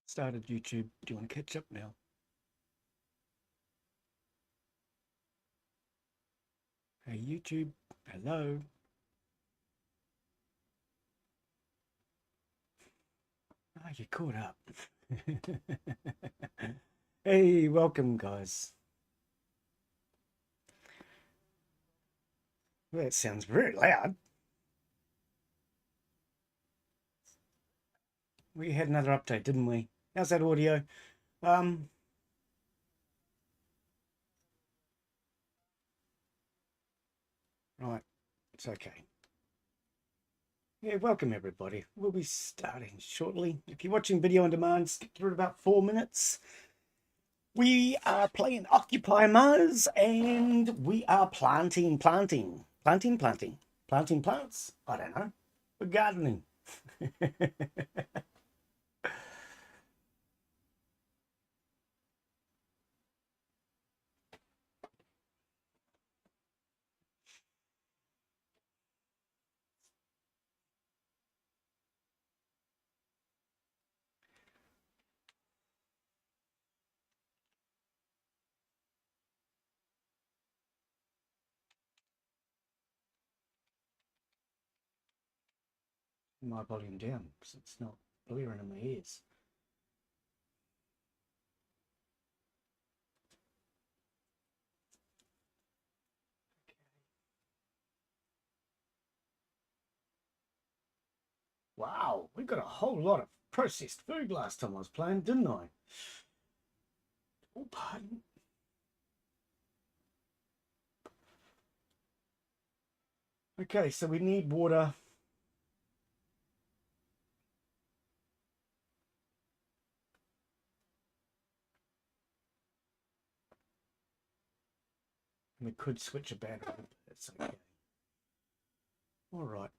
Started YouTube. Do you want to catch up now? Hey, YouTube. Hello. Ah, you caught up. Hey, welcome, guys. Well, that sounds very loud. We had another update, didn't we? How's that audio? Um, right. It's okay. Yeah, welcome everybody. We'll be starting shortly. If you're watching video on demand, skip through about 4 minutes. We are playing Occupy Mars and we are planting plants. I don't know. We're gardening. My volume down so it's not blaring in my ears. Wow, we got a whole lot of processed food last time I was playing, didn't I? Oh, pardon. Okay, so we need water. We could switch a battery, but it's okay. All right.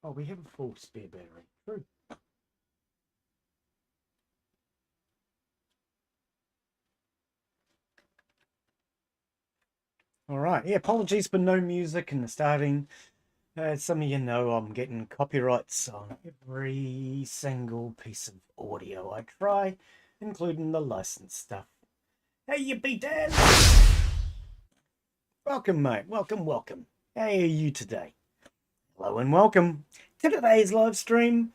Oh, we have a full spare battery. True. All right. Yeah, apologies for no music in the starting. As some of you know, I'm getting copyrights on every single piece of audio I try, including the licensed stuff. Hey, you be dead! Welcome, mate. Welcome. How are you today? Hello and welcome to today's live stream.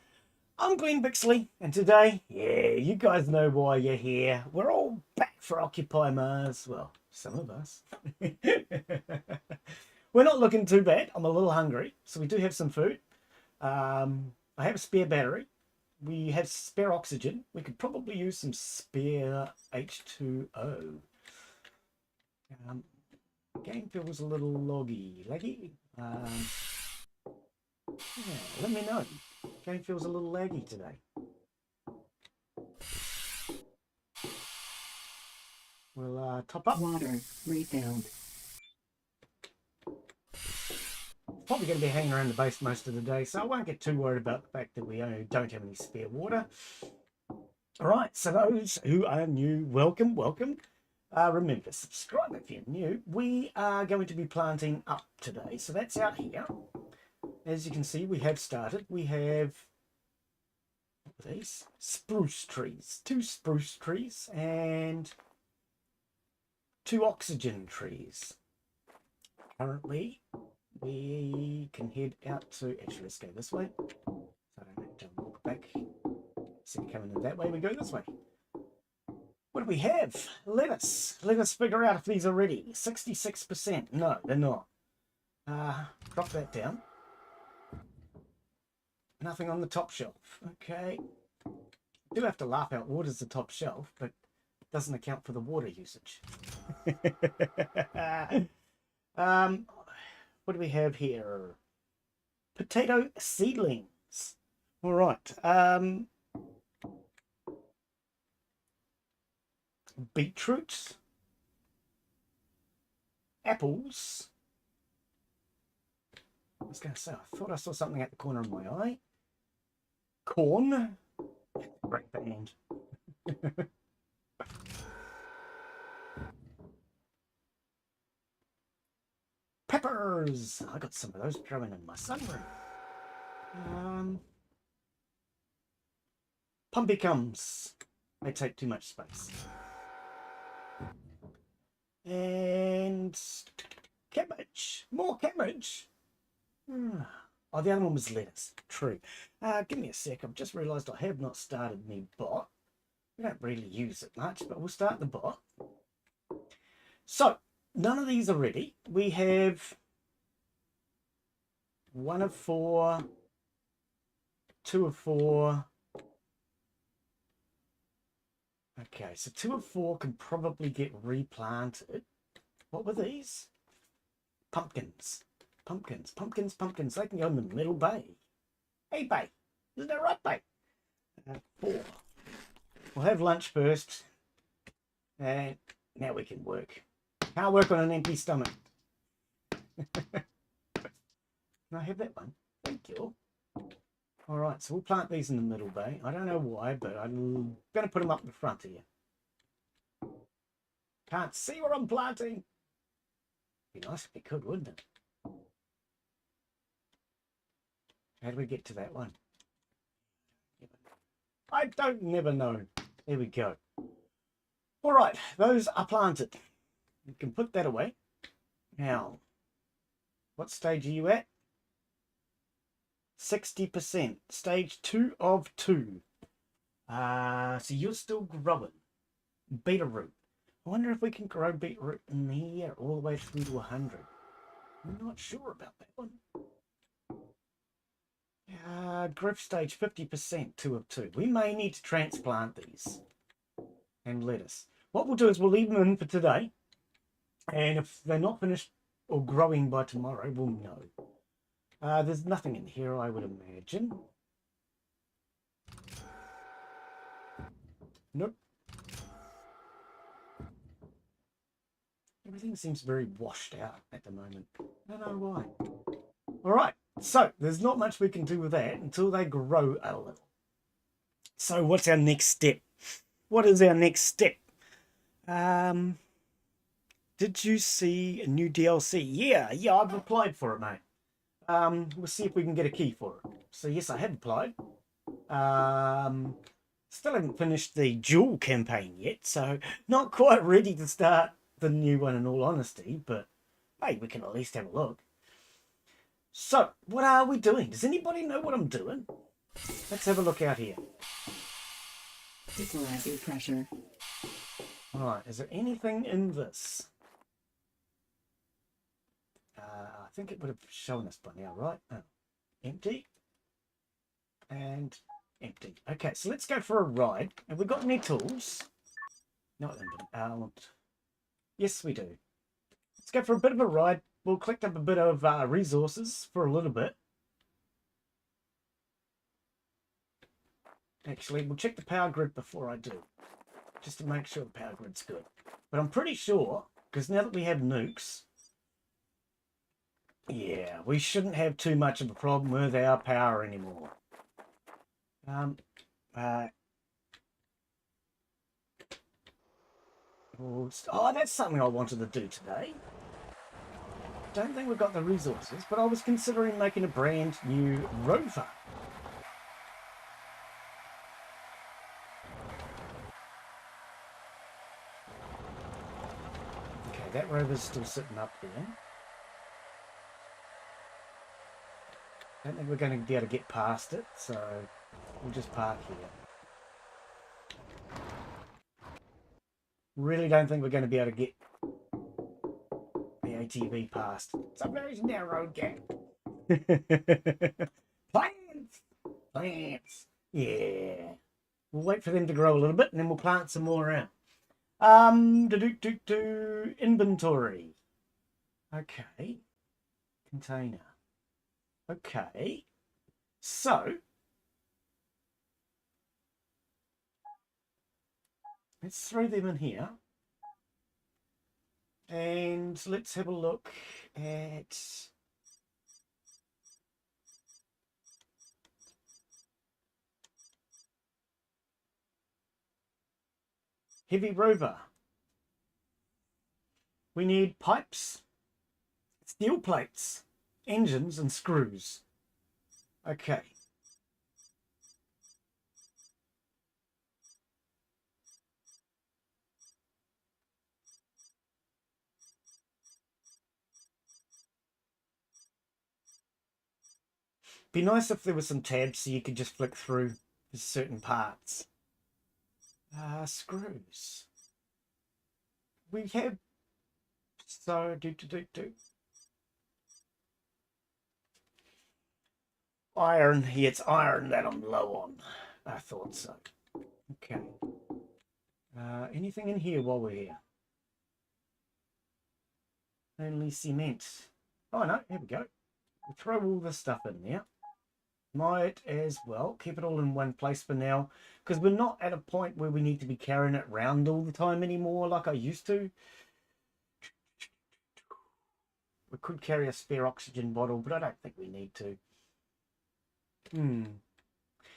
I'm Glen Bixley, and today, yeah, you guys know why you're here. We're all back for Occupy Mars. Well, some of us. We're not looking too bad. I'm a little hungry, so we do have some food. I have a spare battery. We have spare oxygen. We could probably use some spare H2O. Game feels a little laggy. Yeah, let me know. Game feels a little laggy today. We'll top up. Water refilled. Probably going to be hanging around the base most of the day, so I won't get too worried about the fact that we don't have any spare water. All right, so those who are new, welcome. Remember, subscribe if you're new. We are going to be planting up today, so that's out here. As you can see, we have started. We have these spruce trees, 2 spruce trees and 2 oxygen trees. Currently, we can head out to, actually let's go this way, so I don't have to walk back. So coming in that way, we go this way. What do we have? Lettuce. Let us figure out if these are ready. 66%. No, they're not. Drop that down. Nothing on the top shelf. Okay. Do have to laugh out what is the top shelf, but it doesn't account for the water usage. What do we have here? Potato seedlings. All right. Beetroot. Apples. I was going to say, I thought I saw something at the corner of my eye. Corn. Great band. peppers. I got some of those growing in my sunroom. Pumpkins. They take too much space. And cabbage. More cabbage. Oh, the other one was lettuce. True. Give me a sec. I've just realised I have not started my bot. We don't really use it much, but we'll start the bot. So, none of these are ready. We have 1 of 4, 2 of 4. Okay, so 2 of 4 can probably get replanted. What were these? Pumpkins. Pumpkins. They can go in the middle bay. Hey, bay. Isn't that right, bay? 4. We'll have lunch first. And now we can work. Can't work on an empty stomach. Can I have that one? Thank you. All right, so we'll plant these in the middle bay. I don't know why, but I'm going to put them up the front here. Can't see where I'm planting. Be nice if we could, wouldn't it? How do we get to that one? I don't never know. There we go. All right, those are planted. You can put that away. Now, what stage are you at? 60%. Stage 2 of 2. So you're still growing. Beetroot. I wonder if we can grow beetroot in here all the way through to 100. I'm not sure about that one. Growth stage 50%, 2 of 2. We may need to transplant these. And lettuce. What we'll do is we'll leave them in for today. And if they're not finished or growing by tomorrow, we'll know. There's nothing in here, I would imagine. Nope. Everything seems very washed out at the moment. I don't know why. All right, so there's not much we can do with that until they grow a little. So what's our next step? What is our next step? Did you see a new DLC? Yeah, I've applied for it, mate. We'll see if we can get a key for it. So yes, I have applied. Still haven't finished the dual campaign yet, so not quite ready to start the new one in all honesty, but hey, we can at least have a look. So, what are we doing? Does anybody know what I'm doing? Let's have a look out here. Equalizing pressure. Alright, is there anything in this? I think it would have shown us by now, right? Oh, empty. And empty. Okay, so let's go for a ride. Have we got any tools? Not yes, we do. Let's go for a bit of a ride. We'll collect up a bit of resources for a little bit. Actually, we'll check the power grid before I do, just to make sure the power grid's good. But I'm pretty sure, because now that we have nukes, yeah, we shouldn't have too much of a problem with our power anymore. Oh, that's something I wanted to do today. Don't think we've got the resources, but I was considering making a brand new rover. Okay, that rover's still sitting up there. Don't think we're going to be able to get past it, so we'll just park here. Really don't think we're going to be able to get the ATV past. It's a very narrow gap. Plants. Yeah. We'll wait for them to grow a little bit and then we'll plant some more out. Inventory. Okay. Container. Okay. So let's throw them in here. And let's have a look at heavy rover. We need pipes. It's Steel plates, engines, and screws. Okay. Be nice if there were some tabs so you could just flick through certain parts. Screws. We have... So, Iron. Yeah, it's iron that I'm low on. I thought so. Okay. Anything in here while we're here? Only cement. Oh no, here we go. We'll throw all this stuff in there. Might as well keep it all in one place for now, because we're not at a point where we need to be carrying it around all the time anymore like I used to. We could carry a spare oxygen bottle, but I don't think we need to.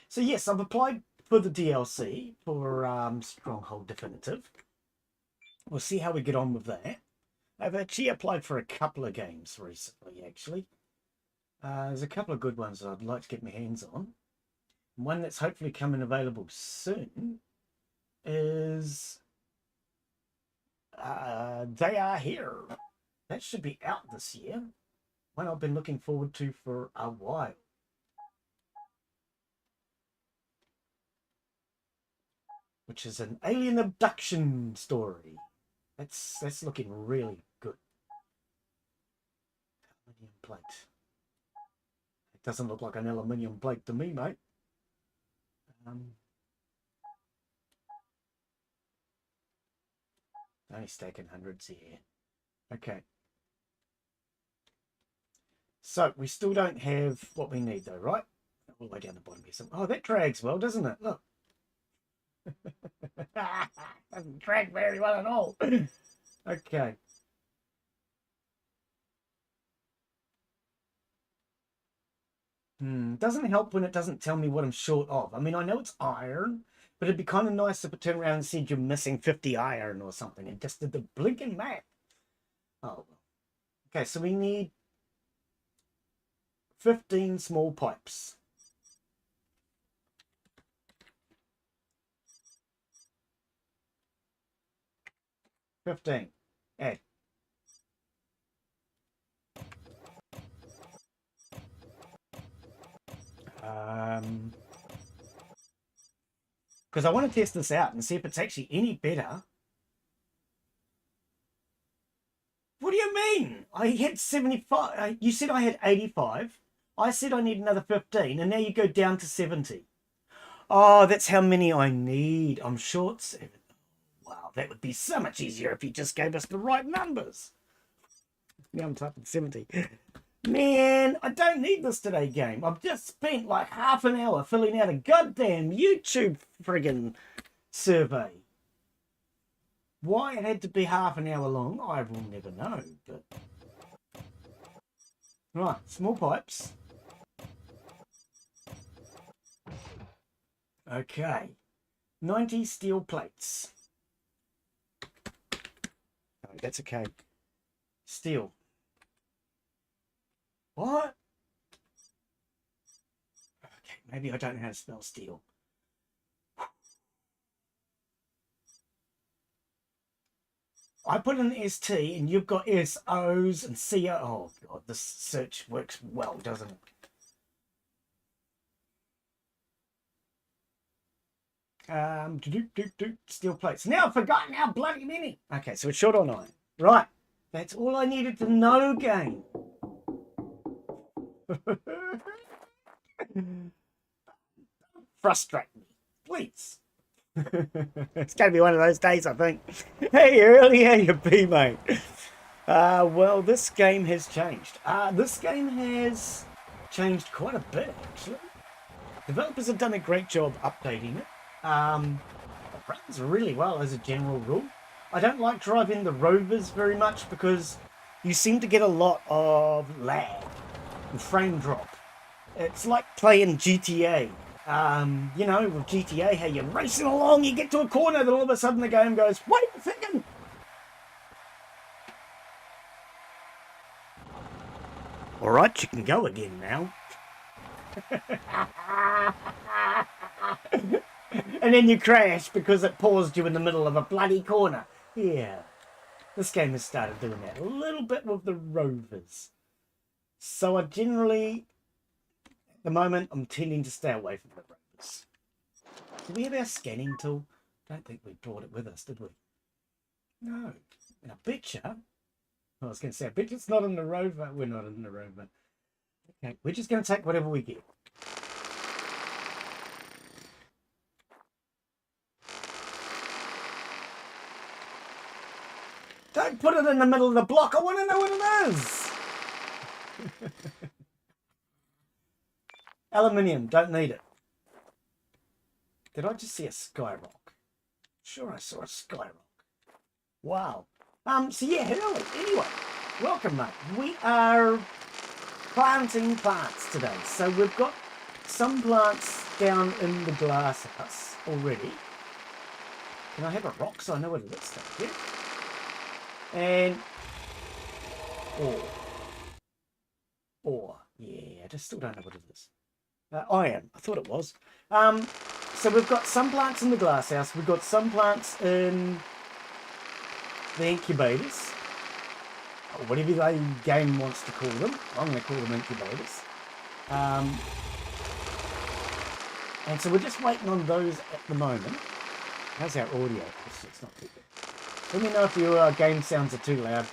So yes, I've applied for the DLC for Stronghold Definitive. We'll see how we get on with that. I've actually applied for a couple of games recently, actually. There's a couple of good ones that I'd like to get my hands on. One that's hopefully coming available soon is They Are Here. That should be out this year. One I've been looking forward to for a while. Which is an alien abduction story. That's looking really good. Aluminium plate. It doesn't look like an aluminium plate to me, mate. Only stacking hundreds here. Okay. So we still don't have what we need though, right? All the way down the bottom here. Oh, that drags well, doesn't it? Look. Doesn't drag very well at all. Okay. Doesn't help when it doesn't tell me what I'm short of. I mean, I know it's iron, but it'd be kind of nice if it turned around and said you're missing 50 iron or something and just did the blinking math. Oh, okay, so we need 15 small pipes. Add. Because I want to test this out and see if it's actually any better. What do you mean? I had 75. You said I had 85. I said I need another 15, and now you go down to 70. Oh, that's how many I need. I'm short 7. Wow, that would be so much easier if you just gave us the right numbers. Now I'm typing 70. Man, I don't need this today, game. I've just spent like half an hour filling out a goddamn YouTube friggin' survey. Why it had to be half an hour long, I will never know. But right, small pipes. Okay, 90 steel plates. Oh, that's okay. Steel. What? Okay, maybe I don't know how to spell steel. I put in ST and you've got SOs and CO. Oh god, this search works well, doesn't it? Steel plates. Now I've forgotten how bloody many. Okay, so it's short on iron. Right. That's all I needed to know, game. Frustrate me, please. It's going to be one of those days, I think. Hey, early how you be, mate? Well, this game has changed. This game has changed quite a bit, actually. Developers have done a great job updating it. It runs really well as a general rule. I don't like driving the Rovers very much because you seem to get a lot of lag and frame drop. It's like playing GTA. You know, with GTA, how you're racing along, you get to a corner, then all of a sudden the game goes, wait a second! Alright, you can go again now. And then you crash because it paused you in the middle of a bloody corner. Yeah. This game has started doing that a little bit with the rovers. So I generally, at the moment, I'm tending to stay away from the rovers. Do we have our scanning tool? I don't think we brought it with us, did we? No. And I bet you, I was going to say, I bet you it's not in the rover. We're not in the rover. Okay, we're just going to take whatever we get. Don't put it in the middle of the block. I want to know what it is. Aluminium. Don't need it. Did I just see a skyrock? Sure, I saw a skyrock. Wow. So yeah, hello. Anyway, welcome, mate. We are planting plants today. So we've got some plants down in the glass house already. Can I have a rock so I know what it is? Thank you. And ore. Yeah, I just still don't know what it is. Iron. I thought it was. So we've got some plants in the glass house. We've got some plants in the incubators. Or whatever the game wants to call them. I'm going to call them incubators. And so we're just waiting on those at the moment. How's our audio? It's not too good. Let me know if your game sounds are too loud.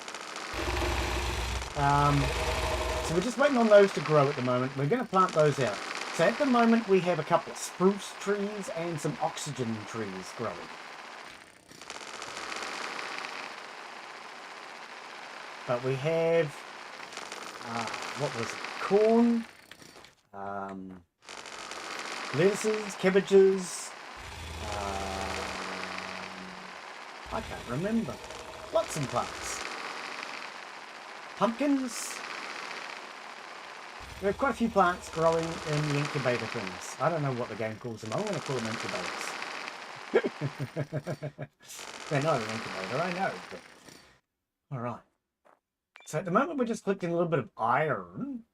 So we're just waiting on those to grow at the moment. We're going to plant those out. So at the moment we have a couple of spruce trees and some oxygen trees growing. But we have, what was it? Corn, lettuces, cabbages, I can't remember. Lots of plants. Pumpkins. We have quite a few plants growing in the incubator things. I don't know what the game calls them. I'm going to call them incubators. They're not an incubator, I know. But... Alright. So at the moment we're just collecting a little bit of iron.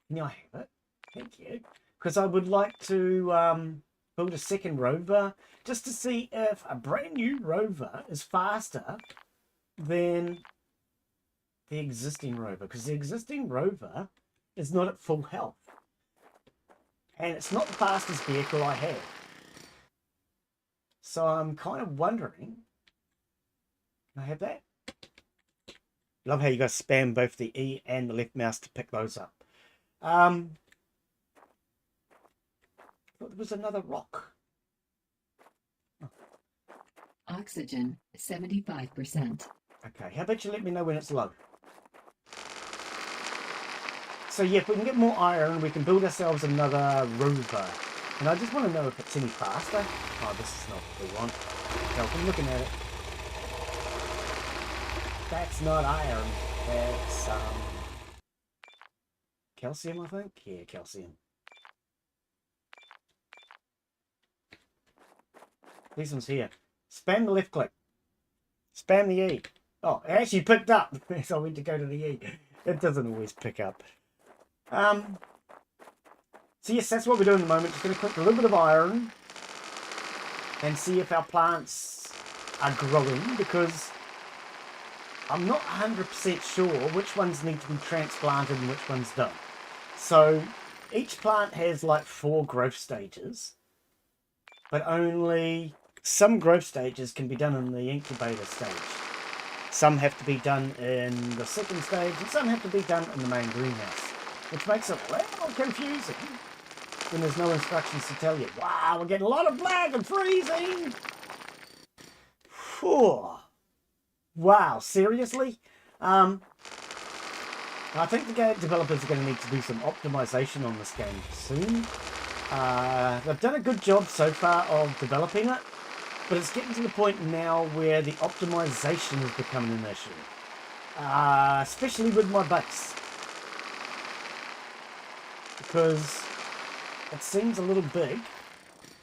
Can I have it? Thank you. Because I would like to build a second rover just to see if a brand new rover is faster than the existing rover, because the existing rover is not at full health and it's not the fastest vehicle I have. So I'm kind of wondering, can I have that? Love how you guys spam both the E and the left mouse to pick those up. I thought there was another rock. Oxygen, 75%. Okay, how about you let me know when it's low? So yeah, if we can get more iron, we can build ourselves another rover. And I just want to know if it's any faster. Oh, this is not what we want. No, I'm looking at it. That's not iron. That's calcium, I think. Yeah, calcium. These ones here. Spam the left click. Spam the E. Oh, it actually picked up. So I went to go to the E. It doesn't always pick up. So yes, that's what we're doing at the moment. Just going to click a little bit of iron and see if our plants are growing, because I'm not 100% sure which ones need to be transplanted and which ones don't. So each plant has like 4 growth stages, but only some growth stages can be done in the incubator stage. Some have to be done in the second stage, and some have to be done in the main greenhouse, which makes it a little confusing when there's no instructions to tell you. Wow, we're getting a lot of lag and freezing! Whew. Wow, seriously? I think the game developers are going to need to do some optimization on this game soon. They've done a good job so far of developing it, but it's getting to the point now where the optimization is becoming an issue. Especially with my base. Because it seems a little big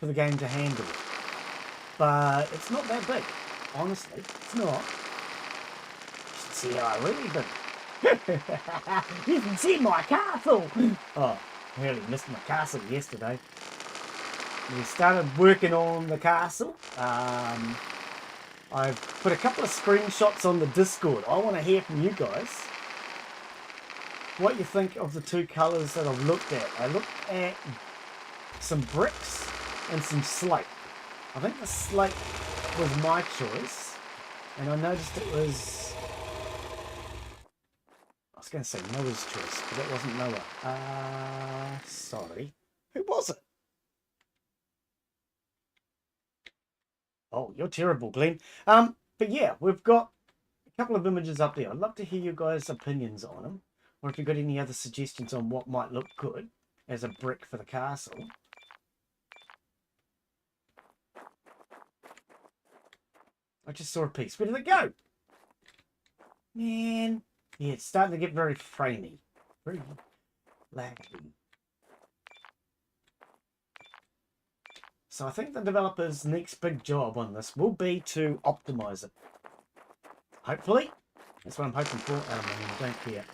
for the game to handle. But it's not that big. Honestly, it's not. You should see how I really big. You can see my castle! Oh, I really missed my castle yesterday. We started working on the castle. I've put a couple of screenshots on the Discord. I want to hear from you guys what you think of the two colours that I've looked at. I looked at some bricks and some slate. I think the slate was my choice, and I noticed it was, I was going to say Noah's choice, but that wasn't Noah. Sorry. Who was it? Oh, you're terrible, Glen. But yeah, we've got a couple of images up there. I'd love to hear you guys' opinions on them, or if you've got any other suggestions on what might look good as a brick for the castle. I just saw a piece. Where did it go? Man. Yeah, it's starting to get very framey. Very laggy. So I think the developer's next big job on this will be to optimize it. Hopefully. That's what I'm hoping for. I don't care.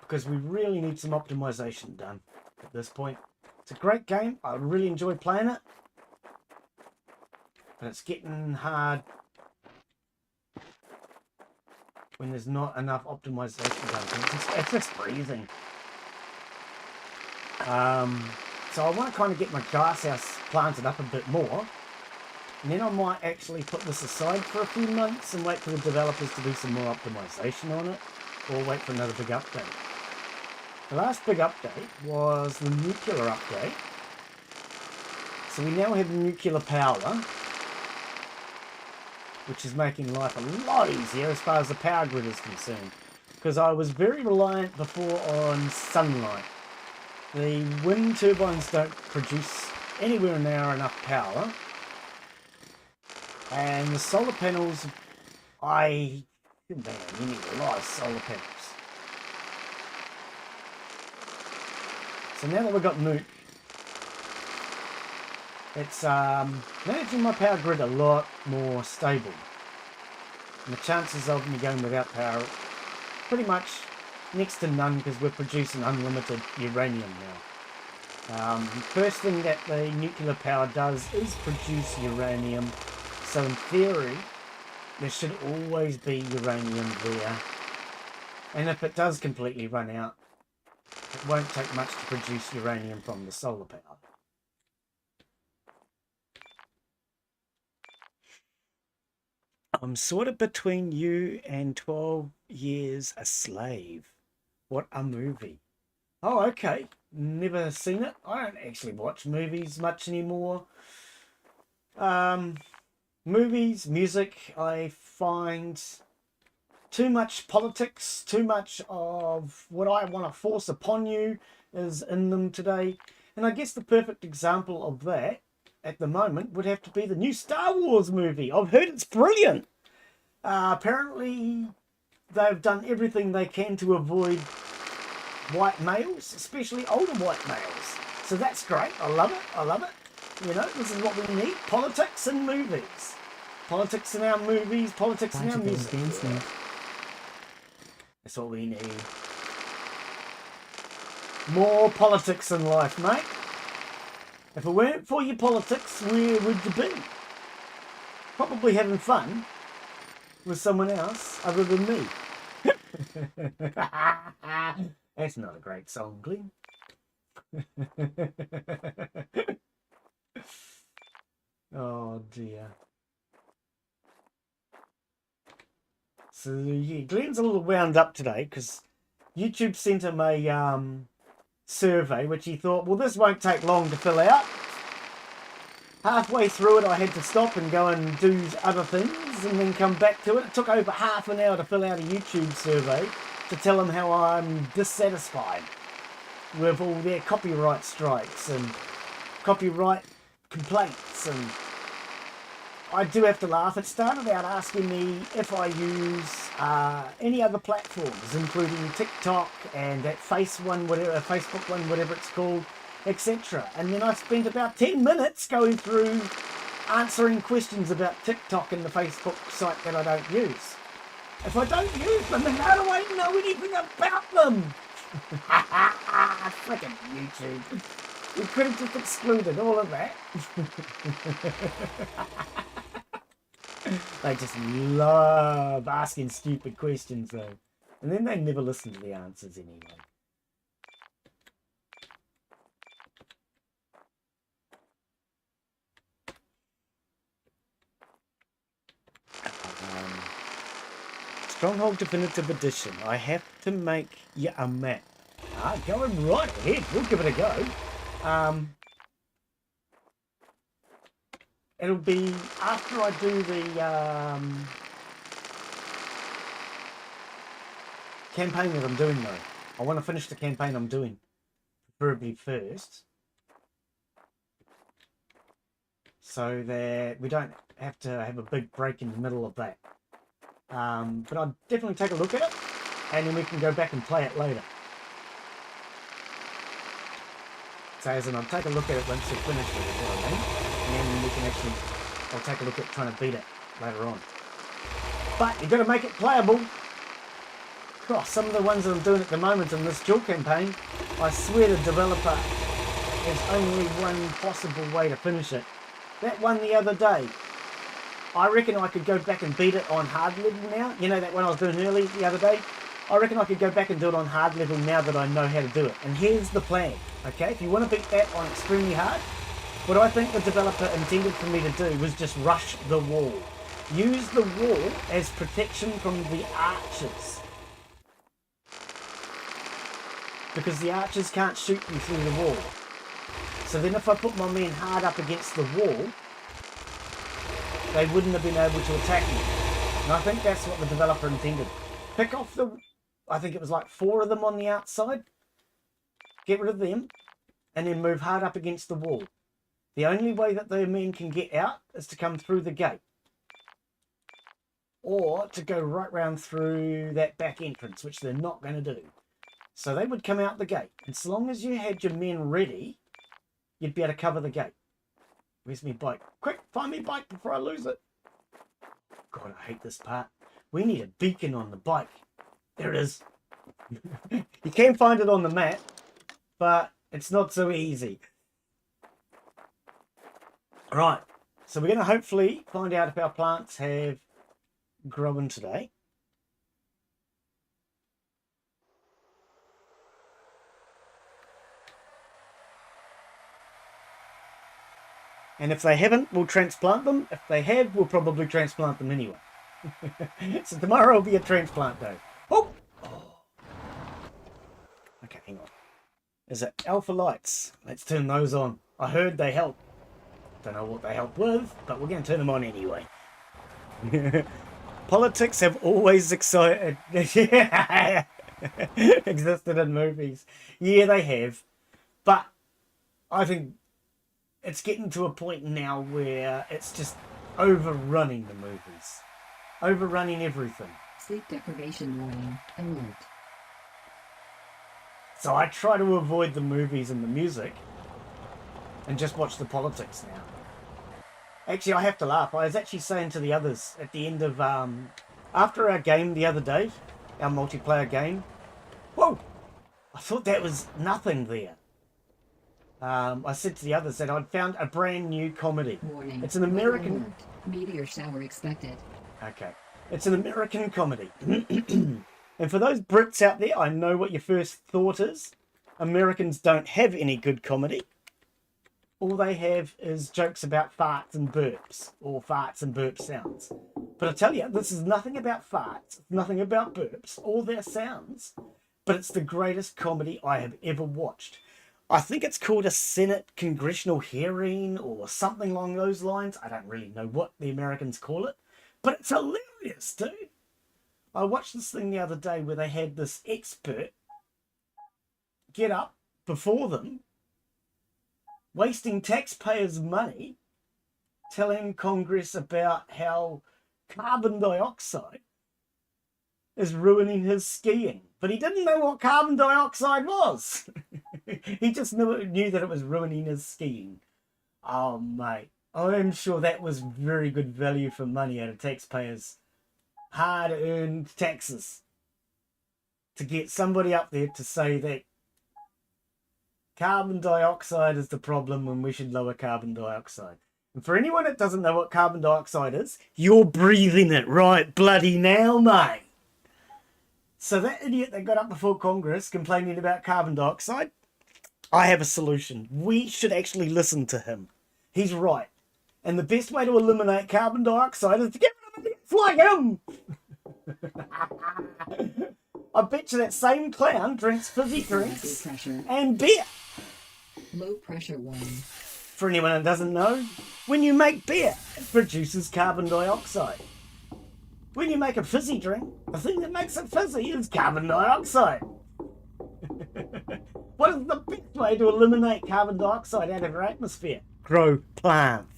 Because we really need some optimization done at this point. It's a great game. I really enjoy playing it. But it's getting hard when there's not enough optimization done. It's just freezing. So I want to kind of get my glasshouse planted up a bit more. And then I might actually put this aside for a few months and wait for the developers to do some more optimization on it. Or wait for another big update. The last big update was the nuclear update. So we now have nuclear power, which is making life a lot easier as far as the power grid is concerned. Because I was very reliant before on sunlight. The wind turbines don't produce anywhere near enough power. And the solar panels, man, you need a lot of solar panels. So now that we've got nuke, it's managing my power grid a lot more stable. And the chances of me going without power pretty much next to none, because we're producing unlimited uranium now. First thing that the nuclear power does is produce uranium. So in theory, there should always be uranium there. And if it does completely run out, it won't take much to produce uranium from the solar power. I'm sort of between you and 12 Years a Slave. What a movie. Oh, okay. Never seen it. I don't actually watch movies much anymore. Movies, music, I find too much politics, too much of what I want to force upon you is in them today. And I guess the perfect example of that at the moment would have to be the new Star Wars movie. I've heard it's brilliant. Apparently they've done everything they can to avoid white males, especially older white males. So that's great. I love it. I love it. You know, this is what we need. Politics in movies. Politics in our movies. Politics in our music. Yeah. That's all we need. More politics in life, mate. If it weren't for your politics, where would you be? Probably having fun with someone else other than me. That's not a great song, Glen. Oh dear. So yeah, Glen's a little wound up today because YouTube sent him a survey which he thought, well, this won't take long to fill out. Halfway through it, I had to stop and go and do other things and then come back to it. It took over half an hour to fill out a YouTube survey to tell them how I'm dissatisfied with all their copyright strikes and copyright complaints. And I do have to laugh. It started out asking me if I use any other platforms, including TikTok and that Facebook one, whatever it's called, etc. And then I spent about 10 minutes going through answering questions about TikTok and the Facebook site that I don't use. If I don't use them, then how do I know anything about them? Frickin' YouTube. You could have just excluded all of that. They just love asking stupid questions though. And then they never listen to the answers anyway. Stronghold Definitive Edition. I have to make you a map. Going right ahead. We'll give it a go. It'll be after I do the campaign that I'm doing though. I want to finish the campaign I'm doing, preferably first, so that we don't have to have a big break in the middle of that. But I'll definitely take a look at it, and then we can go back and play it later. So as in, I'll take a look at it once we've finished it, is what I mean. And then we can actually, I'll take a look at trying to beat it later on. But you've got to make it playable. Gosh, some of the ones that I'm doing at the moment in this dual campaign, I swear the developer has only one possible way to finish it. That one the other day, I reckon I could go back and beat it on hard level now. You know that one I was doing early the other day? I reckon I could go back and do it on hard level now that I know how to do it. And here's the plan, okay? If you want to beat that on extremely hard, what I think the developer intended for me to do was just rush the wall. Use the wall as protection from the archers. Because the archers can't shoot you through the wall. So then if I put my men hard up against the wall, they wouldn't have been able to attack me. And I think that's what the developer intended. Pick off the, I think it was like 4 of them on the outside. Get rid of them. And then move hard up against the wall. The only way that the men can get out is to come through the gate. Or to go right round through that back entrance, which they're not going to do. So they would come out the gate. And so long as you had your men ready, you'd be able to cover the gate. Where's my bike? Quick, find me bike before I lose it. God, I hate this part. We need a beacon on the bike. There it is. You can find it on the map, but it's not so easy. Right, so we're going to hopefully find out if our plants have grown today. And if they haven't, we'll transplant them. If they have, we'll probably transplant them anyway. So tomorrow will be a transplant day. Oh! Okay, hang on. Is it alpha lights? Let's turn those on. I heard they help. Don't know what they help with, but we're going to turn them on anyway. Politics have always existed in movies. Yeah, they have. But I think it's getting to a point now where it's just overrunning the movies. Overrunning everything. Sleep deprivation warning. Alert. So I try to avoid the movies and the music and just watch the politics now. Actually, I have to laugh. I was actually saying to the others at the end of, after our game the other day, our multiplayer game, whoa, I thought that was nothing there. I said to the others that I'd found a brand new comedy. Warning. It's an American... Alert. Meteor shower expected. Okay. It's an American comedy. And for those Brits out there, I know what your first thought is. Americans don't have any good comedy. All they have is jokes about farts and burps, or farts and burp sounds. But I tell you, this is nothing about farts, nothing about burps, all their sounds. But it's the greatest comedy I have ever watched. I think it's called a Senate congressional hearing or something along those lines. I don't really know what the Americans call it, but it's hilarious, dude. I watched this thing the other day where they had this expert get up before them, wasting taxpayers' money, telling Congress about how carbon dioxide is ruining his skiing. But he didn't know what carbon dioxide was. He just knew that it was ruining his skiing. Oh, mate. I'm sure that was very good value for money out of taxpayers' hard-earned taxes to get somebody up there to say that carbon dioxide is the problem and we should lower carbon dioxide. And for anyone that doesn't know what carbon dioxide is, you're breathing it right bloody now, mate. So that idiot that got up before Congress complaining about carbon dioxide, I have a solution. We should actually listen to him. He's right. And the best way to eliminate carbon dioxide is to get rid of idiots like him. I bet you that same clown drinks fizzy drinks and beer. Low pressure warning. For anyone that doesn't know, when you make beer, it produces carbon dioxide. When you make a fizzy drink, the thing that makes it fizzy is carbon dioxide. What is the best way to eliminate carbon dioxide out of our atmosphere? Grow plants.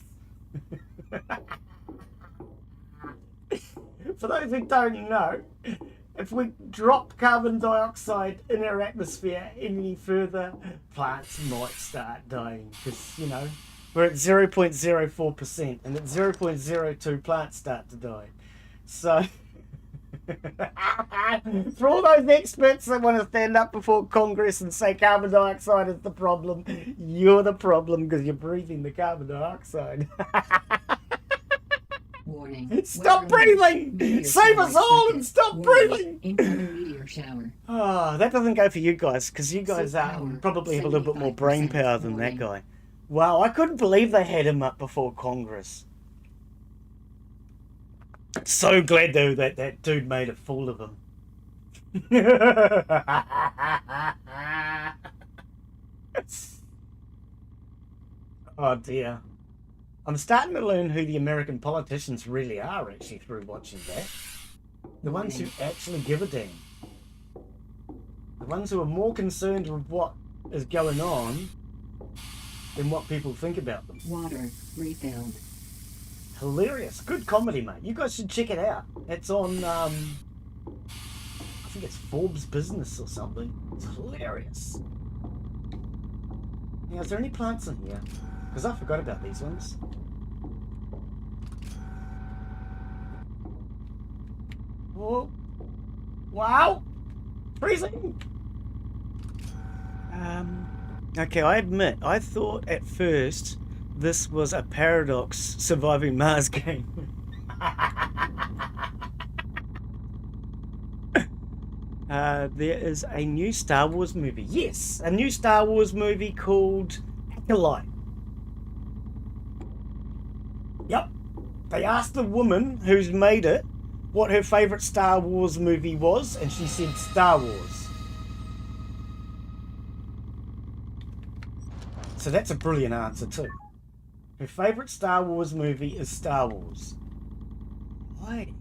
For those who don't know, if we drop carbon dioxide in our atmosphere any further, plants might start dying. Because, you know, we're at 0.04%, and at 0.02 plants start to die. So, for all those experts that want to stand up before Congress and say carbon dioxide is the problem, you're the problem because you're breathing the carbon dioxide. Warning. Stop breathing! Save us all and stop breathing! Incoming meteor shower. Oh, that doesn't go for you guys, because you guys probably have a little bit more brain power than that guy. Wow, I couldn't believe they had him up before Congress. So glad though that that dude made a fool of him. Oh dear. I'm starting to learn who the American politicians really are actually through watching that. The ones who actually give a damn. The ones who are more concerned with what is going on than what people think about them. Water refilled. Hilarious. Good comedy, mate. You guys should check it out. It's on, I think it's Forbes Business or something. It's hilarious. Now, is there any plants in here? Because I forgot about these ones. Oh. Wow. Freezing. Okay, I admit, I thought at first this was a Paradox surviving Mars game. There is a new Star Wars movie. Yes, a new Star Wars movie called Acolyte. Yep. They asked the woman who's made it what her favourite Star Wars movie was, and she said Star Wars. So that's a brilliant answer too. Her favourite Star Wars movie is Star Wars. Why?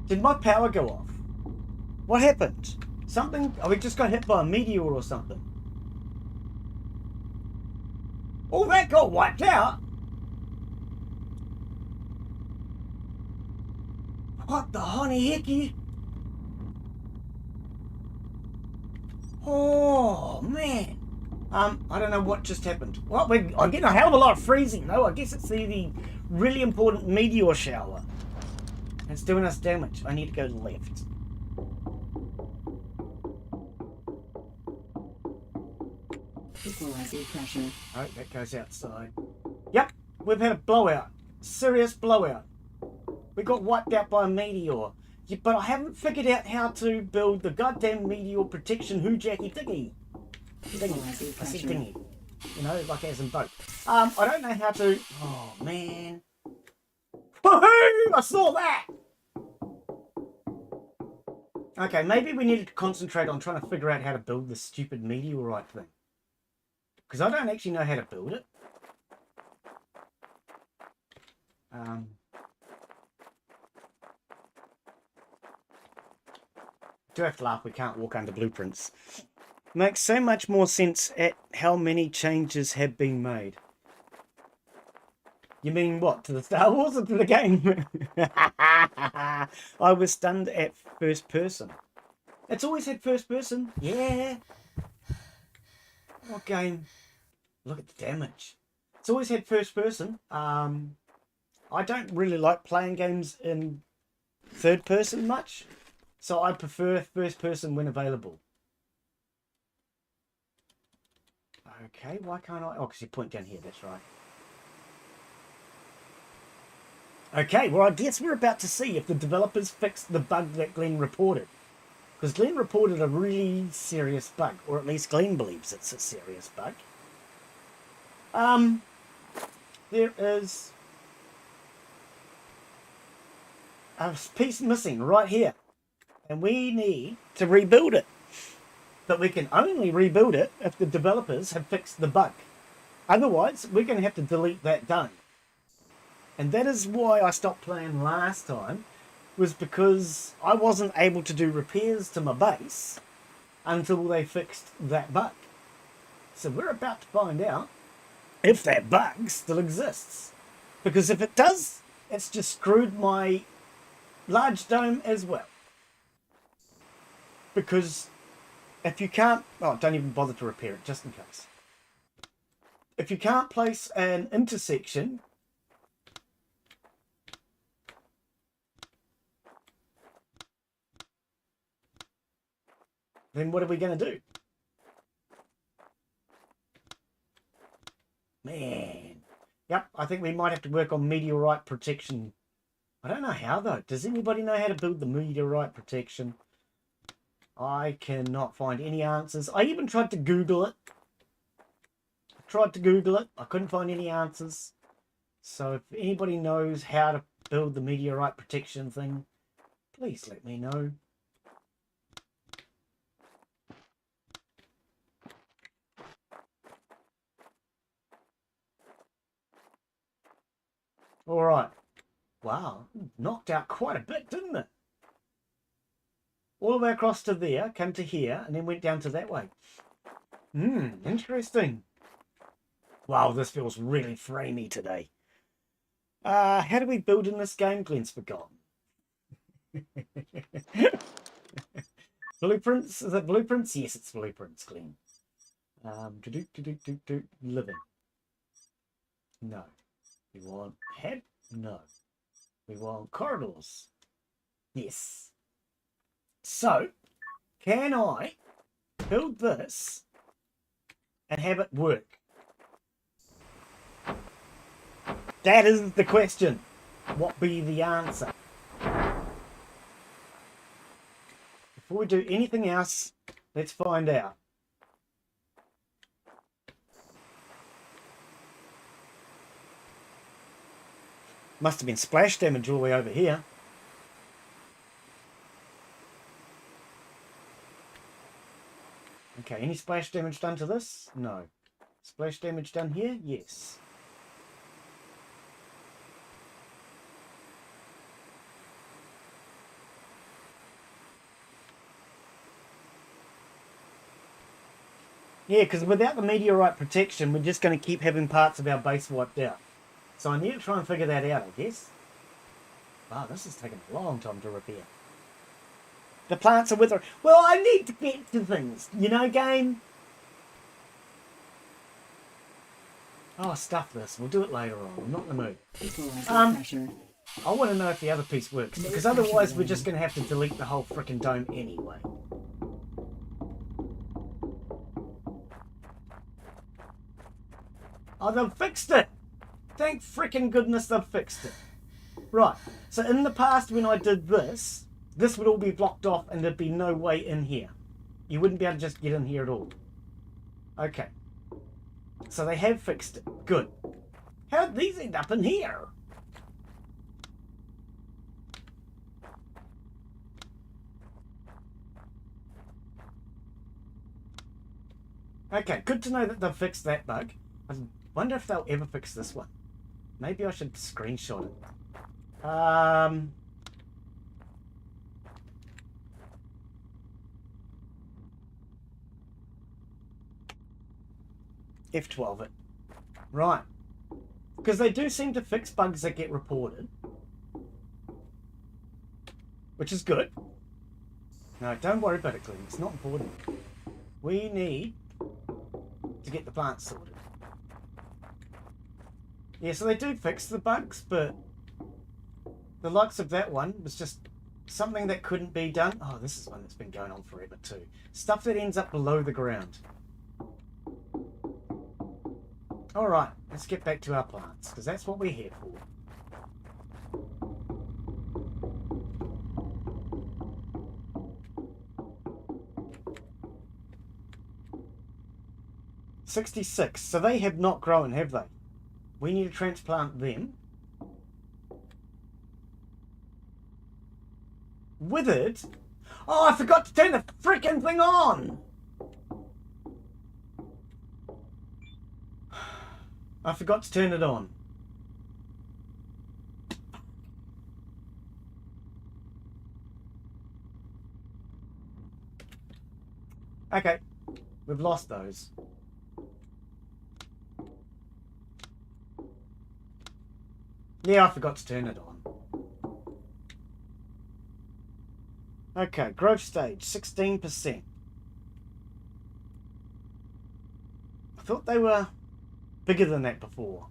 Did my power go off? What happened? Something? Oh, we just got hit by a meteor or something. All that got wiped out? What the honey hickey? Oh, man. I don't know what just happened. Well, I'm getting a hell of a lot of freezing, though. I guess it's the really important meteor shower. It's doing us damage. I need to go left. Equalizing pressure. Oh, that goes outside. Yep, we've had a blowout. Serious blowout. We got wiped out by a meteor. Yeah, but I haven't figured out how to build the goddamn meteor protection hoo-jacky thingy. Thingy. I said thingy. You know, like as in boat. I don't know how to... Oh, man. Woohoo! I saw that! Okay, maybe we need to concentrate on trying to figure out how to build this stupid meteorite thing. Because I don't actually know how to build it. Do have to laugh, we can't walk under blueprints. Makes so much more sense at how many changes have been made. You mean what? To the Star Wars or to the game? I was stunned at first person. It's always had first person. Yeah. What game? Look at the damage. It's always had first person. I don't really like playing games in third person much, so I prefer first person when available. Okay, why can't I? Oh, because you point down here, that's right. Okay, well, I guess we're about to see if the developers fixed the bug that Glen reported. Because Glen reported a really serious bug, or at least Glen believes it's a serious bug. There is a piece missing right here, and we need to rebuild it. But we can only rebuild it if the developers have fixed the bug. Otherwise, we're going to have to delete that done. And that is why I stopped playing last time, was because I wasn't able to do repairs to my base until they fixed that bug. So we're about to find out if that bug still exists. Because if it does, it's just screwed my large dome as well. Because if you can't... Oh, don't even bother to repair it, just in case. If you can't place an intersection... then what are we going to do? Man. Yep, I think we might have to work on meteorite protection. I don't know how, though. Does anybody know how to build the meteorite protection? I cannot find any answers. I even tried to Google it. I couldn't find any answers. So if anybody knows how to build the meteorite protection thing, please let me know. All right. Wow, knocked out quite a bit, didn't it? All the way across to there, came to here, and then went down to that way. Interesting. Wow, this feels really framey today. How do we build in this game? Glen's forgotten. Blueprints? Is it blueprints? Yes, it's blueprints, Glen. Living. No. We want head? No. We want corridors. Yes. So, can I build this and have it work? That is the question. What be the answer? Before we do anything else, let's find out. Must have been splash damage all the way over here. Okay, any splash damage done to this? No. Splash damage done here? Yes. Yeah, because without the meteorite protection, we're just going to keep having parts of our base wiped out. So I need to try and figure that out, I guess. Wow, this is taking a long time to repair. The plants are withering. Well, I need to get to things. You know, game? Oh, stuff this. We'll do it later on. I'm not in the mood. I want to know if the other piece works. Because otherwise we're just going to have to delete the whole frickin' dome anyway. Oh, they've fixed it! Thank frickin' goodness they've fixed it. Right, so in the past when I did this, this would all be blocked off and there'd be no way in here. You wouldn't be able to just get in here at all. Okay. So they have fixed it. Good. How'd these end up in here? Okay, good to know that they've fixed that bug. I wonder if they'll ever fix this one. Maybe I should screenshot it. F12 it. Right. Because they do seem to fix bugs that get reported. Which is good. No, don't worry about it, Glen. It's not important. We need to get the plants sorted. Yeah, so they do fix the bugs, but the likes of that one was just something that couldn't be done. Oh, this is one that's been going on forever too. Stuff that ends up below the ground. All right, let's get back to our plants, because that's what we're here for. $66. So they have not grown, have they? We need to transplant them. Withered? Oh, I forgot to turn the freaking thing on! I forgot to turn it on. Okay, we've lost those. Yeah, I forgot to turn it on. Okay, growth stage, 16%. I thought they were bigger than that before.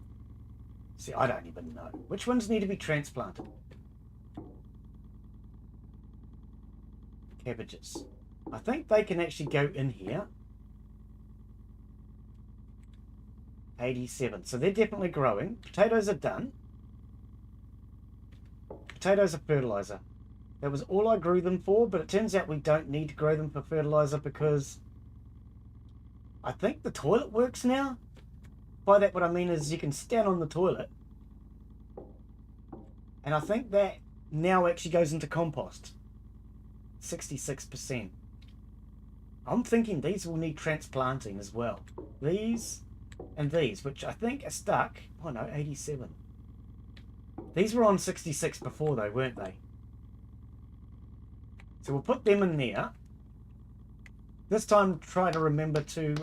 See, I don't even know. Which ones need to be transplanted? Cabbages. I think they can actually go in here. 87. So they're definitely growing. Potatoes are done. Potatoes are fertilizer. That was all I grew them for, but it turns out we don't need to grow them for fertilizer because I think the toilet works now. By that what I mean is you can stand on the toilet, and I think that now actually goes into compost. 66%. I'm thinking these will need transplanting as well. These and these, which I think are stuck. Oh no, 87. These were on 66 before though, weren't they? So we'll put them in there. This time try to remember to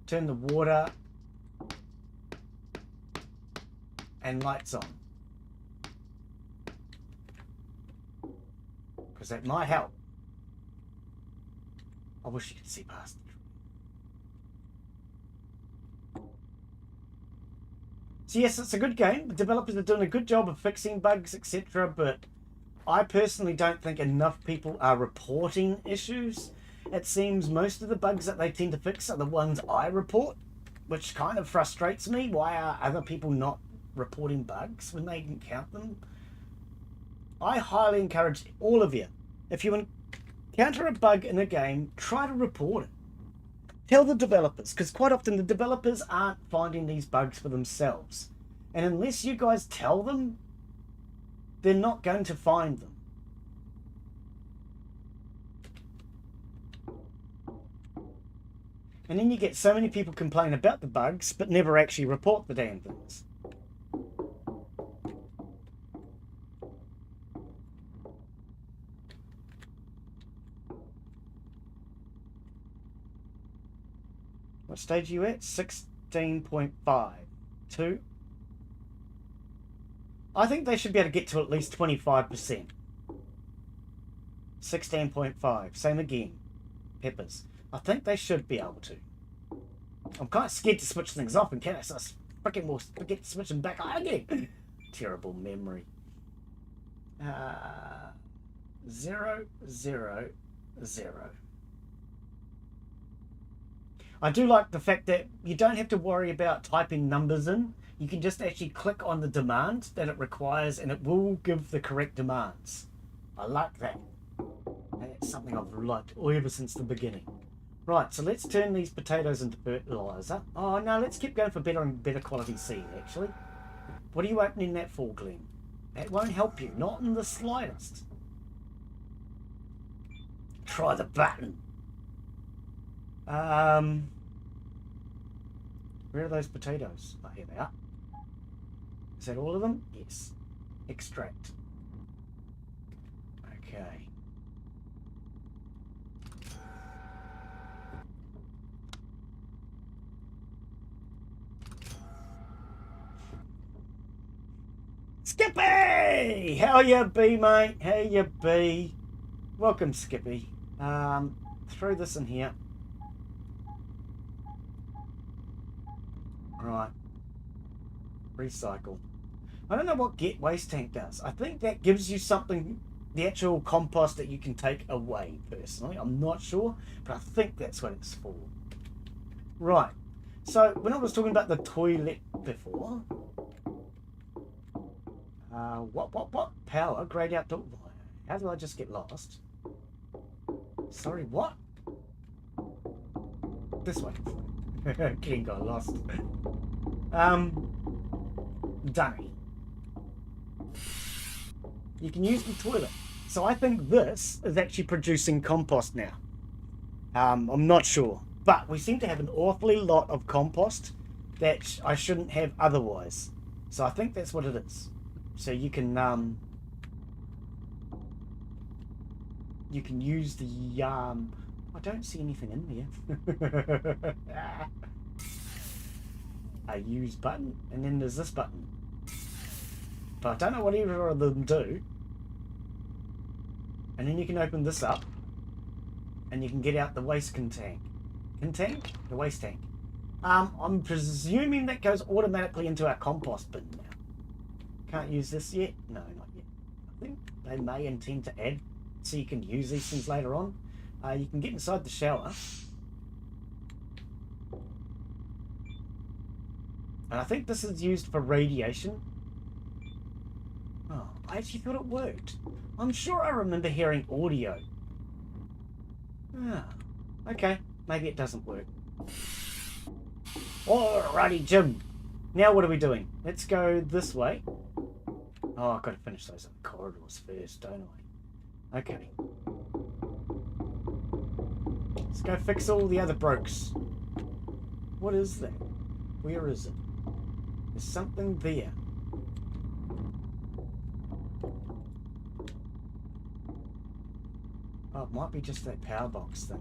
turn the water and lights on, because that might help. I wish you could see past it. So yes, it's a good game. The developers are doing a good job of fixing bugs, etc. But I personally don't think enough people are reporting issues. It seems most of the bugs that they tend to fix are the ones I report, which kind of frustrates me. Why are other people not reporting bugs when they encounter them? I highly encourage all of you, if you encounter a bug in a game, try to report it. Tell the developers, because quite often the developers aren't finding these bugs for themselves. And unless you guys tell them, they're not going to find them. And then you get so many people complain about the bugs, but never actually report the damn things. What stage are you at? 16.5. 2. I think they should be able to get to at least 25%. 16.5. Same again. Peppers. I think they should be able to. I'm kind of scared to switch things off in case I freaking will forget to switch them back on again. Terrible memory. 0, 0, 0. I do like the fact that you don't have to worry about typing numbers in. You can just actually click on the demand that it requires and it will give the correct demands. I like that. That's something I've liked ever since the beginning. Right, so let's turn these potatoes into fertilizer. Oh no, let's keep going for better and better quality seed actually. What are you opening that for, Glen? That won't help you, not in the slightest. Try the button. Where are those potatoes? Oh, here they are. Is that all of them? Yes. Extract. Okay. Skippy! How you be, mate? How you be? Welcome, Skippy. Throw this in here. Right. Recycle. I don't know what get waste tank does. I think that gives you something, the actual compost that you can take away, personally. I'm not sure, but I think that's what it's for. Right. So, when I was talking about the toilet before... what? Power, grayed out... How did I just get lost? Sorry, what? This way. King got lost. Dunny. You can use the toilet. So I think this is actually producing compost now. I'm not sure. But we seem to have an awfully lot of compost that I shouldn't have otherwise. So I think that's what it is. So you can use the I don't see anything in there. A use button, and then there's this button. But I don't know what either of them do. And then you can open this up, and you can get out the waste tank. The waste tank. I'm presuming that goes automatically into our compost bin now. Can't use this yet? No, not yet. I think they may intend to add so you can use these things later on. You can get inside the shower. And I think this is used for radiation. Oh, I actually thought it worked. I'm sure I remember hearing audio. Ah, okay. Maybe it doesn't work. Alrighty, Jim. Now what are we doing? Let's go this way. Oh, I've got to finish those other corridors first, don't I? Okay. Let's go fix all the other brokes. What is that? Where is it? There's something there. Oh, it might be just that power box thing.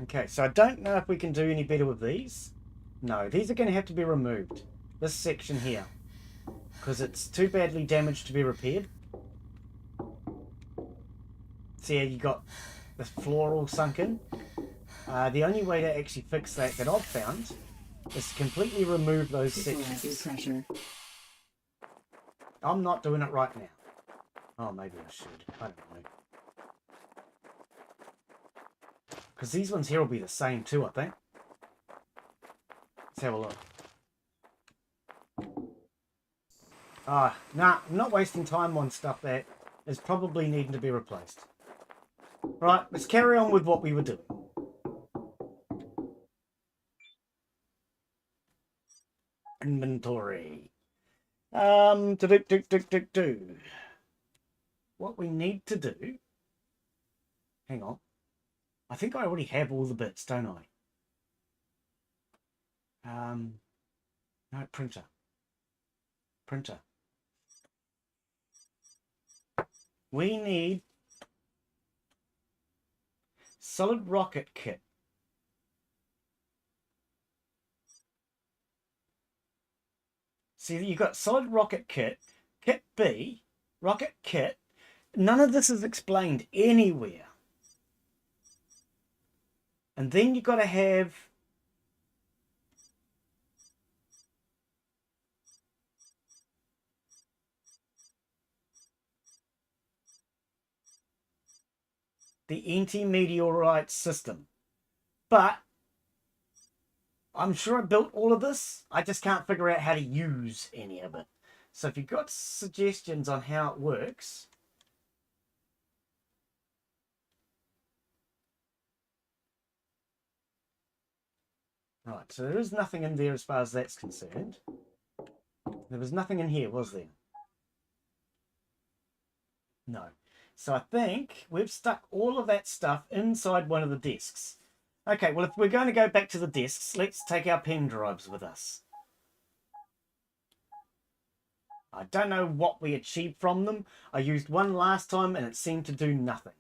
Okay, so I don't know if we can do any better with these. No, these are going to have to be removed. This section here. Because it's too badly damaged to be repaired. So yeah, you got the floor all sunk in. The only way to actually fix that I've found is to completely remove those sections. Pressure. I'm not doing it right now. Oh, maybe I should. I don't know. Because these ones here will be the same too, I think. Let's have a look. Nah, I'm not wasting time on stuff that is probably needing to be replaced. Right, let's carry on with what we were doing. Inventory. What we need to do... Hang on. I think I already have all the bits, don't I? No, printer. Printer. We need solid rocket kit. See, you've got solid rocket kit, kit B, rocket kit. None of this is explained anywhere. And then you've got to have the anti-meteorite system. But I'm sure I built all of this. I just can't figure out how to use any of it. So if you've got suggestions on how it works... Right, so there is nothing in there as far as that's concerned. There was nothing in here, was there? No. So I think we've stuck all of that stuff inside one of the desks. Okay, well, if we're going to go back to the desks, let's take our pen drives with us. I don't know what we achieved from them. I used one last time and it seemed to do nothing.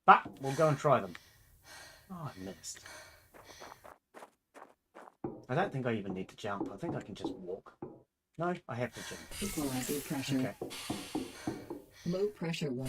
But we'll go and try them. Oh, I missed. I don't think I even need to jump. I think I can just walk. No, I have to jump. Equalizer pressure. Okay. Low pressure 1.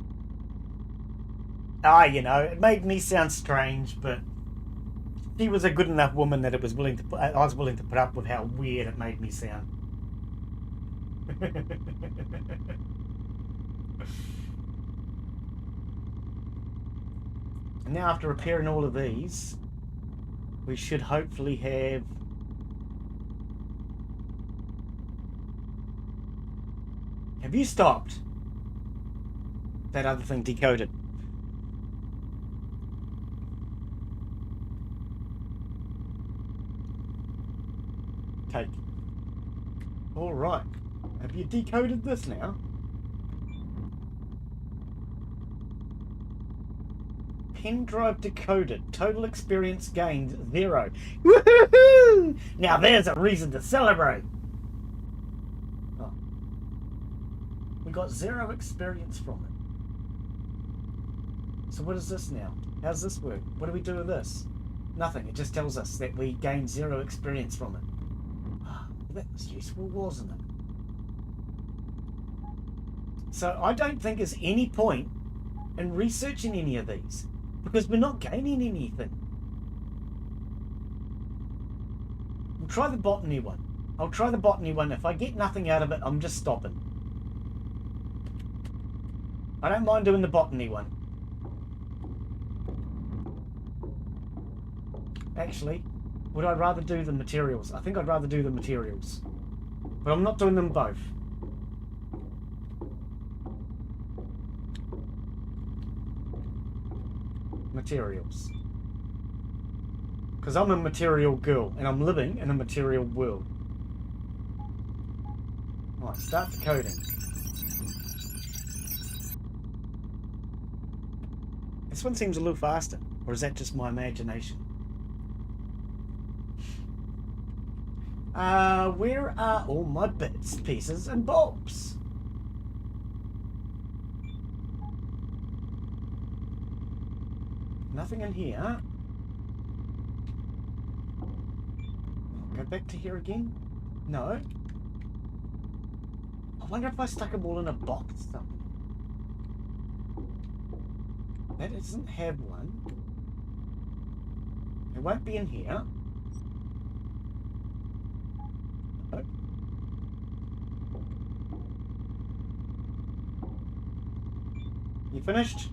You know, it made me sound strange, but she was a good enough woman that it was willing to put, I was willing to put up with how weird it made me sound. And now after repairing all of these, we should hopefully have you stopped? That other thing decoded. Take. All right. Have you decoded this now? Pen drive decoded. Total experience gained 0. Woohoo! Now there's a reason to celebrate. Oh. We got 0 experience from it. So what is this now? How's this work? What do we do with this? Nothing. It just tells us that we gained 0 experience from it. Oh, that was useful, wasn't it? So I don't think there's any point in researching any of these, because we're not gaining anything. We'll try the botany one. I'll try the botany one. If I get nothing out of it, I'm just stopping. I don't mind doing the botany one. Actually, would I rather do the materials? I think I'd rather do the materials. But I'm not doing them both. Materials. Because I'm a material girl and I'm living in a material world. Right, start decoding. This one seems a little faster, or is that just my imagination? Where are all my bits, pieces, and bobs? Nothing in here. Go back to here again? No. I wonder if I stuck them all in a box somewhere. That doesn't have one. It won't be in here. No. You finished?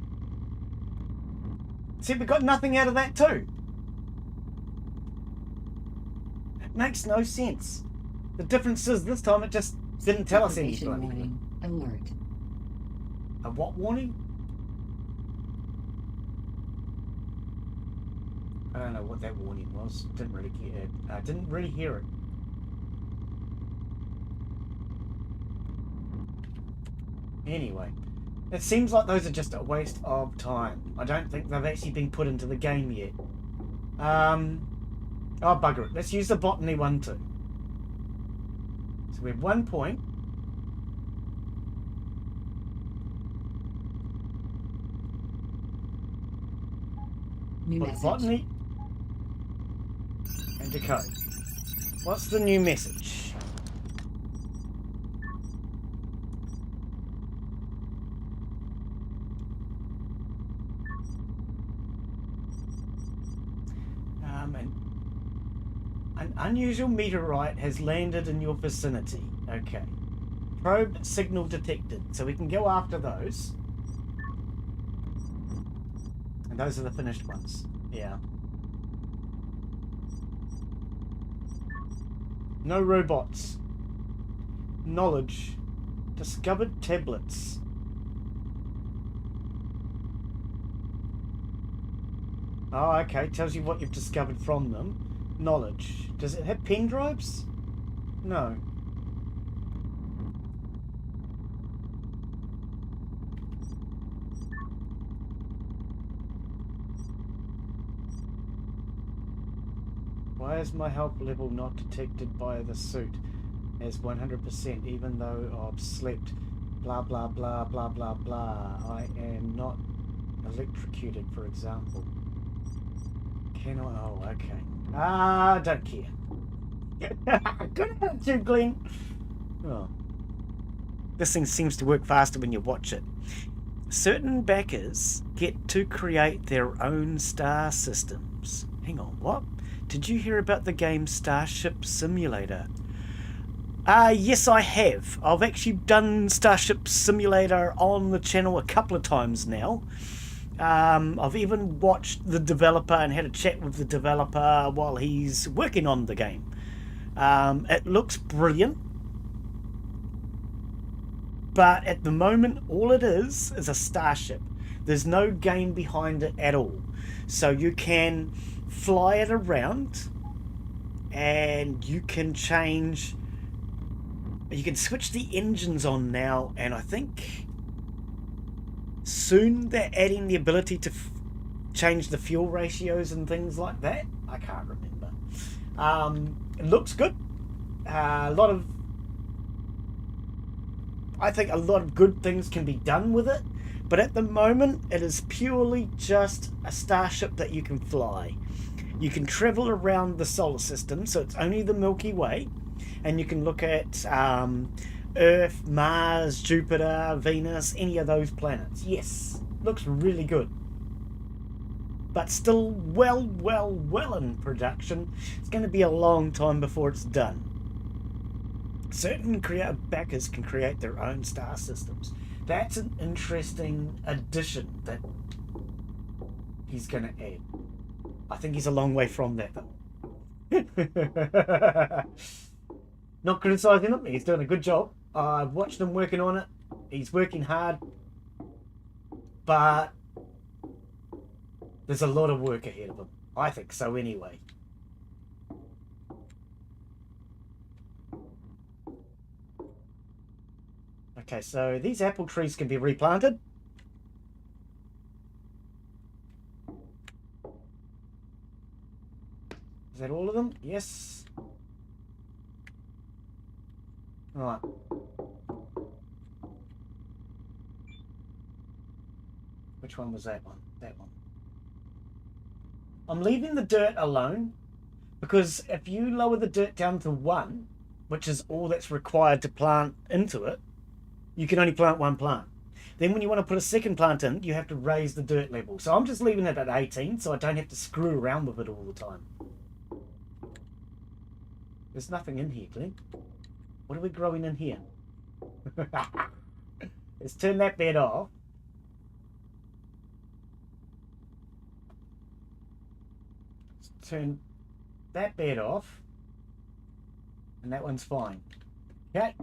See, we got nothing out of that too. It makes no sense. The difference is this time it just didn't tell us anything. Warning. Alert. A what warning? I don't know what that warning was. Didn't really hear it. I didn't really hear it. Anyway. It seems like those are just a waste of time. I don't think they've actually been put into the game yet. Oh, bugger it. Let's use the botany one too. So we have 1 point. New Put message. botany and decode. What's the new message? An unusual meteorite has landed in your vicinity. Okay. Probe signal detected. So we can go after those. And those are the finished ones. Yeah. No robots. Knowledge. Discovered tablets. Oh, okay. Tells you what you've discovered from them. Knowledge. Does it have pen drives? No. Why is my health level not detected by the suit as 100% even though I've slept? Blah blah blah blah blah blah. I am not electrocuted, for example. Can I? Oh, okay. Don't care. Good attitude, Glen. Oh. This thing seems to work faster when you watch it. certain backers get to create their own star systems. Hang on, what? Did you hear about the game Starship Simulator? Yes, I have. I've actually done Starship Simulator on the channel a couple of times now. I've even watched the developer and had a chat with the developer while he's working on the game. It looks brilliant. But at the moment, all it is a starship. There's no game behind it at all. So you can fly it around and you can change... You can switch the engines on now, and I think soon they're adding the ability to change the fuel ratios and things like that. I can't remember. It looks good. I think a lot of good things can be done with it, but at the moment it is purely just a starship that you can fly. You can travel around the solar system, so it's only the Milky Way, and you can look at Earth, Mars, Jupiter, Venus, any of those planets. Yes, looks really good. But still well in production. It's going to be a long time before it's done. Certain backers can create their own star systems. That's an interesting addition that he's going to add. I think he's a long way from that, though. Not criticising him, he's doing a good job. I've watched him working on it. He's working hard. But there's a lot of work ahead of him. I think so anyway. Okay, so these apple trees can be replanted. Is that all of them? Yes. Right. Which one was that one? That one. I'm leaving the dirt alone because if you lower the dirt down to 1, which is all that's required to plant into it, you can only plant 1 plant. Then when you want to put a second plant in, you have to raise the dirt level. So I'm just leaving it at 18 so I don't have to screw around with it all the time. There's nothing in here, Glen. What are we growing in here? Let's turn that bed off. Let's turn that bed off. And that one's fine. Okay.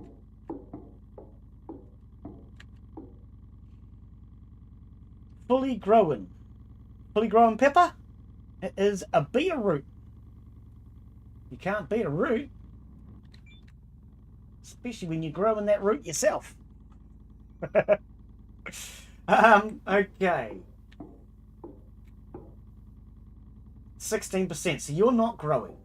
Fully grown pepper. It is a beetroot. You can't beat a root, especially when you're growing that root yourself. Okay. 16%. So you're not growing.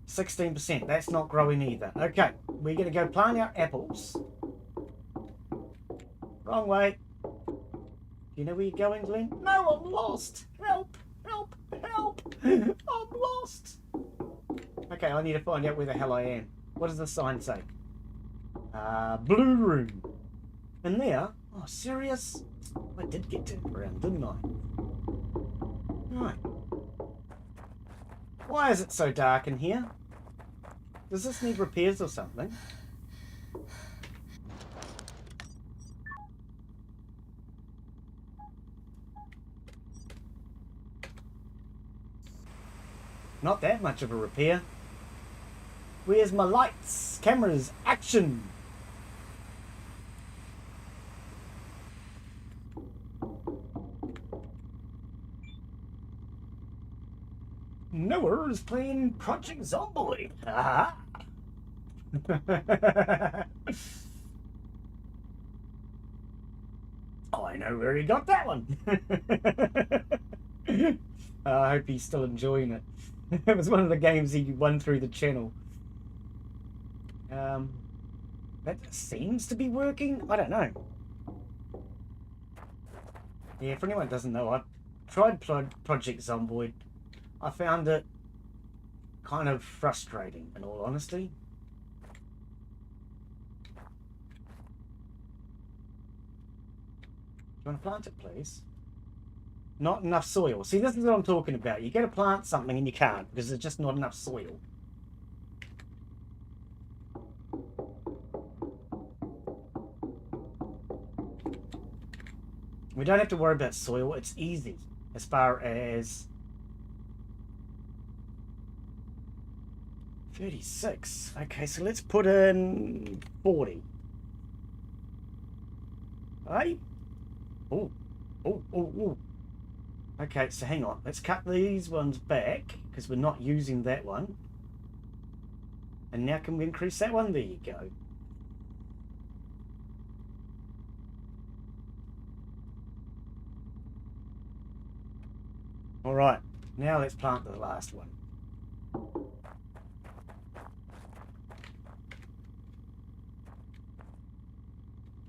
16%. That's not growing either. Okay. We're going to go plant our apples. Wrong way. You know where you're going, Glen? No, I'm lost. Help. Help. Help. I'm lost. Okay, I need to find out where the hell I am. What does the sign say? Blue room. In there? Oh, serious? I did get turned around, didn't I? Right. Why is it so dark in here? Does this need repairs or something? Not that much of a repair. Where's my lights? Cameras, action! Noah is playing Project Zomboid. Ah. Oh, I know where he got that one. I hope he's still enjoying it. It was one of the games he won through the channel. That seems to be working. I don't know. Yeah, for anyone who doesn't know, I tried Project Zomboid. I found it kind of frustrating, in all honesty. you want to plant it, please? Not enough soil. See, this is what I'm talking about. You get to plant something and you can't because there's just not enough soil. We don't have to worry about soil. It's easy as far as 36. Okay, so let's put in 40. Hey? Oh, oh, oh, oh. Okay, so hang on. Let's cut these ones back because we're not using that one. And now can we increase that one? There you go. All right, now let's plant the last one.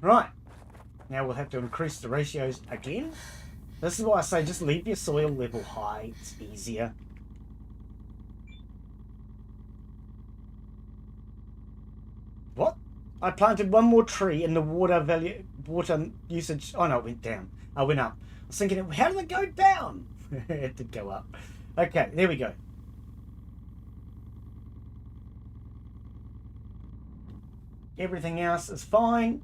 Right, now we'll have to increase the ratios again. This is why I say just leave your soil level high. It's easier. What? I planted one more tree and the water usage... Oh no, it went down. I went up. I was thinking, how did it go down? It did go up. Okay, there we go. Everything else is fine.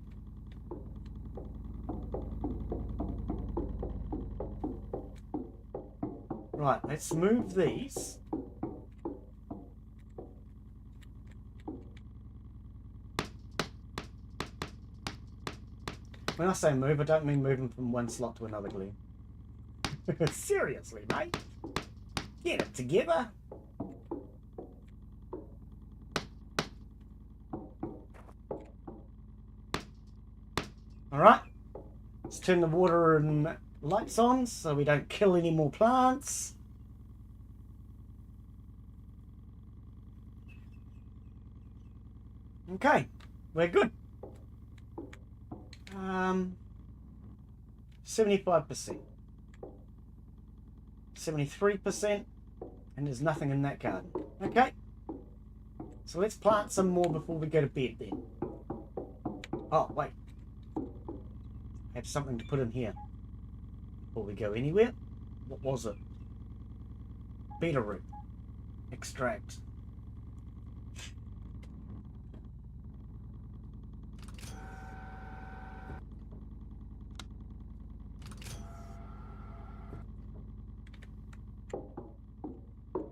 Right, let's move these. When I say move, I don't mean moving from one slot to another, Glen. Seriously, mate. Get it together. Alright. Let's turn the water and lights on so we don't kill any more plants. Okay. We're good. 75%. 73%, and there's nothing in that garden. Okay, so let's plant some more before we go to bed then. Oh, wait. I have something to put in here before we go anywhere. What was it? Beetroot. Extract.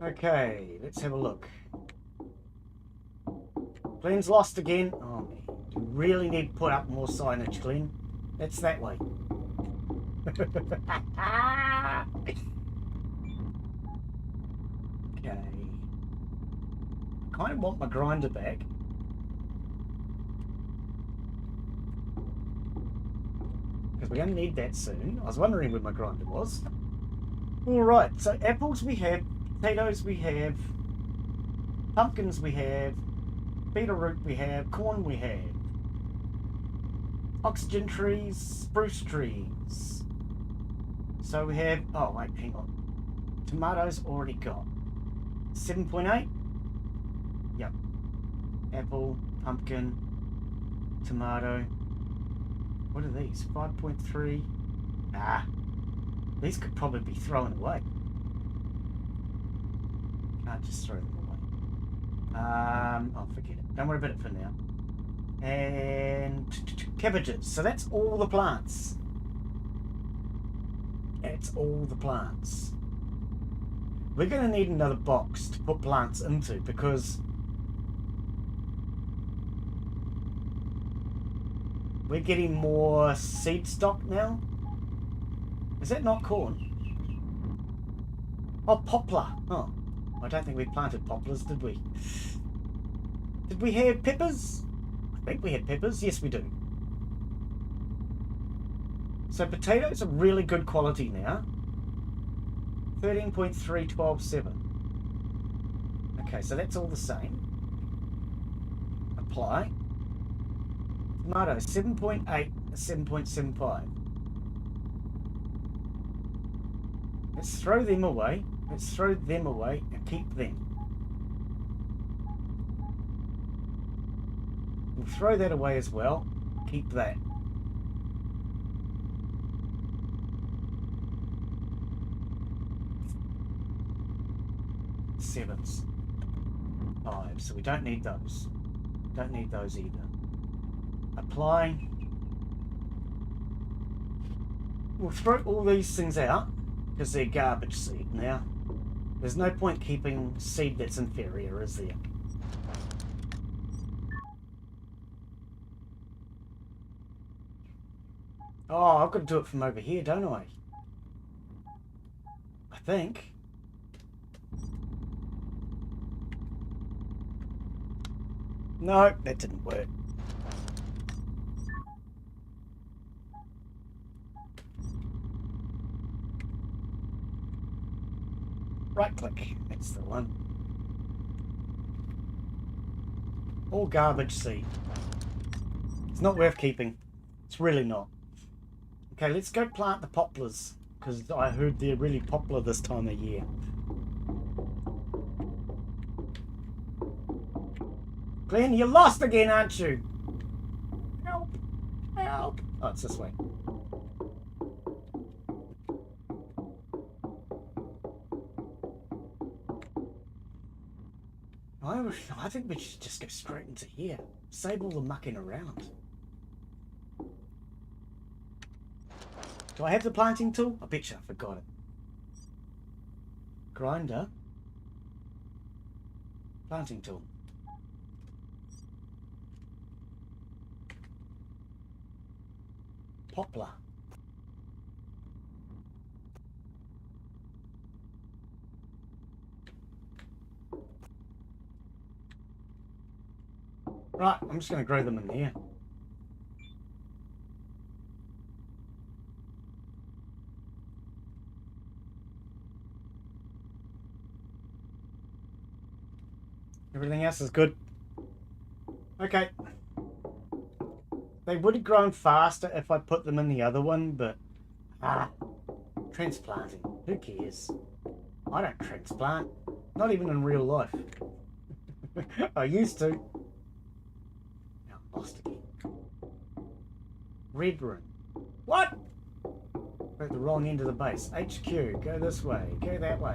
Okay, let's have a look. Glen's lost again. Oh, man. You really need to put up more signage, Glen. That's that way. Okay. I kind of want my grinder back. Because we're going to need that soon. I was wondering where my grinder was. Alright, so apples we have. Potatoes we have, pumpkins we have, beetroot we have, corn we have, oxygen trees, spruce trees. So we have, oh wait, hang on. Tomatoes already got. 7.8? Yep. Apple, pumpkin, tomato. What are these? 5.3? Ah, these could probably be thrown away. Can't just throw them away. I'll forget it. Don't worry about it for now. And cabbages. So that's all the plants. That's all the plants. We're going to need another box to put plants into because we're getting more seed stock now. Is that not corn? Oh, poplar. Oh. I don't think we planted poplars, did we? Did we have peppers? I think we had peppers. Yes, we do. So potatoes are really good quality now. 13.3, 12.7. Okay, so that's all the same. Apply. Tomato, 7.8, 7.75. Let's throw them away. Let's throw them away and keep them. We'll throw that away as well. Keep that. 7s. 5, so we don't need those. Don't need those either. Apply. We'll throw all these things out because they're garbage seed now. There's no point keeping seed that's inferior, is there? Oh, I've got to do it from over here, don't I? I think. No, that didn't work. Right click, that's the one. All garbage seed. It's not worth keeping. It's really not. Okay, let's go plant the poplars, because I heard they're really popular this time of year. Glen, you're lost again, aren't you? Help! Help! Oh, it's this way. I think we should just go straight into here. Save all the mucking around. Do I have the planting tool? I bet you I forgot it. Grinder. Planting tool. Poplar. Right, I'm just going to grow them in here. Everything else is good. Okay. They would have grown faster if I put them in the other one, but... transplanting. Who cares? I don't transplant. Not even in real life. I used to. Now I'm lost again. Red room. What? We're at the wrong end of the base. HQ. Go this way. Go that way.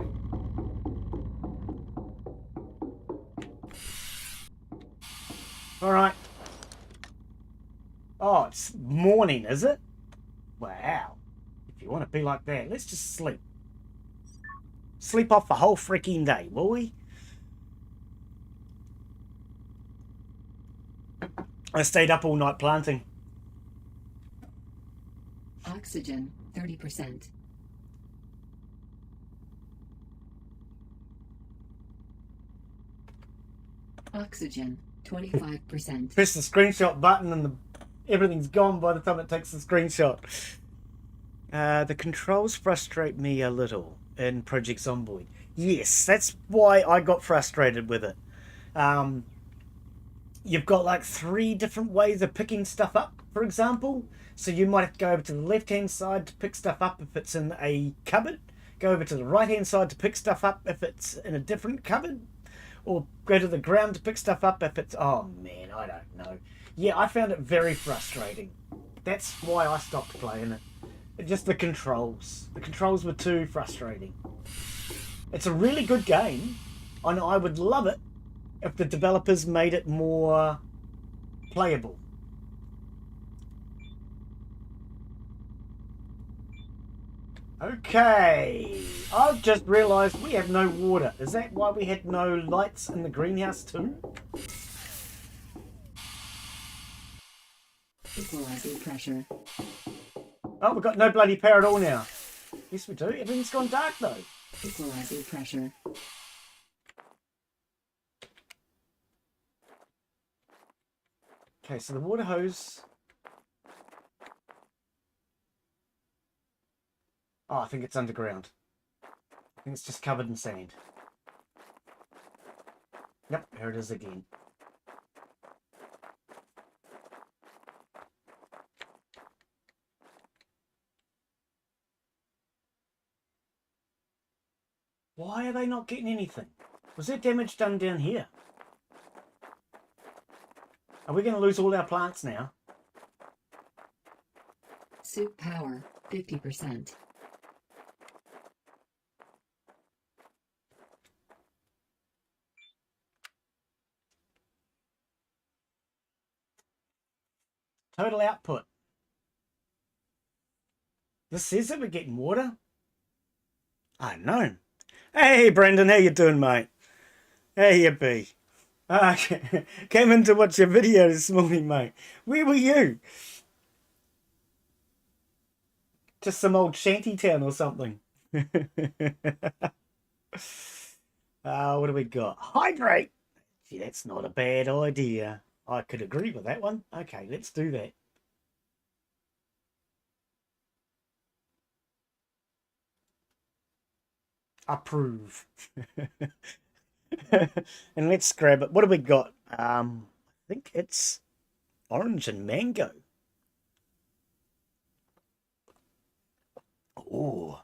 Alright. Oh, it's morning, is it? Wow. If you want to be like that, let's just sleep. Sleep off the whole freaking day, will we? I stayed up all night planting. Oxygen, 30%. Oxygen, 25%. Press the screenshot button and everything's gone by the time it takes the screenshot. The controls frustrate me a little in Project Zomboid. Yes, that's why I got frustrated with it. You've got like 3 different ways of picking stuff up, for example. So you might have to go over to the left-hand side to pick stuff up if it's in a cupboard. Go over to the right-hand side to pick stuff up if it's in a different cupboard. Or go to the ground to pick stuff up if it's... Oh, man, I don't know. Yeah, I found it very frustrating. That's why I stopped playing it. Just the controls. The controls were too frustrating. It's a really good game, and I would love it if the developers made it more playable. Okay, I've just realised we have no water. Is that why we had no lights in the greenhouse too? Equalizing pressure. Oh, we've got no bloody power at all now. Yes, we do. Everything's gone dark though. Equalizing pressure. Okay, so the water hose... Oh, I think it's underground. I think it's just covered in sand. Yep, here it is again. Why are they not getting anything? Was there damage done down here? Are we going to lose all our plants now? Suit power, 50%. Total output. This says that we're getting water. I don't know. Hey, Brendan, how you doing, mate? How you be? Came in to watch your video this morning, mate. Where were you? Just some old shanty town or something. What do we got? Hydrate. Gee, that's not a bad idea. I could agree with that one. Okay, let's do that. Approve. And let's grab it. What do we got? I think it's orange and mango. Oh,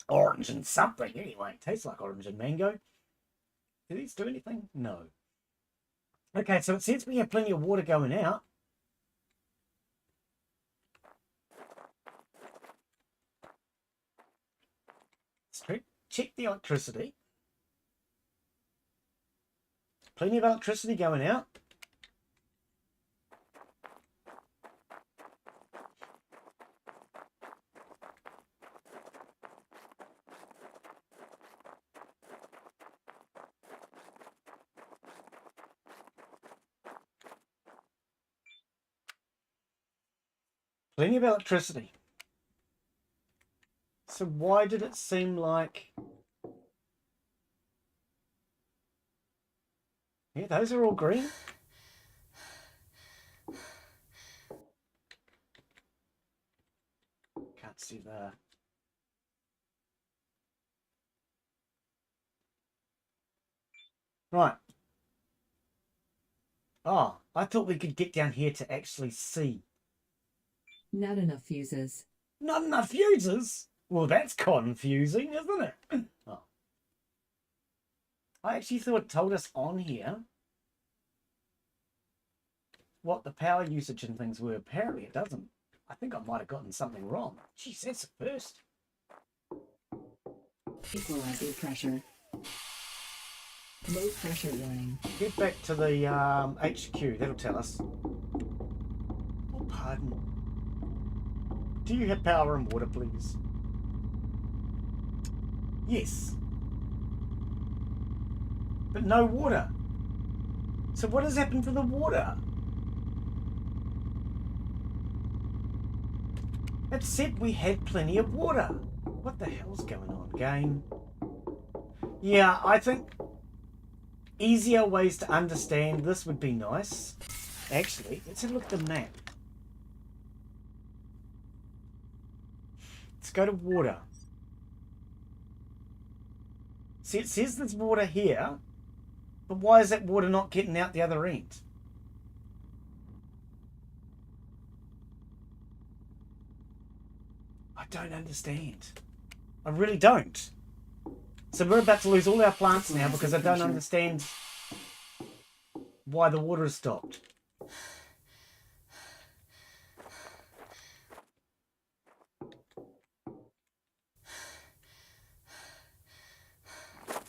orange and something. Anyway, it tastes like orange and mango. Do these do anything? No. Okay, so it says we have plenty of water going out. Let's check the electricity. Plenty of electricity going out. Plenty of electricity. So why did it seem like... Yeah, those are all green. Can't see the... Right. Oh, I thought we could get down here to actually see. Not enough fuses. Not enough fuses? Well, that's confusing, isn't it? Oh. I actually thought it told us on here what the power usage and things were. Apparently it doesn't. I think I might have gotten something wrong. Geez, that's the first. Equalizer pressure. Low pressure warning. Get back to the HQ. That'll tell us. Oh, pardon. Do you have power and water, please? Yes. But no water. So what has happened to the water? It said we had plenty of water. What the hell's going on, game? Yeah, I think easier ways to understand this would be nice. Actually, let's have a look at the map. Let's go to water. See, it says there's water here, but why is that water not getting out the other end? I don't understand. I really don't. So we're about to lose all our plants now because I don't understand why the water has stopped.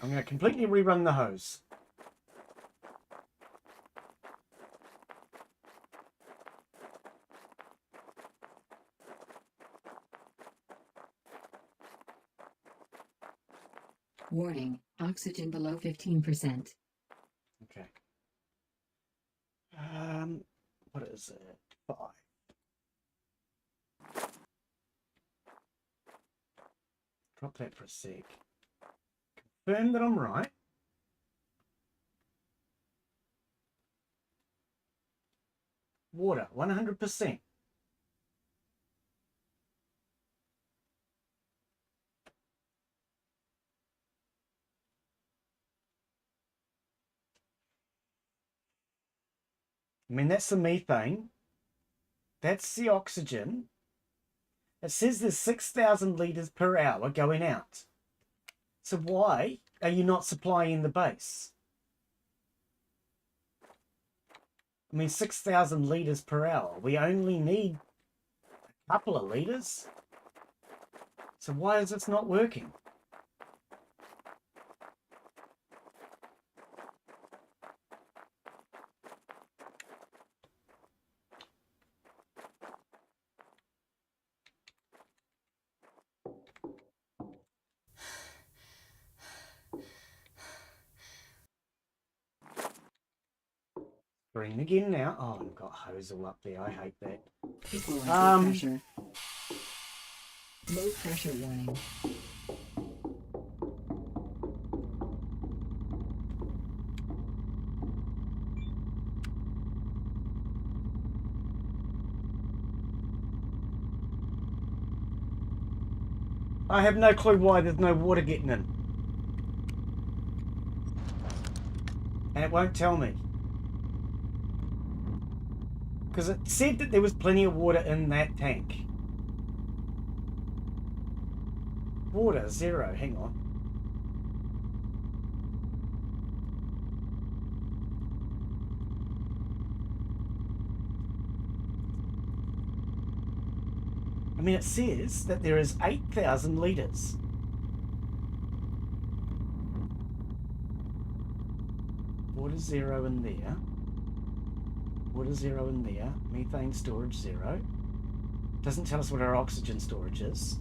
I'm going to completely rerun the hose. Warning, oxygen below 15%. Okay. What is it? 5. Drop that for a sec. Confirm that I'm right. Water, 100%. I mean, that's the methane. That's the oxygen. It says there's 6,000 litres per hour going out. So why are you not supplying the base? I mean, 6,000 litres per hour. We only need a couple of litres. So why is this not working? Green again now. Oh, I've got hose all up there. I hate that. Equalizer pressure. Low pressure warning. I have no clue why there's no water getting in. And it won't tell me. Because it said that there was plenty of water in that tank. Water, 0. Hang on. I mean, it says that there is 8,000 litres. Water 0 in there. Water 0 in there. Methane storage 0. Doesn't tell us what our oxygen storage is.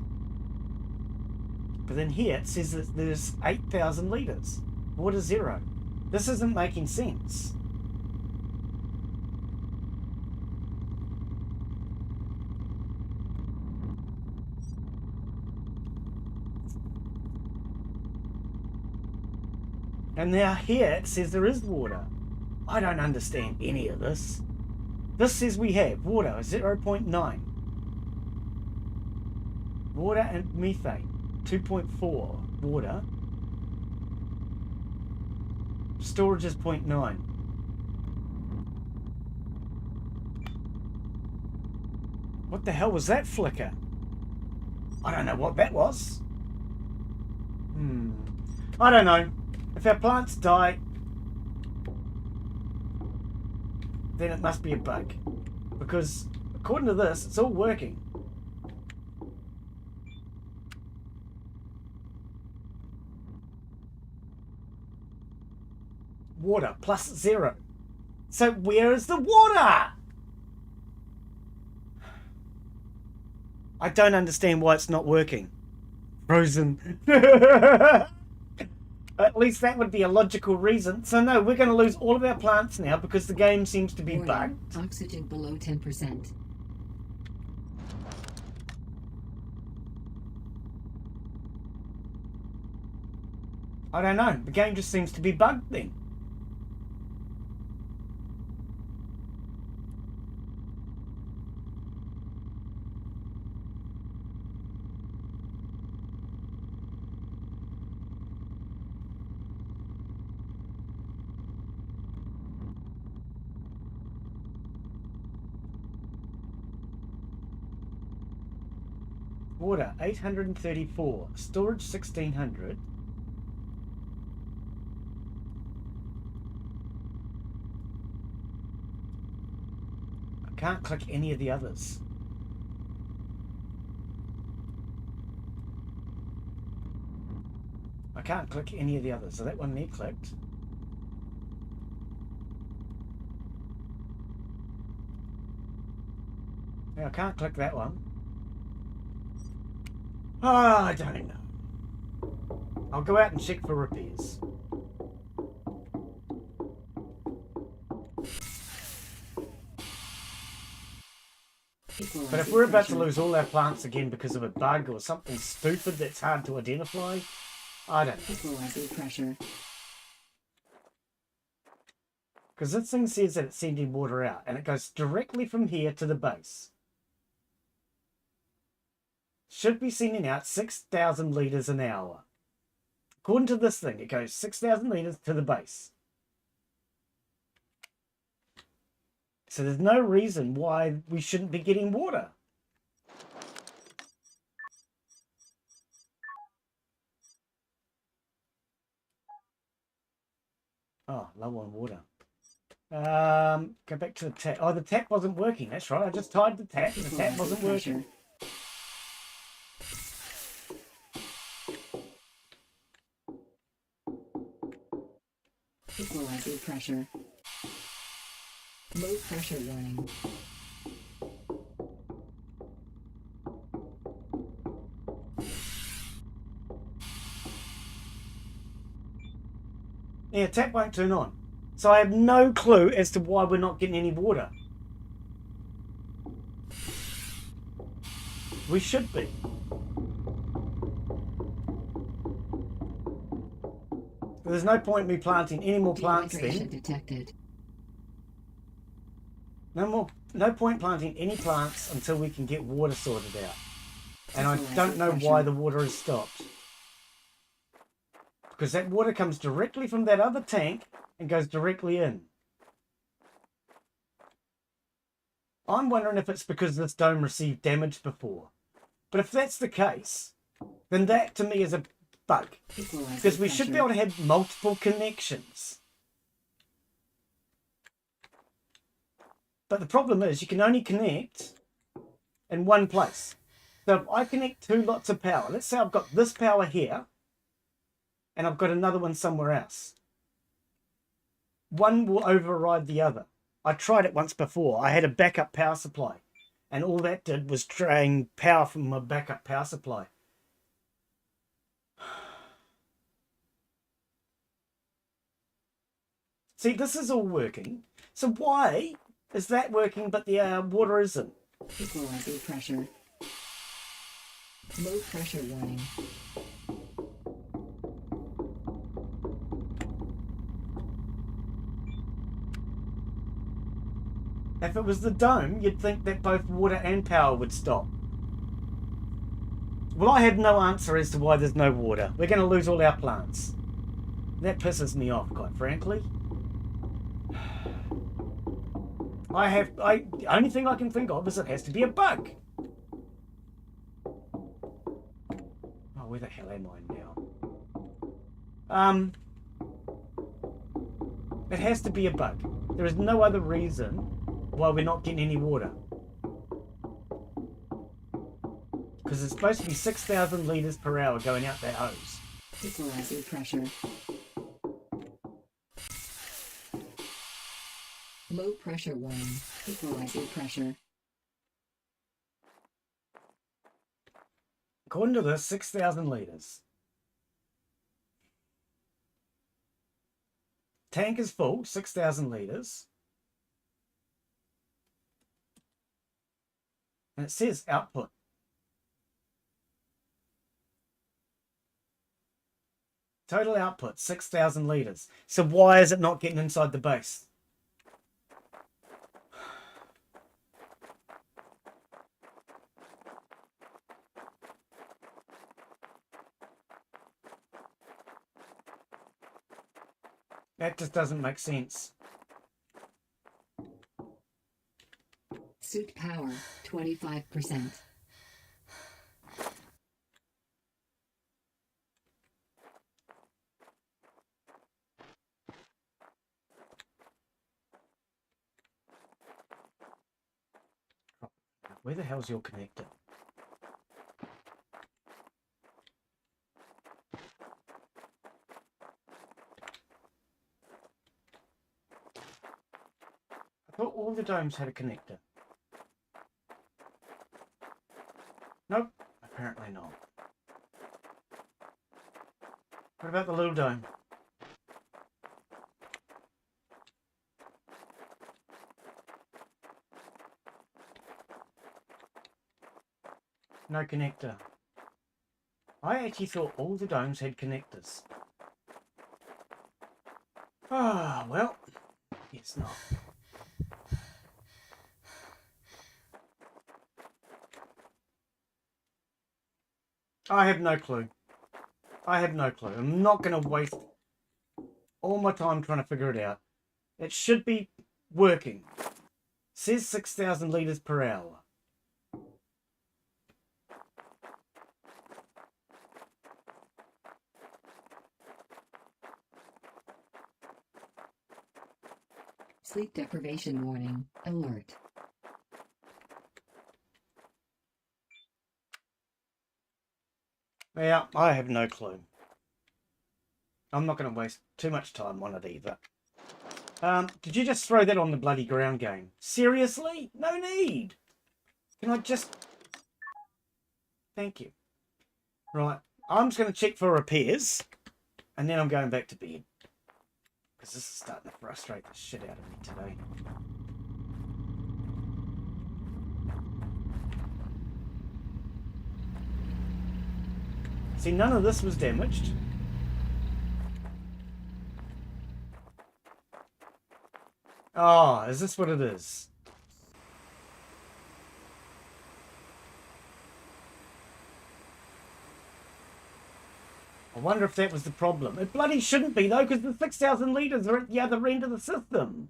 But then here it says that there's 8,000 litres. Water 0. This isn't making sense. And now here it says there is water. I don't understand any of this. This says we have water 0.9. Water and methane 2.4. Water. Storage is 0.9. What the hell was that flicker? I don't know what that was. I don't know. If our plants die, then it must be a bug. Because according to this, it's all working. Water plus 0. So where is the water? I don't understand why it's not working. Frozen. At least that would be a logical reason. So no, we're going to lose all of our plants now because the game seems to be bugged. Oxygen below 10%. I don't know. The game just seems to be bugged then. Water 834, storage 1600. I can't click any of the others. I can't click any of the others. So that one there clicked. Now I can't click that one. Oh, I don't know. I'll go out and check for repairs. But if we're about to lose all our plants again because of a bug or something stupid that's hard to identify, I don't know. Equalizer pressure. Because this thing says that it's sending water out and it goes directly from here to the base. Should be sending out 6,000 litres an hour. According to this thing, it goes 6,000 litres to the base. So there's no reason why we shouldn't be getting water. Oh, low on water. Go back to the tap. Oh, the tap wasn't working. That's right. I just tied the tap. The tap wasn't working. Equalizer pressure. Low pressure warning. Yeah, tap won't turn on. So I have no clue as to why we're not getting any water. We should be. There's no point in me planting any more plants then. Detected. No point planting any plants until we can get water sorted out. And I Equalizer don't know pressure. why the water has stopped. Because that water comes directly from that other tank and goes directly in. I'm wondering if it's because this dome received damage before. But if that's the case, then that to me is a bug. Equalizer Because we should be pressure. able to have multiple connections. But the problem is you can only connect in one place. So if I connect two lots of power, let's say I've got this power here, and I've got another one somewhere else. One will override the other. I tried it once before. I had a backup power supply, and all that did was drain power from my backup power supply. See, this is all working. So why is that working but the water isn't? Equalizer pressure. Low pressure warning. If it was the dome, you'd think that both water and power would stop. Well, I have no answer as to why there's no water. We're going to lose all our plants. That pisses me off, quite frankly. The only thing I can think of is it has to be a bug. Oh, where the hell am I now? It has to be a bug. There is no other reason why we're not getting any water. Because it's supposed to be 6,000 litres per hour going out that hose. Equalizer pressure. Low pressure warning. Equalizer pressure. According to this, 6,000 litres. Tank is full, 6,000 litres. And it says output. Total output, 6,000 litres. So why is it not getting inside the base? That just doesn't make sense. Suit power 25%. Where the hell's your connector? I thought all the domes had a connector. Nope, apparently not. What about the little dome? No connector. I actually thought all the domes had connectors. Ah, well, it's not. I have no clue. I have no clue. I'm not going to waste all my time trying to figure it out. It should be working. It says 6,000 litres per hour. Sleep deprivation warning. Alert. Yeah, I have no clue. I'm not going to waste too much time on it either. Did you just throw that on the bloody ground game? Seriously? No need. Can I just... Thank you. Right. I'm just going to check for repairs. And then I'm going back to bed. Because this is starting to frustrate the shit out of me today. See, none of this was damaged. Oh, is this what it is? I wonder if that was the problem. It bloody shouldn't be, though, because the 6,000 litres are at the other end of the system.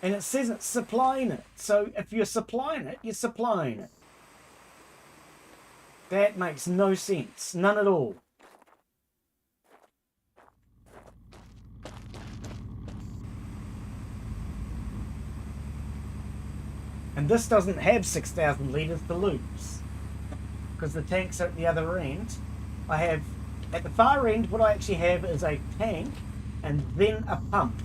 And it says it's supplying it. So if you're supplying it, you're supplying it. That makes no sense. None at all. And this doesn't have 6,000 litres to lose. Because the tanks are at the other end. I have, at the far end, what I actually have is a tank and then a pump.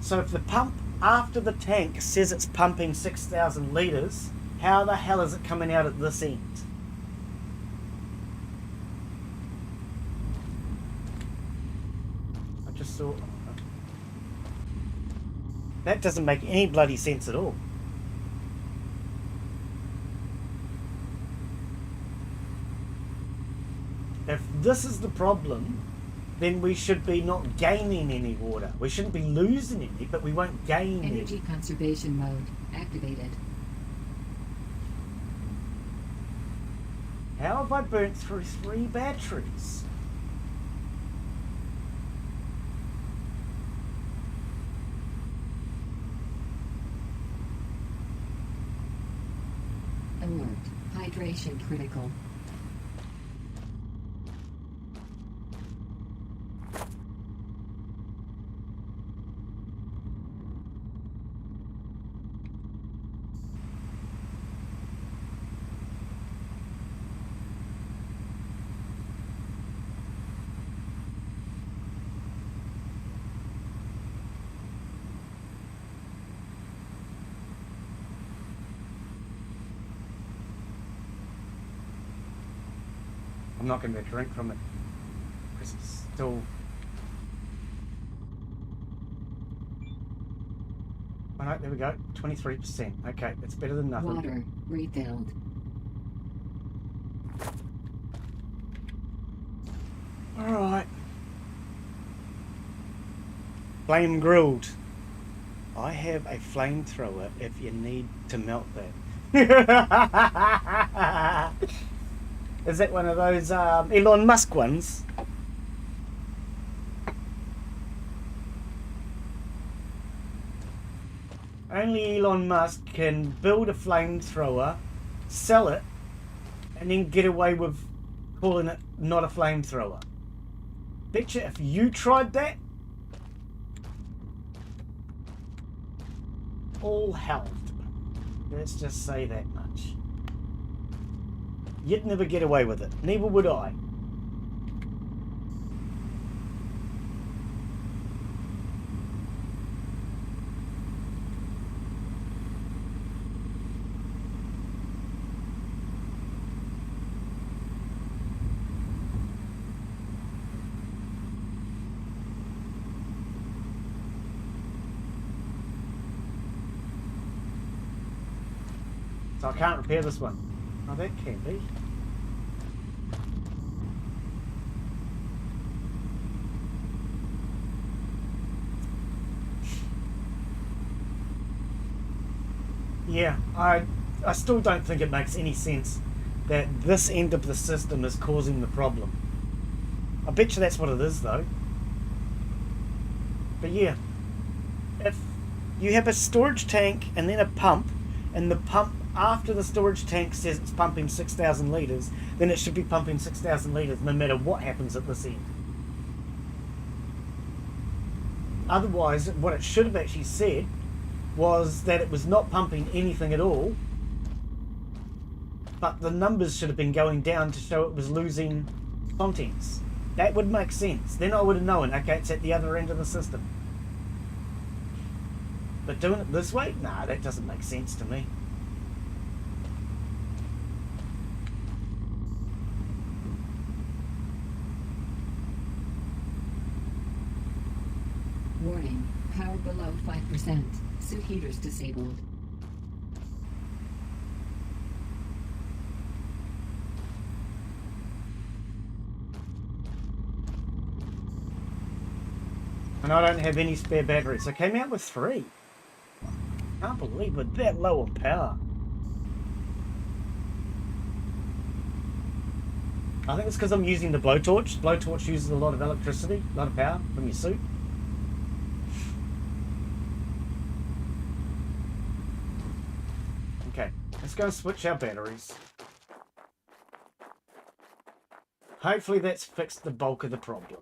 So if the pump after the tank says it's pumping 6,000 litres, how the hell is it coming out at this end? I just saw... That doesn't make any bloody sense at all. If this is the problem, then we should be not gaining any water. We shouldn't be losing any, but we won't gain any. Energy conservation mode activated. How have I burnt through 3 batteries? Alert. Hydration critical. I'm not going to drink from it because it's still... Alright, there we go. 23%. Okay, it's better than nothing. Water refilled. Alright. Flame grilled. I have a flamethrower if you need to melt that. Is that one of those Elon Musk ones? Only Elon Musk can build a flamethrower, sell it, and then get away with calling it not a flamethrower. Betcha if you tried that, all hell. Let's just say that much. You'd never get away with it. Neither would I. So I can't repair this one. Oh, that can be. Yeah, I still don't think it makes any sense that this end of the system is causing the problem. I bet you that's what it is, though. But yeah, if you have a storage tank and then a pump, and the pump after the storage tank says it's pumping 6,000 litres, then it should be pumping 6,000 litres no matter what happens at this end. Otherwise, what it should have actually said was that it was not pumping anything at all, but the numbers should have been going down to show it was losing contents. That would make sense. Then I would have known, okay, it's at the other end of the system. But doing it this way? Nah, that doesn't make sense to me. Warning, power below 5%. Suit heaters disabled. And I don't have any spare batteries. I came out with 3. Can't believe we're that low on power. I think it's because I'm using the blowtorch. Blowtorch uses a lot of electricity, a lot of power from your suit. Okay, let's go and switch our batteries. Hopefully that's fixed the bulk of the problem.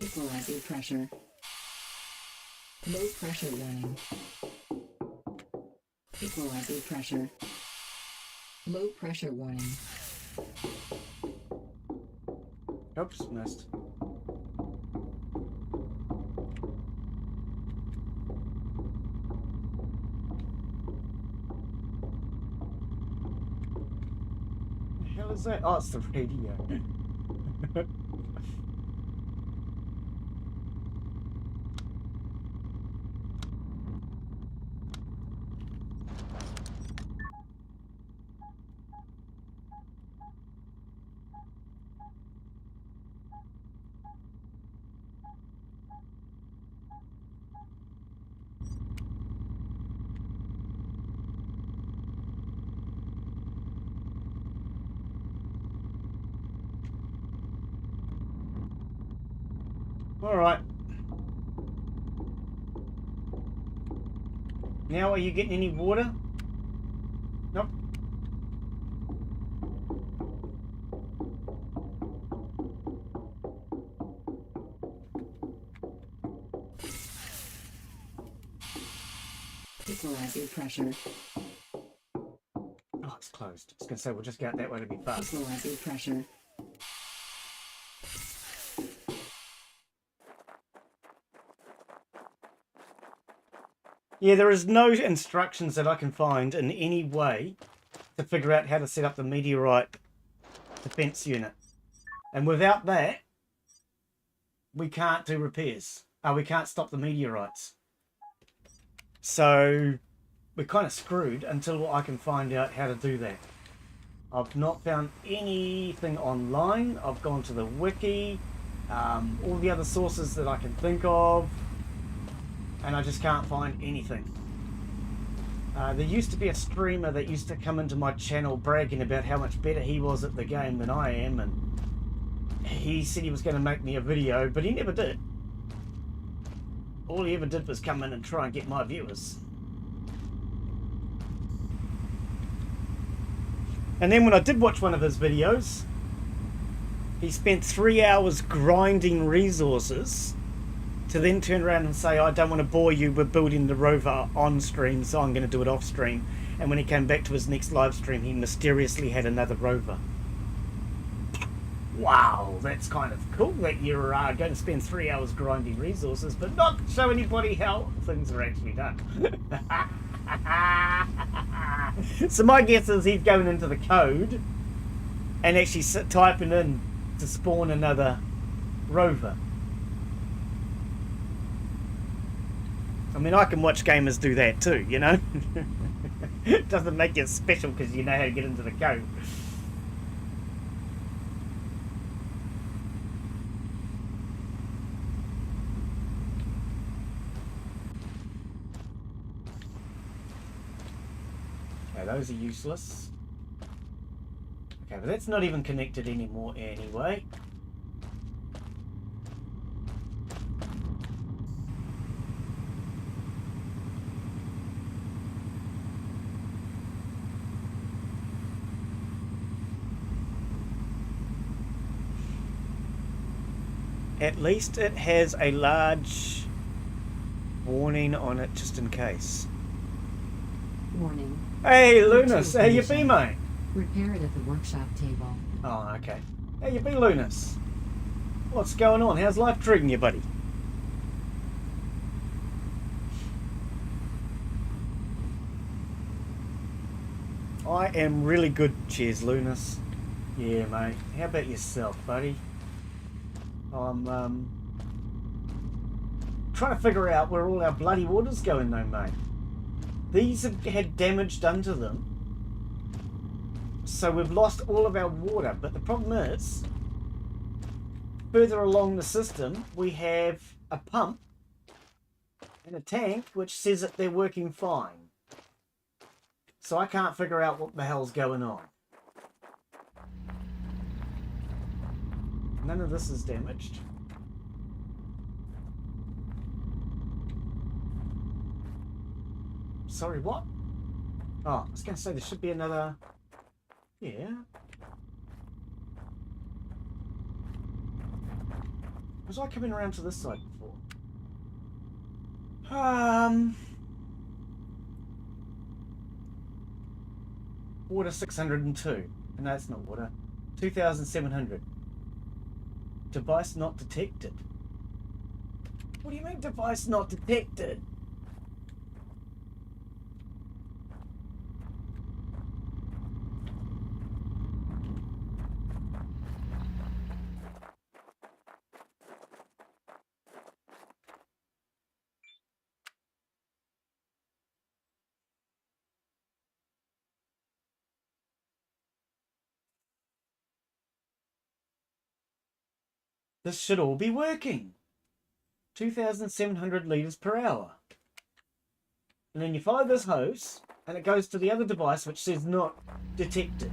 Equalizing pressure. Low pressure warning. Equalizing pressure. Low pressure warning. Oops, missed. The hell is that? Oh, it's the radio. All right. Now, are you getting any water? Nope. Equalizing pressure. Oh, it's closed. I was going to say, we'll just get out that way to be fast. Equalizing pressure. Yeah, there is no instructions that I can find in any way to figure out how to set up the meteorite defense unit. And without that, we can't do repairs. We can't stop the meteorites. So we're kind of screwed until I can find out how to do that. I've not found anything online. I've gone to the wiki, all the other sources that I can think of, and I just can't find anything. There used to be a streamer that used to come into my channel bragging about how much better he was at the game than I am, and he said he was going to make me a video, but he never did. All he ever did was come in and try and get my viewers. And then when I did watch one of his videos, he spent 3 hours grinding resources to then turn around and say, I don't want to bore you with building the rover on stream, so I'm going to do it off stream. And when he came back to his next live stream, he mysteriously had another rover. Wow, that's kind of cool that you're going to spend 3 hours grinding resources, but not show anybody how things are actually done. So my guess is he's going into the code and actually typing in to spawn another rover. I mean, I can watch gamers do that too, you know? It doesn't make you special because you know how to get into the code. Okay, those are useless. Okay, but that's not even connected anymore anyway. At least it has a large warning on it just in case. Warning. Hey, Lunas, how you be, mate? Repair it at the workshop table. Oh, okay. How you be, Lunas? What's going on? How's life treating you, buddy? I am really good, cheers, Lunas. Yeah, mate. How about yourself, buddy? I'm trying to figure out where all our bloody water's going though, mate. These have had damage done to them. So we've lost all of our water. But the problem is, further along the system, we have a pump and a tank which says that they're working fine. So I can't figure out what the hell's going on. None of this is damaged. Sorry, what? Oh, I was going to say there should be another... Yeah. Was I coming around to this side before? Water 602. No, that's not water. 2,700. Device not detected. What do you mean device not detected? This should all be working. 2,700 litres per hour. And then you follow this hose, and it goes to the other device which says not detected.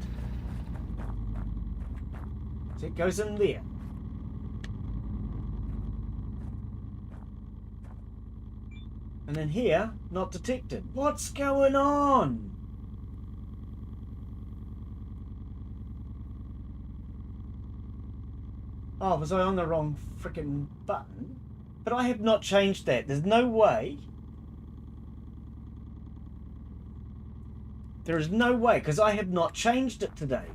So it goes in there. And then here, not detected. What's going on? Oh, was I on the wrong frickin' button? But I have not changed that. There's no way. There is no way, because I have not changed it today.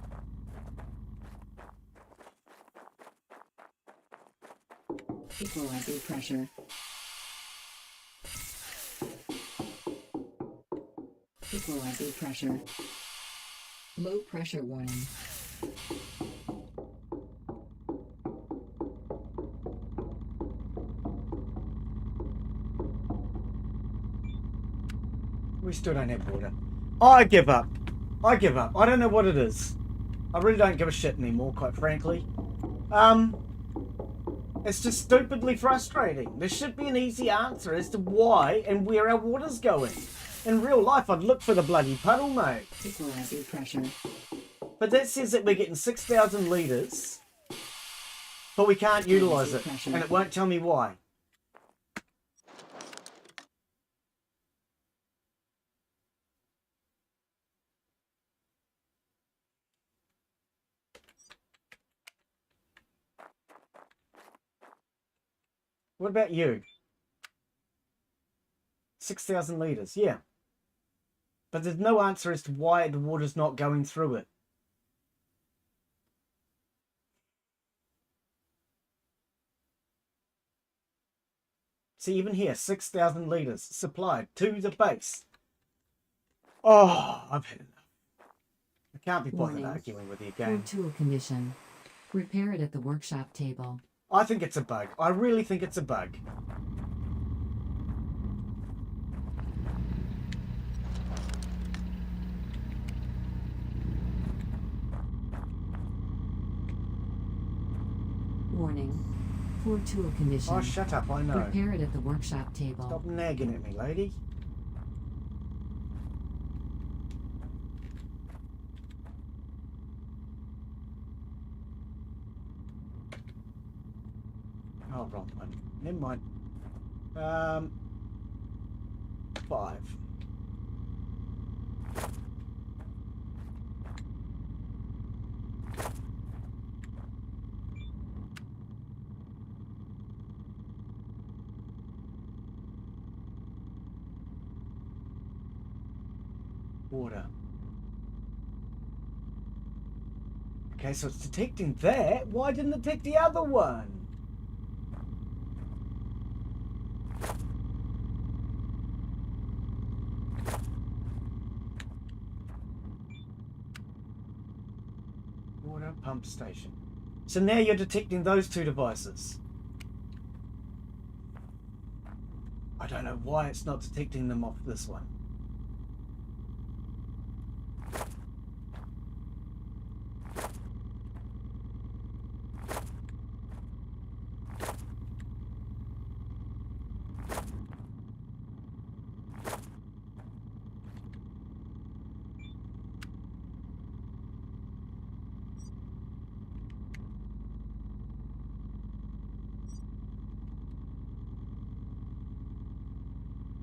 Equalizer pressure. Equalizer pressure. Low pressure warning. We still don't have water. I give up. I give up. I don't know what it is. I really don't give a shit anymore, quite frankly. It's just stupidly frustrating. There should be an easy answer as to why and where our water's going. In real life, I'd look for the bloody puddle, mate. Equalizer pressure. But that says that we're getting 6,000 litres, but we can't utilise it, and it won't tell me why. What about you? 6,000 litres, yeah. But there's no answer as to why the water's not going through it. See, even here, 6,000 litres supplied to the base. Oh, I've had enough. I can't be bothered Warning. arguing with you Poor again. tool condition. Repair it at the workshop table. I think it's a bug. I really think it's a bug. Warning. Poor tool condition. Oh, shut up, I know. Repair it at the workshop table. Stop nagging at me, lady. Oh, wrong one. Never mind. 5. Water. Okay, so it's detecting that. Why didn't it detect the other one? Water pump station. So now you're detecting those two devices. I don't know why it's not detecting them off this one.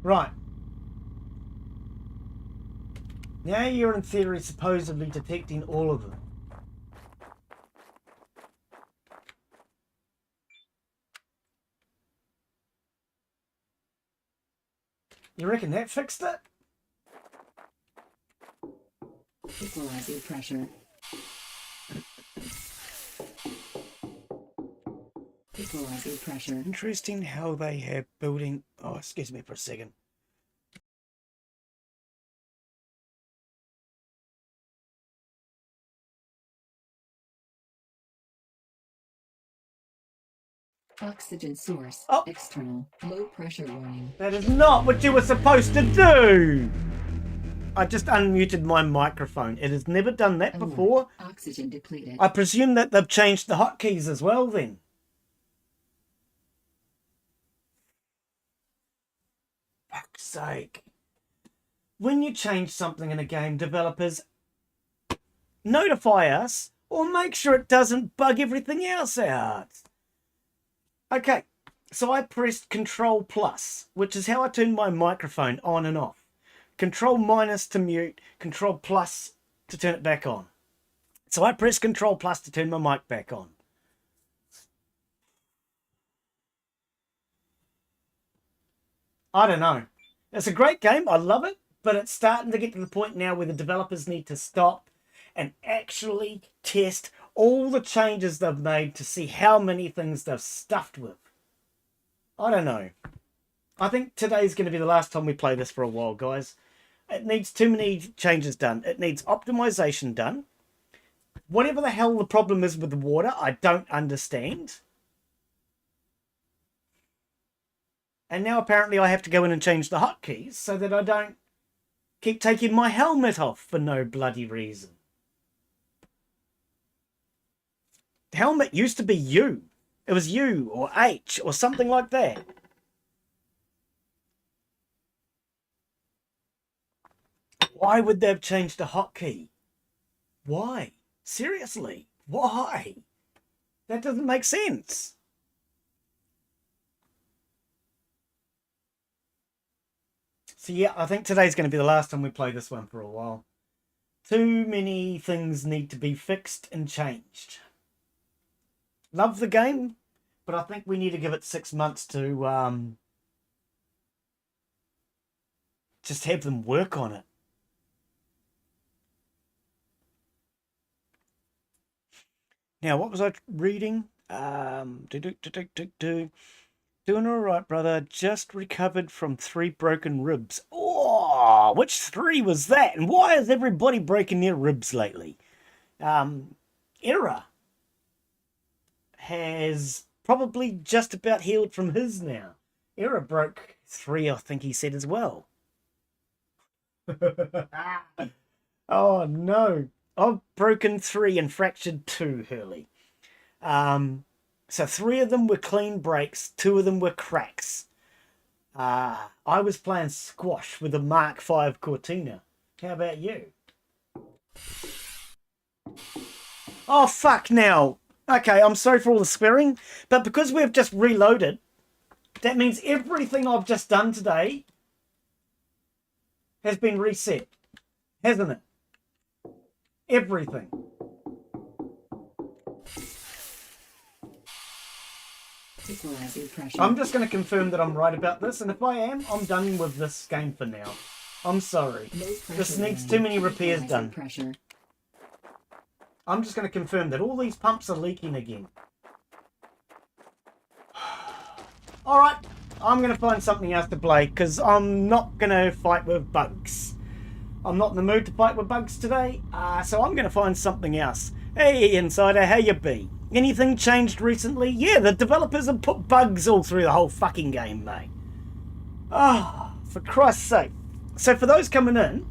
Right. Now you're in theory supposedly detecting all of them. You reckon that fixed it? Equalizing pressure. Equalizing pressure. Interesting how they have building... Oh, excuse me for a second. Oxygen source. Oh. External. Low pressure warning. That is not what you were supposed to do! I just unmuted my microphone. It has never done that before. Oxygen depleted. I presume that they've changed the hotkeys as well then. Fuck's sake. When you change something in a game, developers notify us or make sure it doesn't bug everything else out. Okay, so I pressed Control Plus, which is how I turn my microphone on and off. Control minus to mute, Control Plus to turn it back on. So I pressed Control Plus to turn my mic back on. I don't know. It's a great game. I love it. But it's starting to get to the point now where the developers need to stop and actually test all the changes they've made to see how many things they've stuffed with. I don't know. I think today's going to be the last time we play this for a while, guys. It needs too many changes done. It needs optimization done. Whatever the hell the problem is with the water, I don't understand. And now apparently I have to go in and change the hotkeys so that I don't keep taking my helmet off for no bloody reason. The helmet used to be U. It was U or H or something like that. Why would they have changed a hotkey? Why? Seriously, why? That doesn't make sense. So yeah, I think today's going to be the last time we play this one for a while. Too many things need to be fixed and changed. Love the game, but I think we need to give it 6 months to just have them work on it. Now, what was I reading? Doing all right, brother. Just recovered from 3 broken ribs. Oh, which 3 was that? And why is everybody breaking their ribs lately? Era has probably just about healed from his now. Era broke 3, I think he said as well. Oh, no. I've broken 3 and fractured 2, Hurley. So 3 of them were clean breaks, 2 of them were cracks. I was playing squash with a Mark V Cortina. How about you? Oh, fuck now. Okay, I'm sorry for all the swearing, but because we've just reloaded, that means everything I've just done today has been reset, hasn't it? Everything. I'm just going to confirm that I'm right about this, and if I am, I'm done with this game for now. I'm sorry. This needs too many repairs done. I'm just going to confirm that all these pumps are leaking again. Alright, I'm going to find something else to play, because I'm not going to fight with bugs. I'm not in the mood to fight with bugs today, so I'm going to find something else. Hey Insider, how you be? Anything changed recently? Yeah, the developers have put bugs all through the whole fucking game, mate. Ah, oh, for Christ's sake. So for those coming in,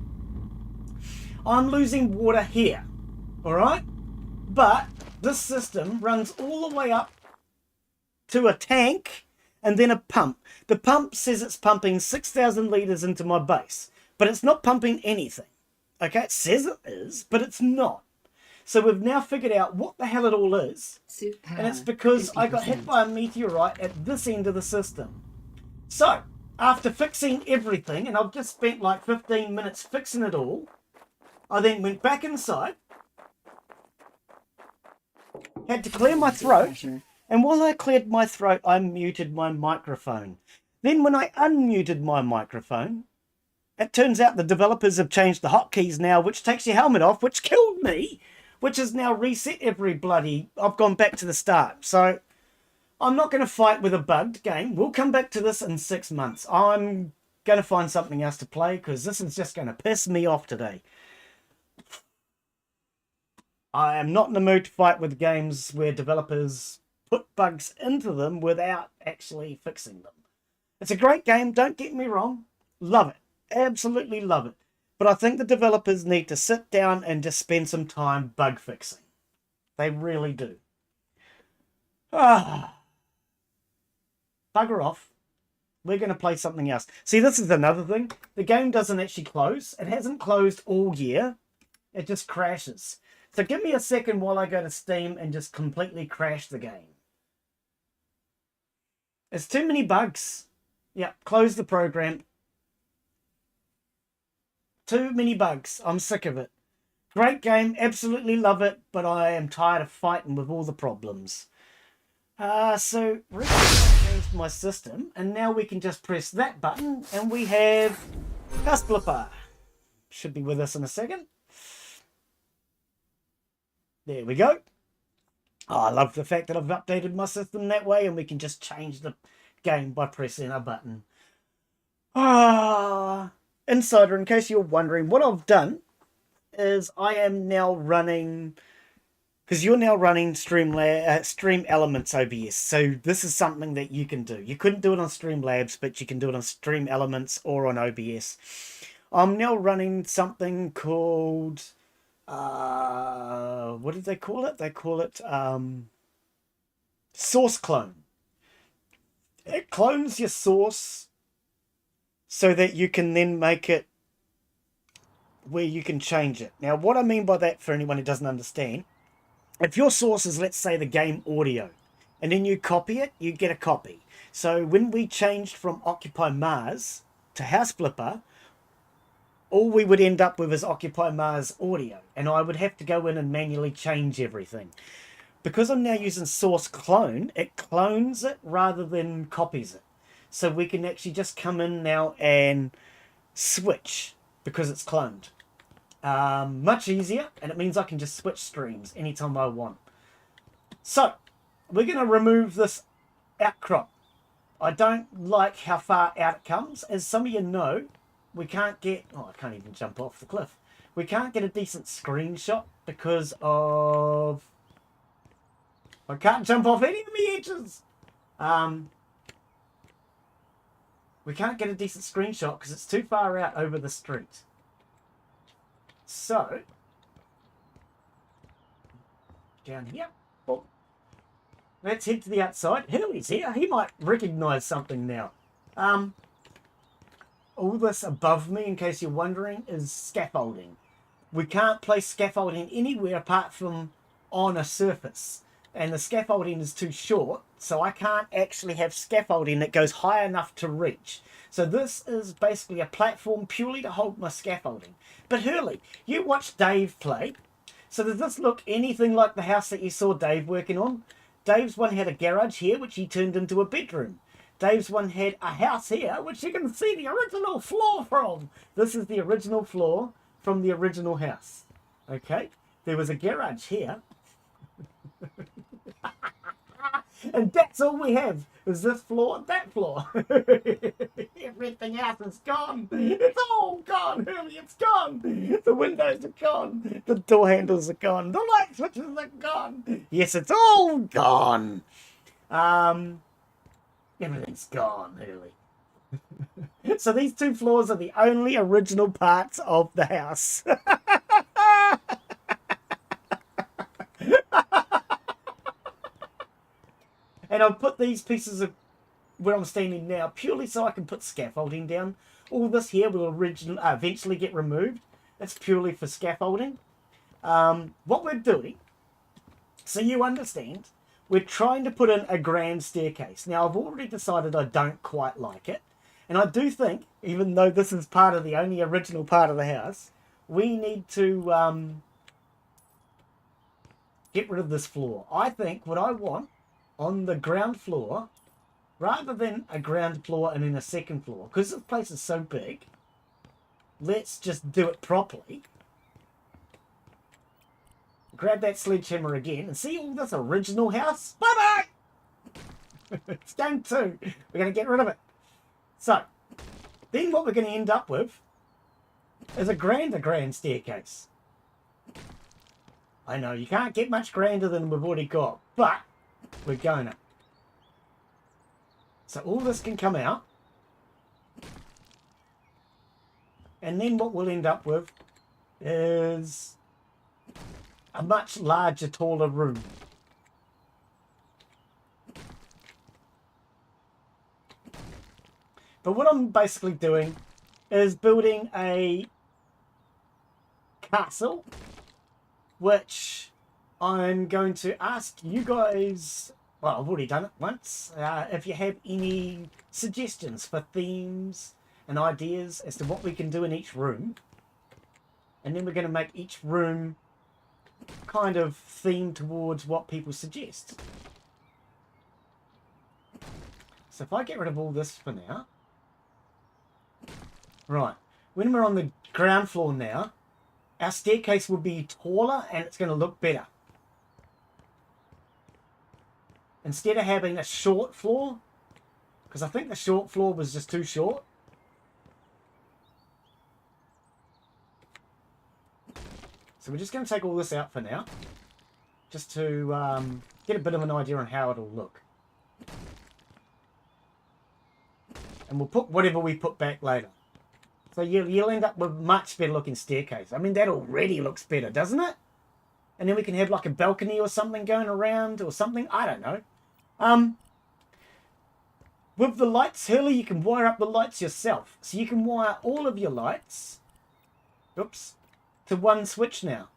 I'm losing water here, alright? But this system runs all the way up to a tank and then a pump. The pump says it's pumping 6,000 litres into my base, but it's not pumping anything. Okay, it says it is, but it's not. So we've now figured out what the hell it all is, and it's because 50%. I got hit by a meteorite at this end of the system. So, after fixing everything, and I've just spent like 15 minutes fixing it all, I then went back inside, had to clear my throat, and while I cleared my throat, I muted my microphone. Then when I unmuted my microphone, it turns out the developers have changed the hotkeys now, which takes your helmet off, which killed me, which has now reset every bloody... I've gone back to the start. So I'm not going to fight with a bugged game. We'll come back to this in 6 months. I'm going to find something else to play because this is just going to piss me off today. I am not in the mood to fight with games where developers put bugs into them without actually fixing them. It's a great game, don't get me wrong. Love it. Absolutely love it. But I think the developers need to sit down and just spend some time bug fixing. They really do. Bugger off. We're going to play something else. See, this is another thing. The game doesn't actually close. It hasn't closed all year. It just crashes. So give me a second while I go to Steam and just completely crash the game. It's too many bugs. Yeah, close the program. Too many bugs. I'm sick of it. Great game. Absolutely love it. But I am tired of fighting with all the problems. So, I've changed my system. And now we can just press that button. And we have Casplipper. Should be with us in a second. There we go. Oh, I love the fact that I've updated my system that way. And we can just change the game by pressing a button. Insider, in case you're wondering, what I've done is I am now running, because you're now running Stream Elements OBS. So this is something that you can do. You couldn't do it on Streamlabs, but you can do it on Stream Elements or on OBS. I'm now running something called, what did they call it? They call it source clone. It clones your source so that you can then make it where you can change it. Now, what I mean by that, for anyone who doesn't understand, if your source is, let's say, the game audio, and then you copy it, you get a copy. So when we changed from Occupy Mars to House Flipper, all we would end up with is Occupy Mars audio, and I would have to go in and manually change everything. Because I'm now using source clone, it clones it rather than copies it. So we can actually just come in now and switch because it's cloned. Much easier, and it means I can just switch streams anytime I want. So, we're going to remove this outcrop. I don't like how far out it comes. As some of you know, we can't get... Oh, I can't even jump off the cliff. We can't get a decent screenshot because of... I can't jump off any of the edges. We can't get a decent screenshot because it's too far out over the street. So, down here. Oh, let's head to the outside. Hurley's here. He might recognise something now. All this above me, in case you're wondering, is scaffolding. We can't place scaffolding anywhere apart from on a surface. And the scaffolding is too short, so I can't actually have scaffolding that goes high enough to reach. So this is basically a platform purely to hold my scaffolding. But Hurley, you watched Dave play. So does this look anything like the house that you saw Dave working on? Dave's one had a garage here, which he turned into a bedroom. Dave's one had a house here, which you can see the original floor from. This is the original floor from the original house. Okay, there was a garage here. And that's all we have. There's this floor and that floor. Everything else is gone. It's all gone, Hurley. It's gone. The windows are gone. The door handles are gone. The light switches are gone. Yes, it's all gone. Everything's gone, Hurley. So these two floors are the only original parts of the house. And I've put these pieces of where I'm standing now purely so I can put scaffolding down. All this here will eventually get removed. It's purely for scaffolding. What we're doing, so you understand, we're trying to put in a grand staircase. Now, I've already decided I don't quite like it. And I do think, even though this is part of the only original part of the house, we need to get rid of this floor. I think what I want on the ground floor, rather than a ground floor and then a second floor, because this place is so big, let's just do it properly. Grab that sledgehammer again and see all this original house? Bye-bye! It's game 2. We're going to get rid of it. So, then what we're going to end up with is a grand staircase. I know, you can't get much grander than we've already got, but we're going to. So all this can come out. And then what we'll end up with is a much larger, taller room. But what I'm basically doing is building a castle, which I'm going to ask you guys, well, I've already done it once, if you have any suggestions for themes and ideas as to what we can do in each room. And then we're going to make each room kind of themed towards what people suggest. So if I get rid of all this for now. Right, when we're on the ground floor now, our staircase will be taller and it's going to look better. Instead of having a short floor, because I think the short floor was just too short. So we're just going to take all this out for now, just to get a bit of an idea on how it'll look. And we'll put whatever we put back later. So you'll end up with much better looking staircase. I mean, that already looks better, doesn't it? And then we can have like a balcony or something going around or something. I don't know. With the lights, Hurley, you can wire up the lights yourself. So you can wire all of your lights, oops, to one switch now.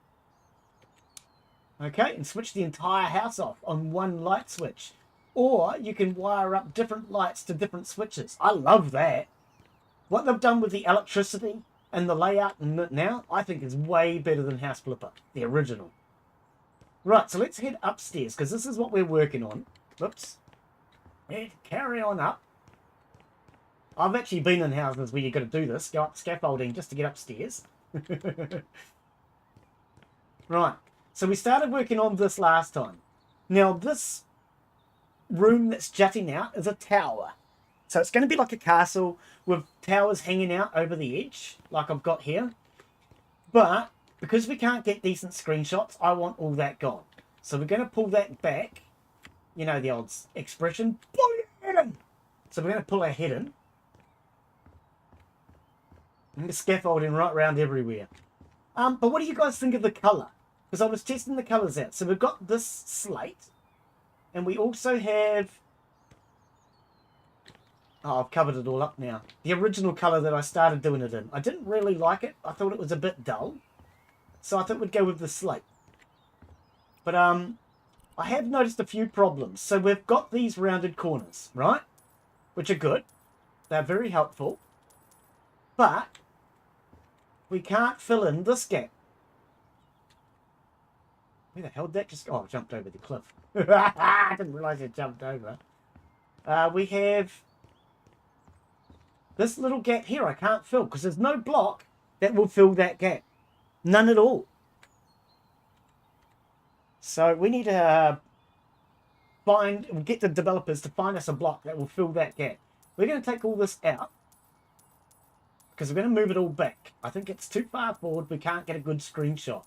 Okay, and switch the entire house off on one light switch. Or you can wire up different lights to different switches. I love that. What they've done with the electricity and the layout now, I think is way better than House Flipper, the original. Right, so let's head upstairs, because this is what we're working on. Whoops. And carry on up. I've actually been in houses where you've got to do this. Go up scaffolding just to get upstairs. Right, so we started working on this last time. Now, this room that's jutting out is a tower. So it's going to be like a castle with towers hanging out over the edge, like I've got here. But because we can't get decent screenshots, I want all that gone. So we're going to pull that back. You know the old expression, pull your head in. So we're going to pull our head in. And the scaffolding right around everywhere. But what do you guys think of the colour? Because I was testing the colours out. So we've got this slate. And we also have... Oh, I've covered it all up now. The original colour that I started doing it in. I didn't really like it. I thought it was a bit dull. So I thought we'd go with the slate. But I have noticed a few problems. So we've got these rounded corners, right? Which are good. They're very helpful. But we can't fill in this gap. Where the hell did that just... Oh, I jumped over the cliff. I didn't realise it jumped over. We have... this little gap here I can't fill because there's no block that will fill that gap. None at all. So we need to get the developers to find us a block that will fill that gap. We're going to take all this out because we're going to move it all back. I think it's too far forward. We can't get a good screenshot.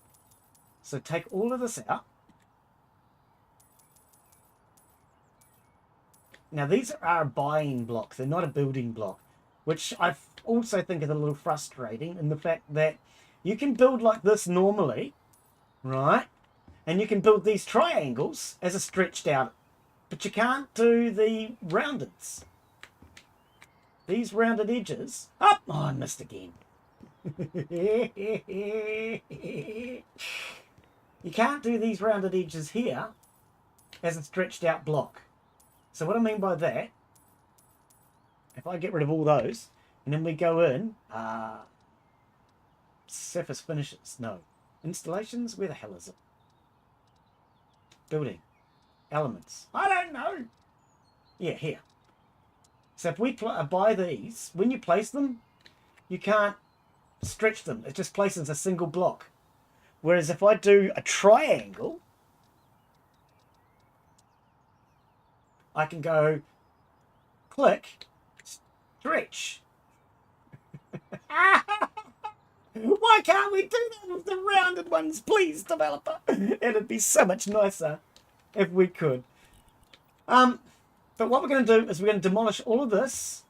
So take all of this out. Now, these are a buying block. They're not a building block, which I also think is a little frustrating in the fact that you can build like this normally, right? And you can build these triangles as a stretched out, but you can't do the roundeds. These rounded edges. Oh, I missed again. You can't do these rounded edges here as a stretched out block. So what I mean by that, if I get rid of all those, and then we go in, surface finishes, no. Installations, where the hell is it? Building. Elements. I don't know. Yeah, here. So if we buy these, when you place them, you can't stretch them. It just places a single block. Whereas if I do a triangle, I can go click, stretch. Why can't we do that with the rounded ones, please, developer? It'd be so much nicer if we could. But what we're going to do is we're going to demolish all of this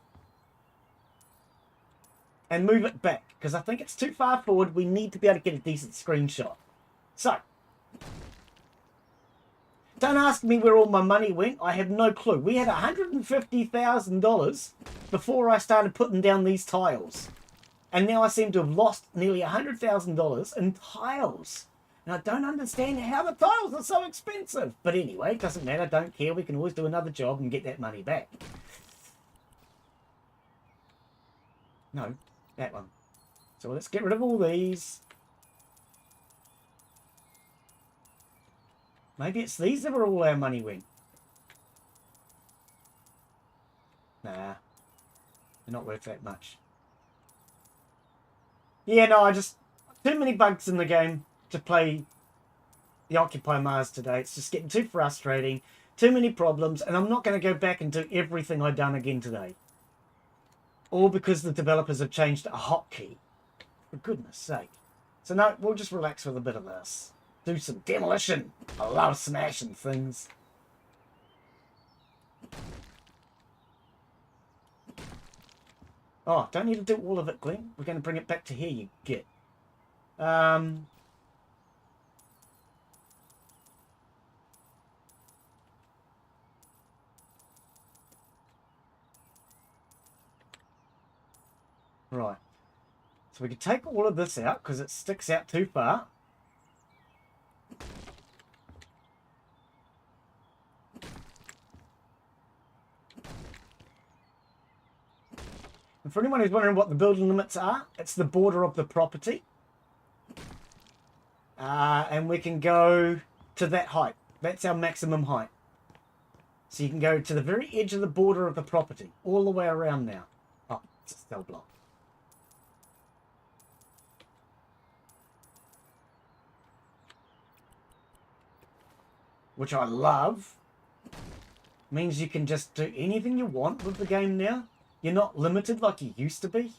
and move it back because I think it's too far forward. We need to be able to get a decent screenshot. So, don't ask me where all my money went. I have no clue. We had $150,000 before I started putting down these tiles. And now I seem to have lost nearly $100,000 in tiles. And I don't understand how the tiles are so expensive. But anyway, it doesn't matter. Don't care. We can always do another job and get that money back. No, that one. So let's get rid of all these. Maybe it's these that were all our money went. Nah, they're not worth that much. Yeah, no, too many bugs in the game to play the Occupy Mars today. It's just getting too frustrating, too many problems, and I'm not going to go back and do everything I've done again today. All because the developers have changed a hotkey. For goodness sake. So no, we'll just relax with a bit of this. Do some demolition. I love smashing things. Oh, don't need to do all of it, Glen. We're going to bring it back to here, you git. Right. So we can take all of this out because it sticks out too far. And for anyone who's wondering what the building limits are, it's the border of the property. And we can go to that height. That's our maximum height. So you can go to the very edge of the border of the property, all the way around now. Oh, it's a cell block. Which I love. Means you can just do anything you want with the game now. You're not limited like you used to be.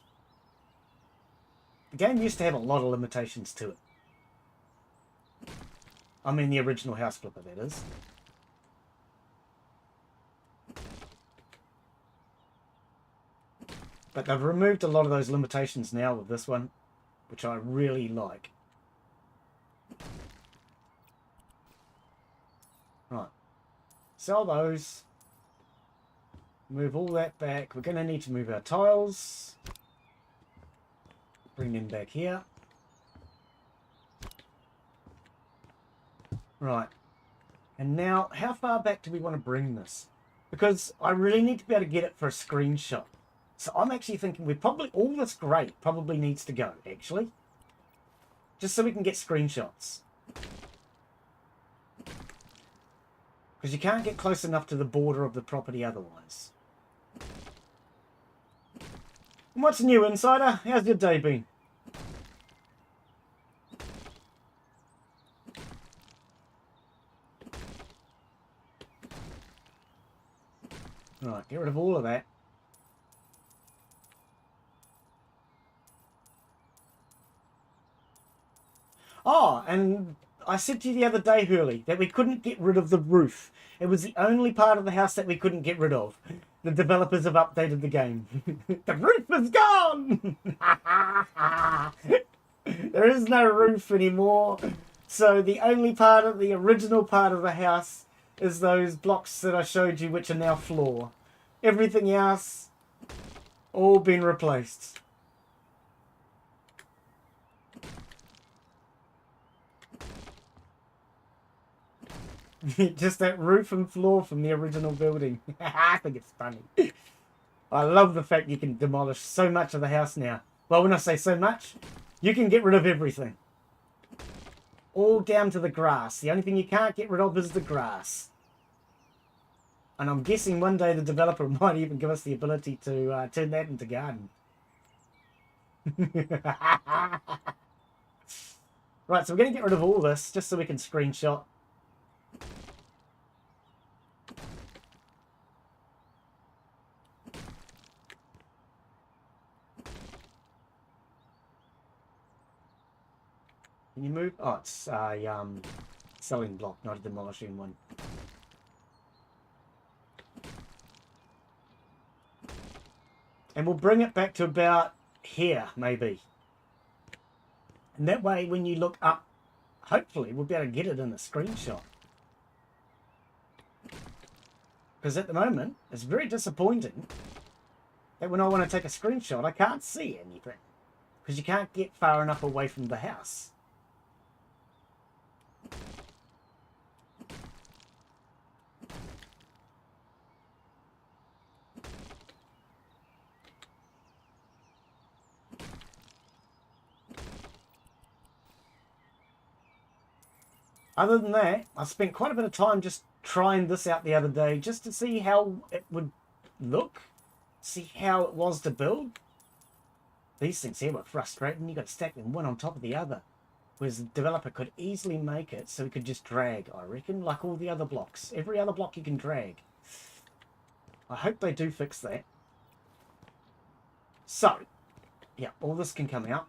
The game used to have a lot of limitations to it. I mean the original House Flipper, that is. But they've removed a lot of those limitations now with this one, which I really like. Right. Sell those. Move all that back. We're going to need to move our tiles. Bring them back here. Right. And now, how far back do we want to bring this? Because I really need to be able to get it for a screenshot. So I'm actually thinking all this grate probably needs to go, actually. Just so we can get screenshots. Because you can't get close enough to the border of the property otherwise. And what's new, Insider? How's your day been? Right, get rid of all of that. Oh, and I said to you the other day, Hurley, that we couldn't get rid of the roof. It was the only part of the house that we couldn't get rid of. The developers have updated the game. The roof is gone! There is no roof anymore. So the only part of the original part of the house is those blocks that I showed you, which are now floor. Everything else, all been replaced. Just that roof and floor from the original building. I think it's funny. I love the fact you can demolish so much of the house now. Well, when I say so much, you can get rid of everything. All down to the grass. The only thing you can't get rid of is the grass. And I'm guessing one day the developer might even give us the ability to turn that into garden. Right, so we're going to get rid of all this just so we can screenshot. Can you move? Oh, it's a selling block, not a demolishing one. And we'll bring it back to about here, maybe. And that way, when you look up, hopefully we'll be able to get it in a screenshot. Because at the moment, it's very disappointing that when I want to take a screenshot, I can't see anything. Because you can't get far enough away from the house. Other than that, I spent quite a bit of time just trying this out the other day, just to see how it would look, see how it was to build. These things here were frustrating. You got to stack them one on top of the other. Whereas the developer could easily make it so we could just drag, I reckon, like all the other blocks. Every other block you can drag. I hope they do fix that. So, yeah, all this can come out.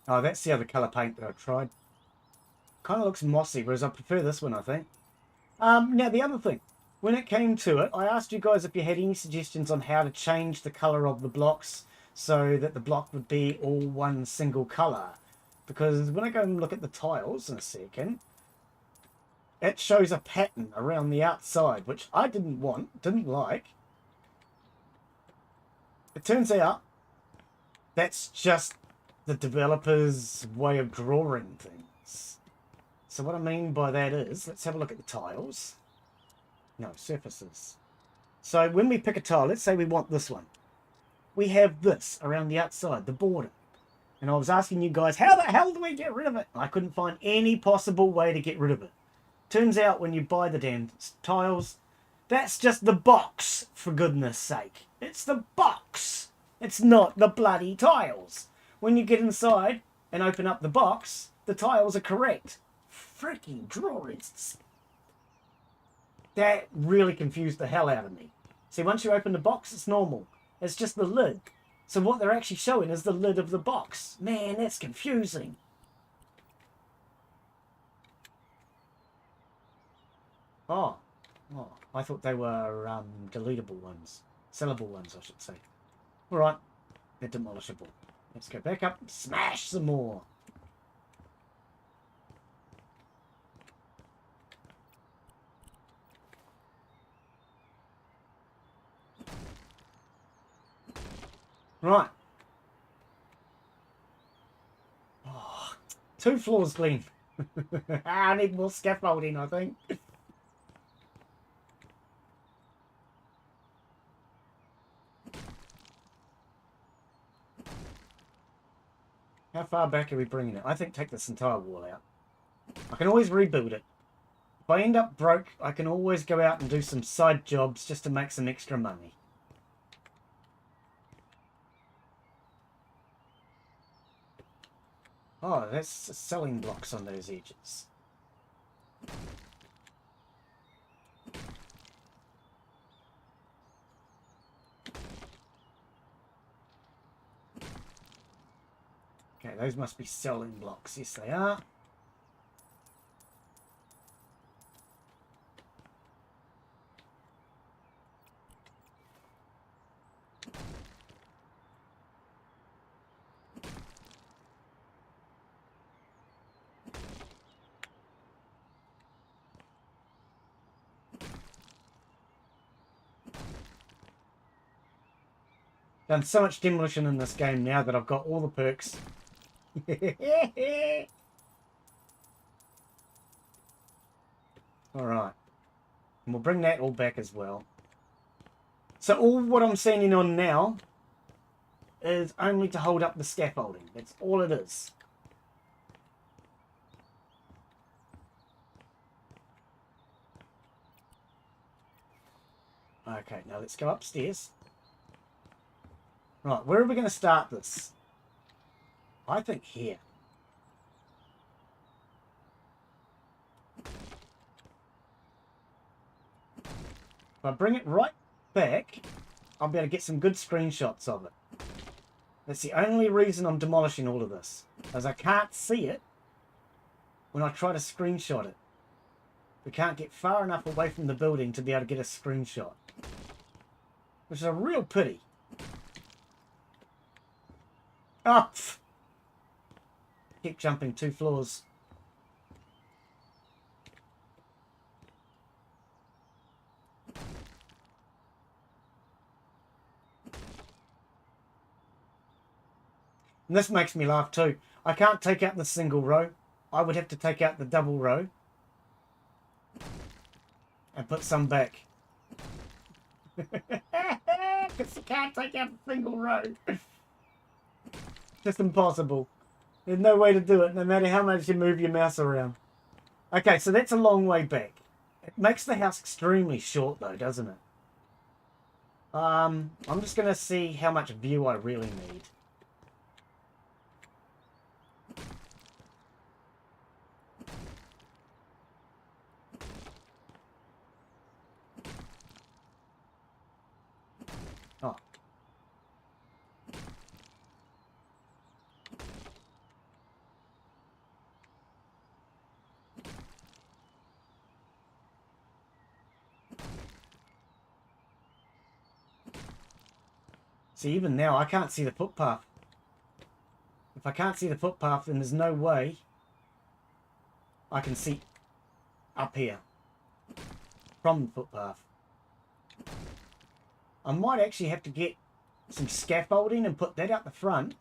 Oh, that's the other colour paint that I tried. Kind of looks mossy, whereas I prefer this one, I think. Now, the other thing. When it came to it, I asked you guys if you had any suggestions on how to change the colour of the blocks so that the block would be all one single colour. Because when I go and look at the tiles in a second, it shows a pattern around the outside, which I didn't want, didn't like. It turns out that's just the developer's way of drawing things. So what I mean by that is, let's have a look at the tiles. No, surfaces. So when we pick a tile, let's say we want this one. We have this around the outside, the border. And I was asking you guys, how the hell do we get rid of it? I couldn't find any possible way to get rid of it. Turns out when you buy the damn tiles, that's just the box, for goodness sake. It's the box. It's not the bloody tiles. When you get inside and open up the box, the tiles are correct. Freaking drawings. That really confused the hell out of me. See, once you open the box, it's normal. It's just the lid. So what they're actually showing is the lid of the box. Man, that's confusing. Oh, I thought they were deletable ones. Sellable ones, I should say. All right, they're demolishable. Let's go back up and smash some more. Right. Oh, 2 floors, Glen. I need more scaffolding, I think. How far back are we bringing it? I think take this entire wall out. I can always rebuild it. If I end up broke, I can always go out and do some side jobs just to make some extra money. Oh, that's selling blocks on those edges. Okay, those must be selling blocks. Yes, they are. Done so much demolition in this game now that I've got all the perks. Alright. And we'll bring that all back as well. So all what I'm sanding on now is only to hold up the scaffolding. That's all it is. Okay, now let's go upstairs. Right, where are we going to start this? I think here. If I bring it right back, I'll be able to get some good screenshots of it. That's the only reason I'm demolishing all of this, as I can't see it when I try to screenshot it. We can't get far enough away from the building to be able to get a screenshot, which is a real pity. Oh, pff. Keep jumping 2 floors. And this makes me laugh too. I can't take out the single row. I would have to take out the double row and put some back. Because you can't take out the single row. Just impossible. There's no way to do it, no matter how much you move your mouse around. Okay, so that's a long way back. It makes the house extremely short though, doesn't it? I'm just going to see how much view I really need. Oh. See, even now, I can't see the footpath. If I can't see the footpath, then there's no way I can see up here from the footpath. I might actually have to get some scaffolding and put that out the front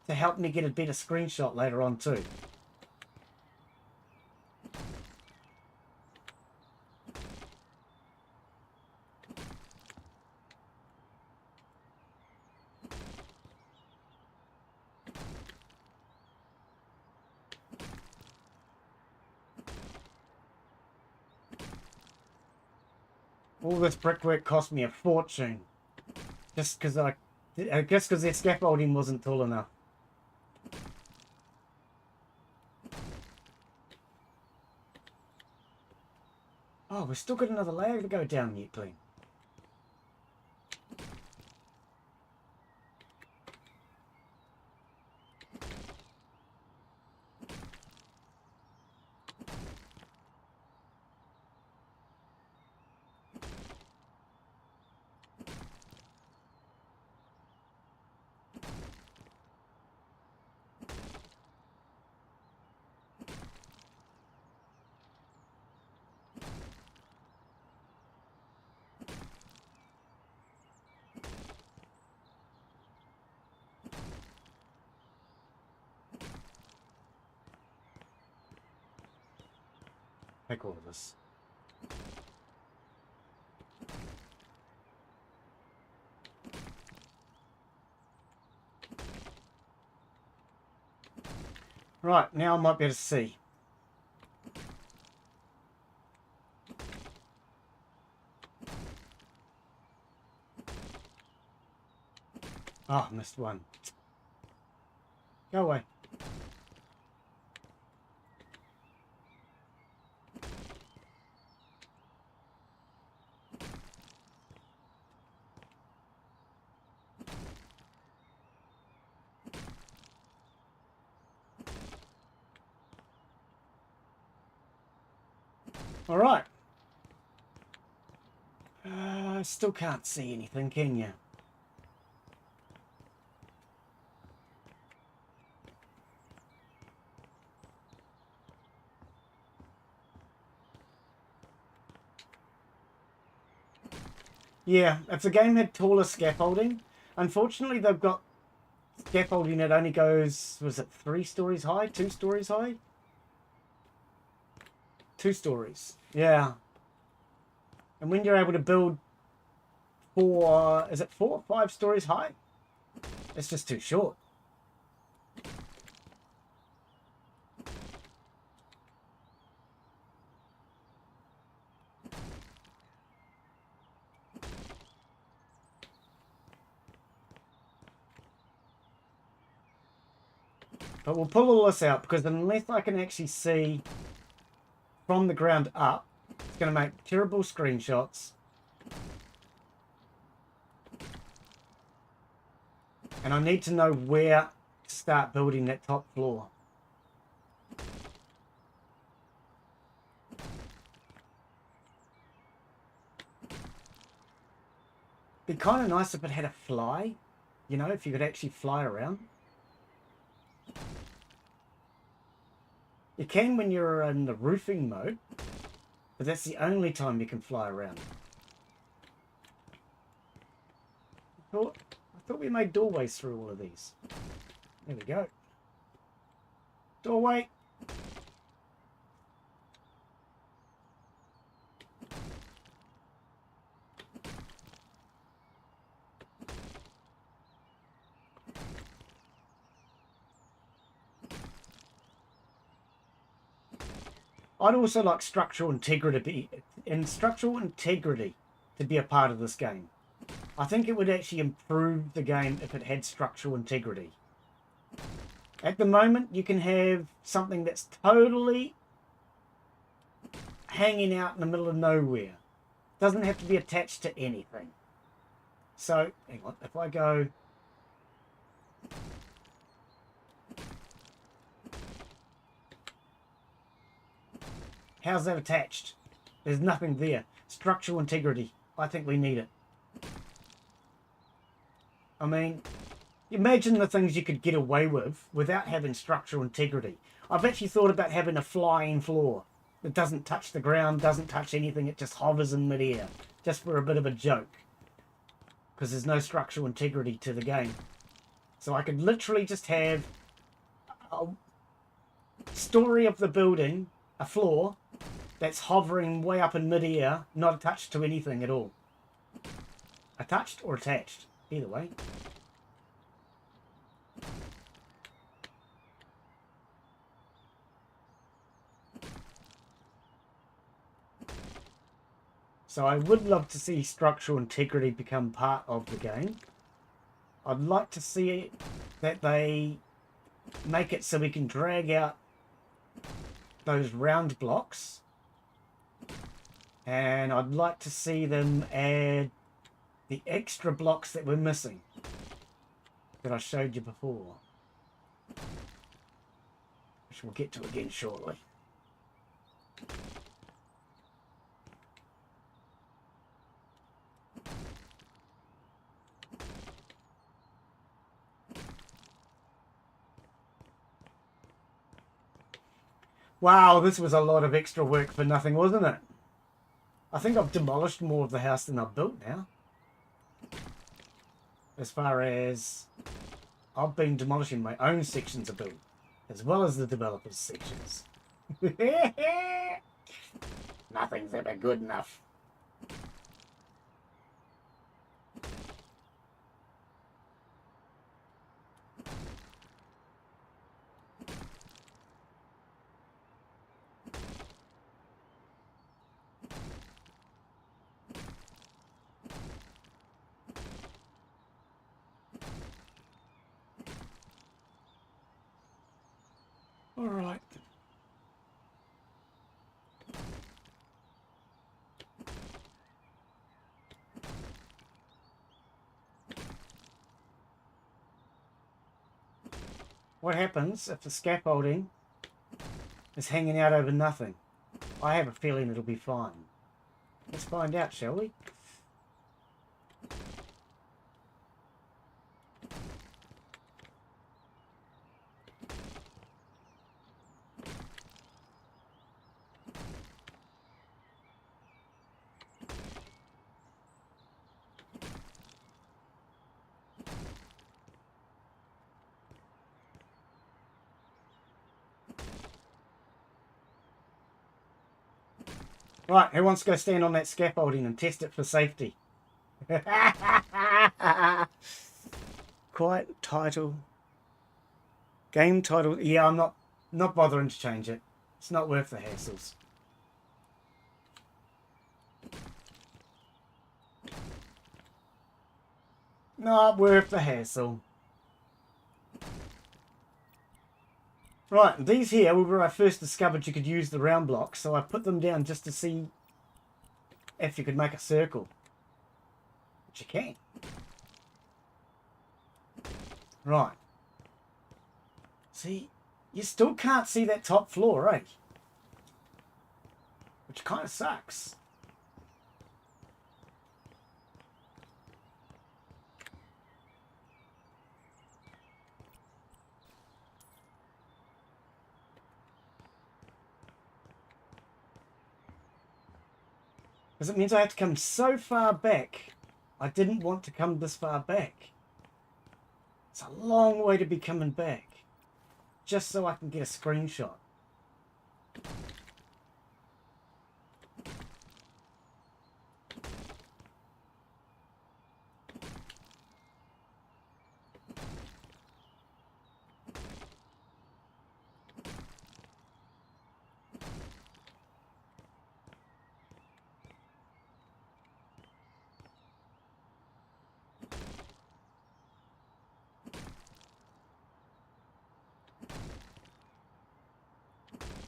to help me get a better screenshot later on too. All this brickwork cost me a fortune. Just because I guess because their scaffolding wasn't tall enough. Oh, we've still got another layer to go down yet, Glen. Take all of this. Right, now I might be able to see. Oh, missed one. Go away. All right. Still can't see anything, can you? Yeah, if the game had taller scaffolding, unfortunately they've got scaffolding that only goes, was it 3 stories high? 2 stories high? 2 stories. Yeah. And when you're able to build 4, is it 4 or 5 stories high? It's just too short. But we'll pull all this out because unless I can actually see from the ground up, it's going to make terrible screenshots. And I need to know where to start building that top floor. Be kind of nice if it had a fly, you know, if you could actually fly around. You can when you're in the roofing mode, but that's the only time you can fly around. I thought we made doorways through all of these. There we go. Doorway. I'd also like structural integrity to be a part of this game. I think it would actually improve the game if it had structural integrity. At the moment, you can have something that's totally hanging out in the middle of nowhere. Doesn't have to be attached to anything. So, hang on, if I go... How's that attached? There's nothing there. Structural integrity. I think we need it. I mean, imagine the things you could get away with without having structural integrity. I've actually thought about having a flying floor that doesn't touch the ground, doesn't touch anything, it just hovers in midair, just for a bit of a joke. Because there's no structural integrity to the game. So I could literally just have a story of the building, a floor, that's hovering way up in midair, not attached to anything at all. Attached or attached, either way. So I would love to see structural integrity become part of the game. I'd like to see that they make it so we can drag out those round blocks. And I'd like to see them add the extra blocks that we're missing that I showed you before, which we'll get to again shortly. Wow, this was a lot of extra work for nothing, wasn't it? I think I've demolished more of the house than I've built now. As far as I've been demolishing my own sections of build, as well as the developers' sections. Nothing's ever good enough. What happens if the scaffolding is hanging out over nothing? I have a feeling it'll be fine. Let's find out, shall we? Right, who wants to go stand on that scaffolding and test it for safety? Quiet title. Game title. Yeah, I'm not bothering to change it. It's not worth the hassles. Not worth the hassle. Right, these here were where I first discovered you could use the round blocks, so I put them down just to see if you could make a circle. Which you can. Right. See, you still can't see that top floor, right? Which kind of sucks. Because it means I have to come so far back. I didn't want to come this far back. It's a long way to be coming back. Just so I can get a screenshot.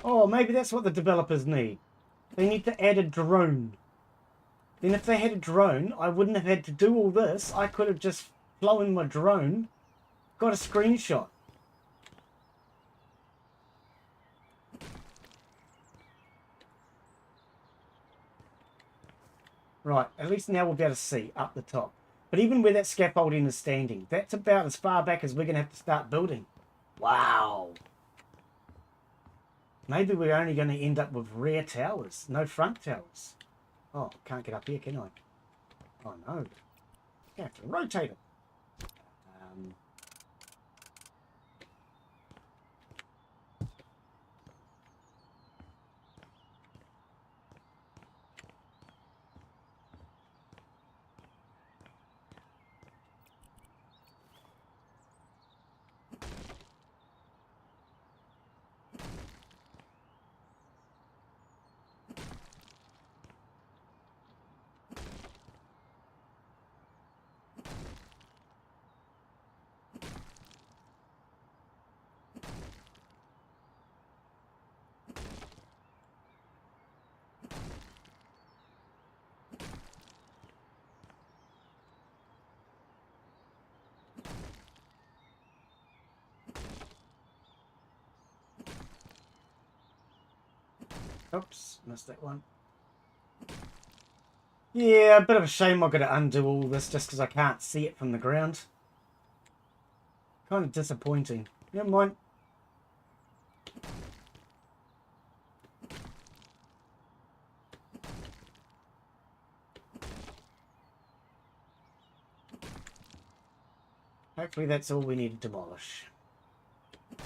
Oh, maybe that's what the developers need. They need to add a drone. Then if they had a drone, I wouldn't have had to do all this. I could have just flown my drone, got a screenshot. Right, at least now we'll be able to see up the top. But even where that scaffolding is standing, that's about as far back as we're going to have to start building. Wow. Maybe we're only going to end up with rear towers, no front towers. Oh, can't get up here, can I? Oh, no. I have to rotate it. Oops, missed that one. Yeah, a bit of a shame I've got to undo all this just because I can't see it from the ground. Kind of disappointing. Never mind. Hopefully that's all we need to demolish.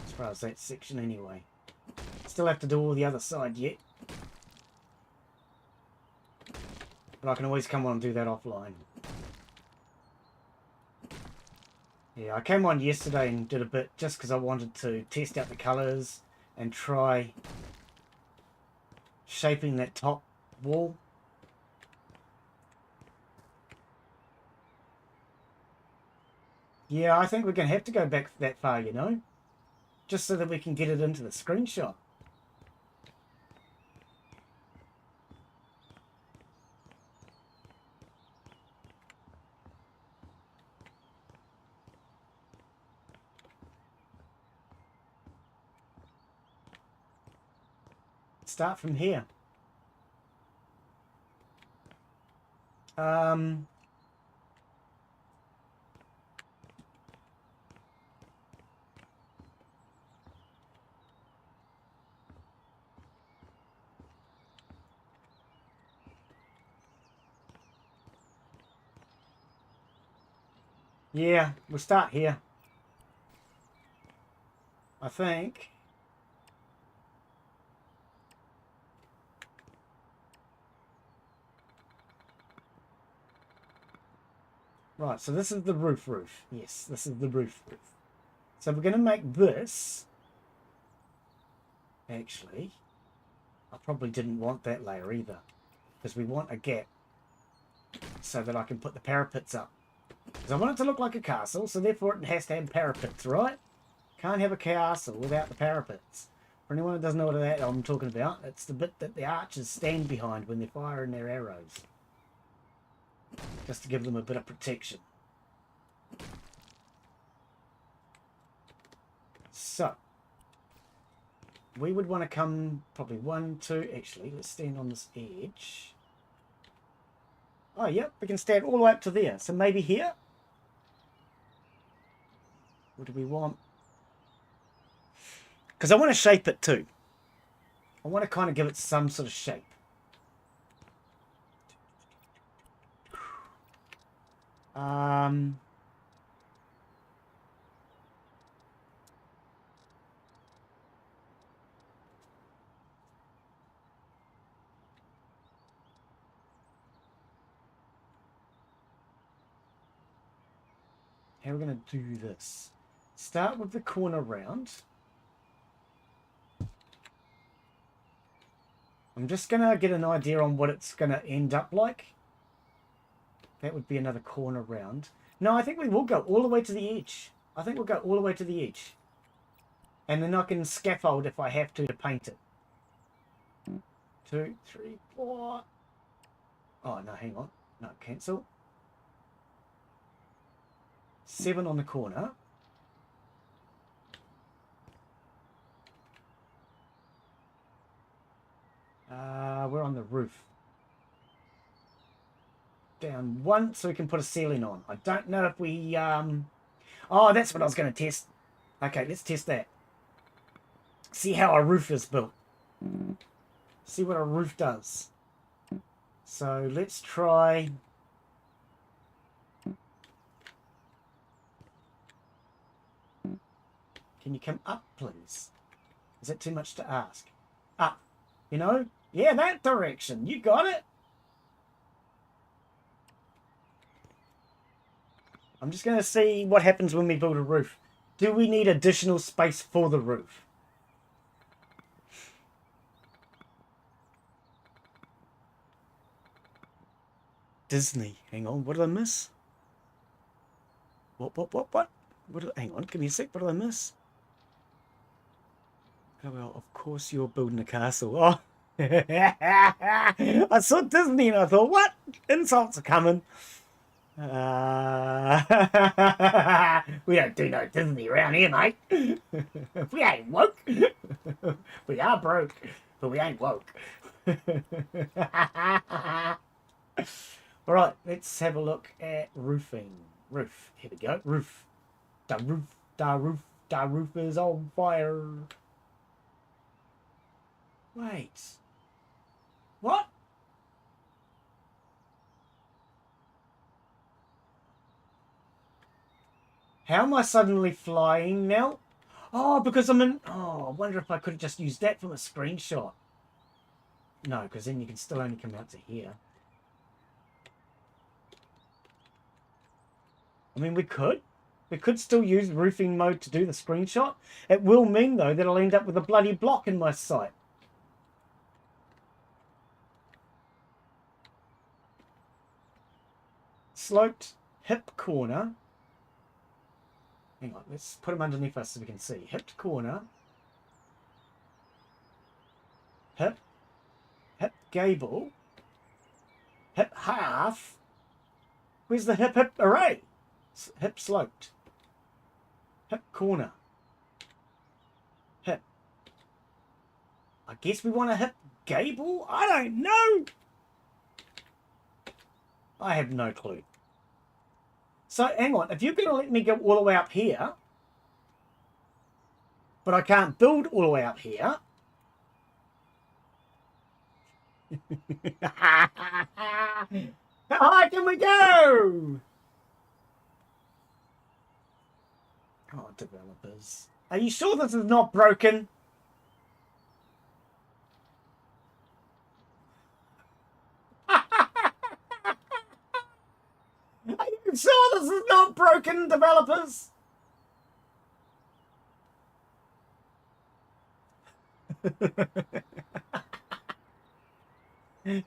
As far as that section anyway. Still have to do all the other side yet. But I can always come on and do that offline. Yeah, I came on yesterday and did a bit just because I wanted to test out the colours and try shaping that top wall. Yeah, I think we're going to have to go back that far, you know? Just so that we can get it into the screenshot. Start from here. Yeah, we'll start here. I think. Right, so this is the roof. Yes, this is the roof. So we're going to make this. Actually, I probably didn't want that layer either, because we want a gap so that I can put the parapets up. Because I want it to look like a castle, so therefore it has to have parapets, right? Can't have a castle without the parapets. For anyone who doesn't know what that I'm talking about, it's the bit that the archers stand behind when they're firing their arrows. Just to give them a bit of protection. So, we would want to come probably 1, 2, actually, let's stand on this edge. Oh, yep, we can stand all the way up to there. So maybe here? What do we want? Because I want to shape it too. I want to kind of give it some sort of shape. How are we going to do this? Start with the corner round. I'm just going to get an idea on what it's going to end up like. That would be another corner round. No, I think we will go all the way to the edge. I think we'll go all the way to the edge. And then I can scaffold if I have to paint it. 2, 3, 4. Oh, no, hang on. No, cancel. 7 on the corner. We're on the roof. Down 1 so we can put a ceiling on. I don't know if we... Oh, that's what I was going to test. Okay, let's test that. See how a roof is built. See what a roof does. So let's try... Can you come up, please? Is that too much to ask? Up. You know? Yeah, that direction. You got it. I'm just going to see what happens when we build a roof. Do we need additional space for the roof? Disney. Hang on. What did I miss? What? Hang on. Give me a sec. What did I miss? Oh, well, of course you're building a castle. Oh. I saw Disney and I thought, what? Insults are coming. We don't do no Disney around here, mate. We ain't woke. We are broke, but we ain't woke. All right, let's have a look at roofing. Roof. Here we go. Roof. The roof is on fire. Wait. What? How am I suddenly flying now? Oh, because I'm in... Oh, I wonder if I could have just used that from a screenshot. No, because then you can still only come out to here. I mean, we could. We could still use roofing mode to do the screenshot. It will mean, though, that I'll end up with a bloody block in my sight. Sloped hip corner. Hang on, let's put them underneath us so we can see. Hip corner. Hip gable. Hip half. Where's the hip array? Hip sloped. Hip corner. Hip. I guess we want to hit Gable? I don't know. I have no clue. So, hang on. If you're going to let me go all the way up here, but I can't build all the way up here. How high can we go? Oh, developers. Are you sure this is not broken? Are you sure this is not broken, developers?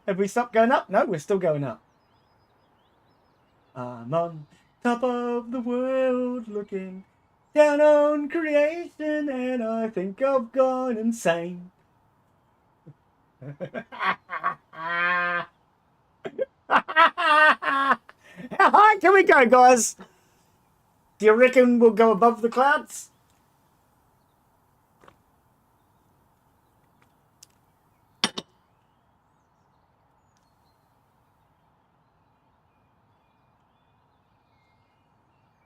Have we stopped going up? No, we're still going up. I'm on top of the world looking down on creation and I think I've gone insane. How high can we go, guys? Do you reckon we'll go above the clouds?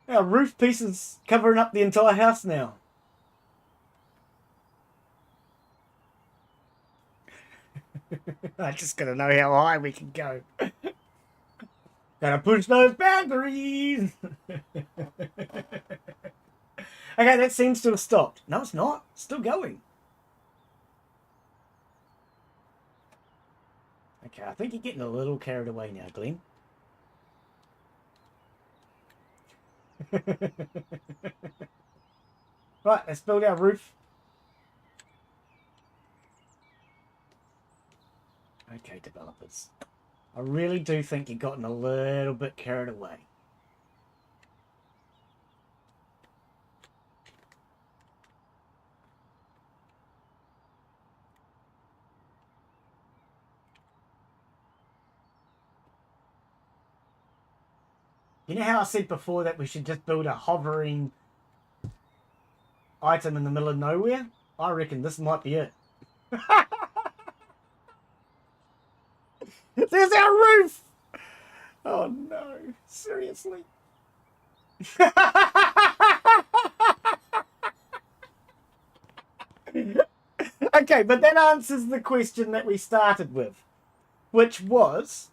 Our roof piece is covering up the entire house now. I just gotta know how high we can go. Gotta push those boundaries. Okay, that seems to have stopped. No, it's not. It's still going. Okay, I think you're getting a little carried away now, Glen. Right, let's build our roof. Okay, developers. I really do think you've gotten a little bit carried away. You know how I said before that we should just build a hovering item in the middle of nowhere? I reckon this might be it. There's our roof! Oh no, seriously. Okay, but that answers the question that we started with, which was,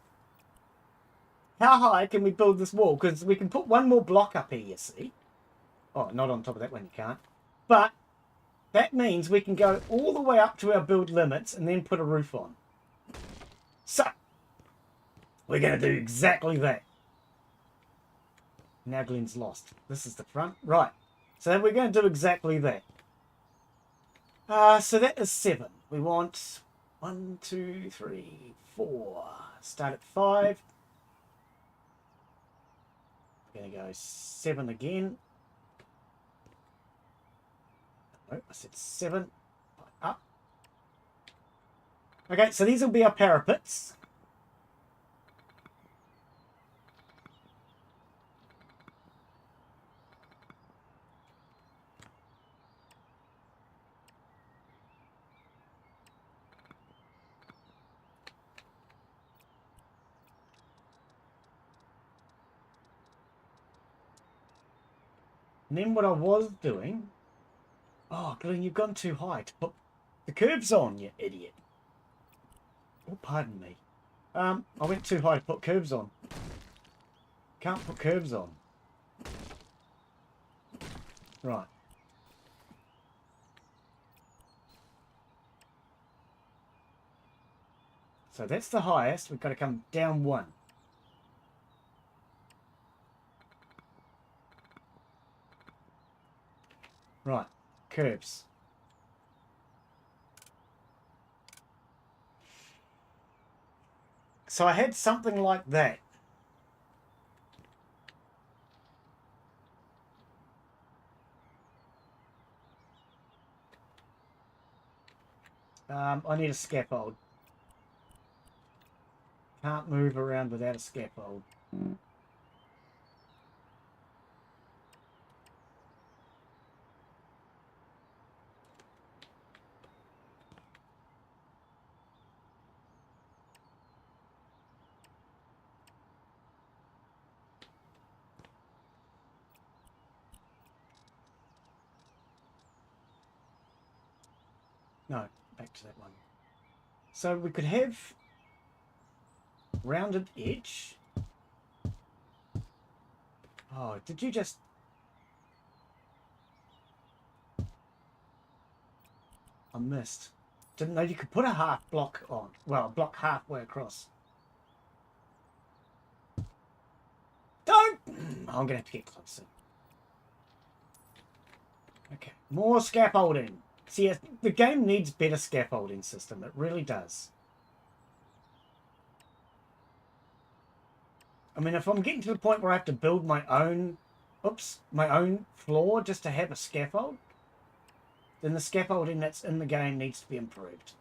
how high can we build this wall? Because we can put one more block up here, you see. Oh, not on top of that one, you can't. But that means we can go all the way up to our build limits and then put a roof on. So, we're going to do exactly that. Now Glen's lost. This is the front. Right. So we're going to do exactly that. So that is 7. We want 1, 2, 3, 4. Start at 5. We're going to go 7 again. Oh, I said 7. Up. Okay, so these will be our parapets. And then what I was doing... Oh, Glen, you've gone too high to put the curbs on, you idiot. Oh, pardon me. I went too high to put curbs on. Can't put curbs on. Right. So that's the highest. We've got to come down 1. Right. Curbs. So I had something like that. I need a scaffold. Can't move around without a scaffold. No, back to that one. So we could have rounded edge. Oh, did you just... I missed. Didn't know you could put a half block on. Well, a block halfway across. Don't! I'm going to have to get closer. Okay, more scaffolding. See, the game needs better scaffolding system. It really does. I mean, if I'm getting to the point where I have to build my own... Oops, my own floor just to have a scaffold, then the scaffolding that's in the game needs to be improved.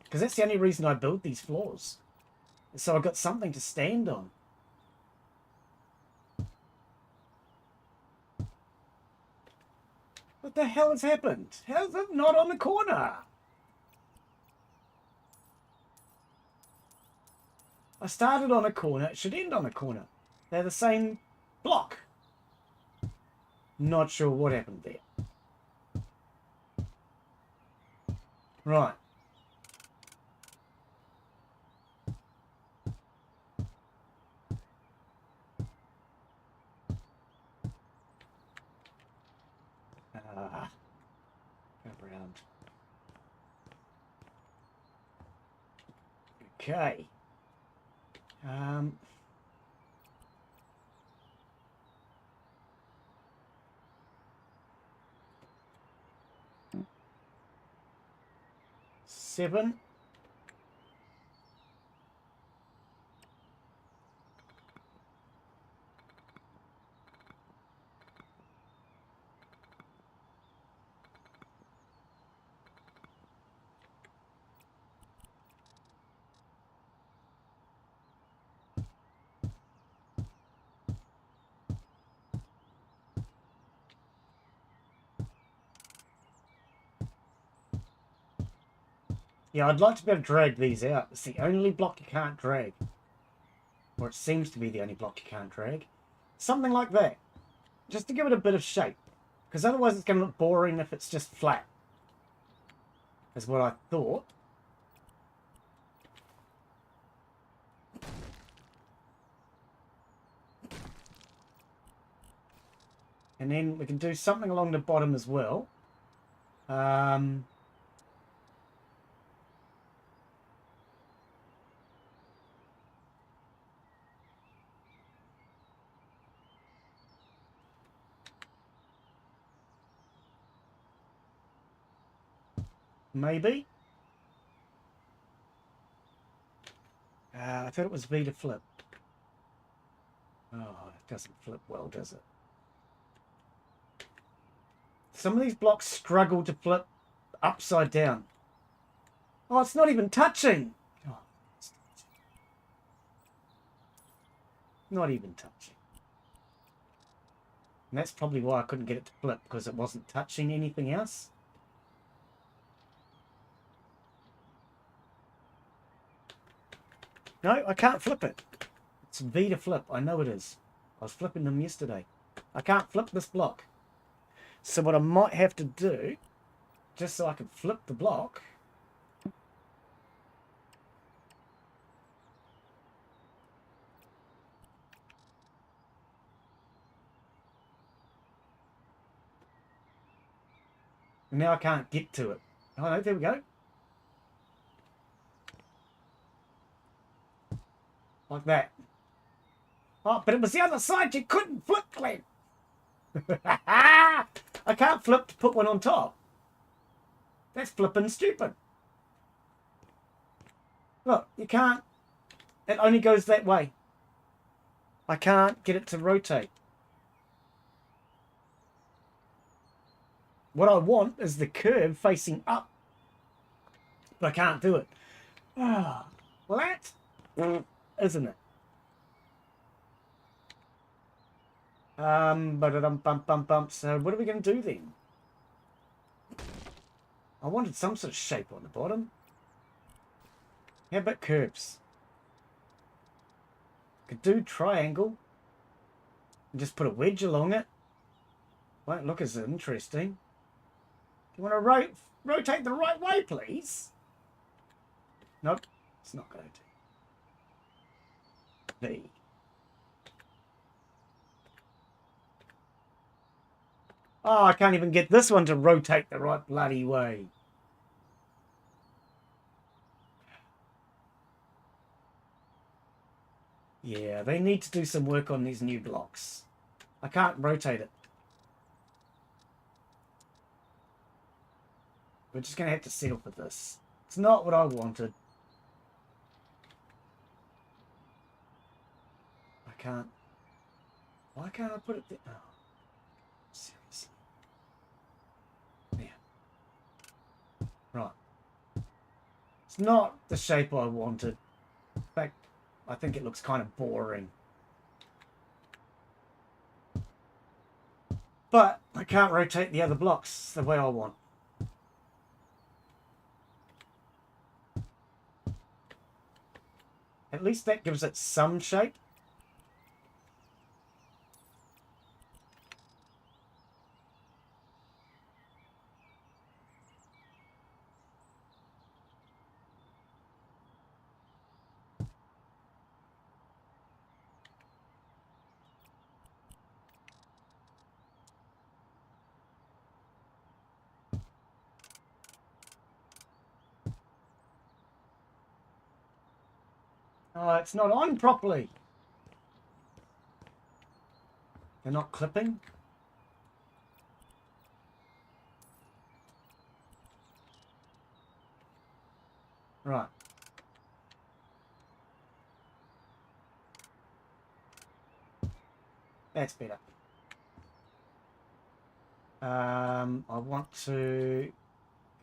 Because that's the only reason I build these floors. So I've got something to stand on. What the hell has happened? How's it not on the corner? I started on a corner. It should end on a corner. They're the same block. Not sure what happened there. Right. Go around. Okay. Seven. Yeah, I'd like to be able to drag these out. It's the only block you can't drag. Or it seems to be the only block you can't drag. Something like that. Just to give it a bit of shape. Because otherwise it's going to look boring if it's just flat. Is what I thought. And then we can do something along the bottom as well. Maybe. I thought it was V to flip. Oh, it doesn't flip well, does it? Some of these blocks struggle to flip upside down. Oh, it's not even touching. Oh, not even touching. And that's probably why I couldn't get it to flip, because it wasn't touching anything else. No, I can't flip it. It's V to flip. I know it is. I was flipping them yesterday. I can't flip this block. So what I might have to do, just so I can flip the block, and now I can't get to it. Oh no, there we go. Like that. Oh, but it was the other side you couldn't flip, Glen. I can't flip to put one on top. That's flipping stupid. Look, you can't. It only goes that way. I can't get it to rotate. What I want is the curve facing up. But I can't do it. Ah, well, that's... isn't it? So what are we going to do then? I wanted some sort of shape on the bottom. How about curves? Could do triangle. And just put a wedge along it. Won't look as interesting. You want to rotate the right way, please? Nope, it's not going to. V. Oh, I can't even get this one to rotate the right bloody way. Yeah, they need to do some work on these new blocks. I can't rotate it. We're just going to have to settle for this. It's not what I wanted. I can't. Why can't I put it there? Oh, seriously. Yeah. Right. It's not the shape I wanted. In fact, I think it looks kind of boring. But I can't rotate the other blocks the way I want. At least that gives it some shape. Oh, it's not on properly. They're not clipping. Right. That's better. I want to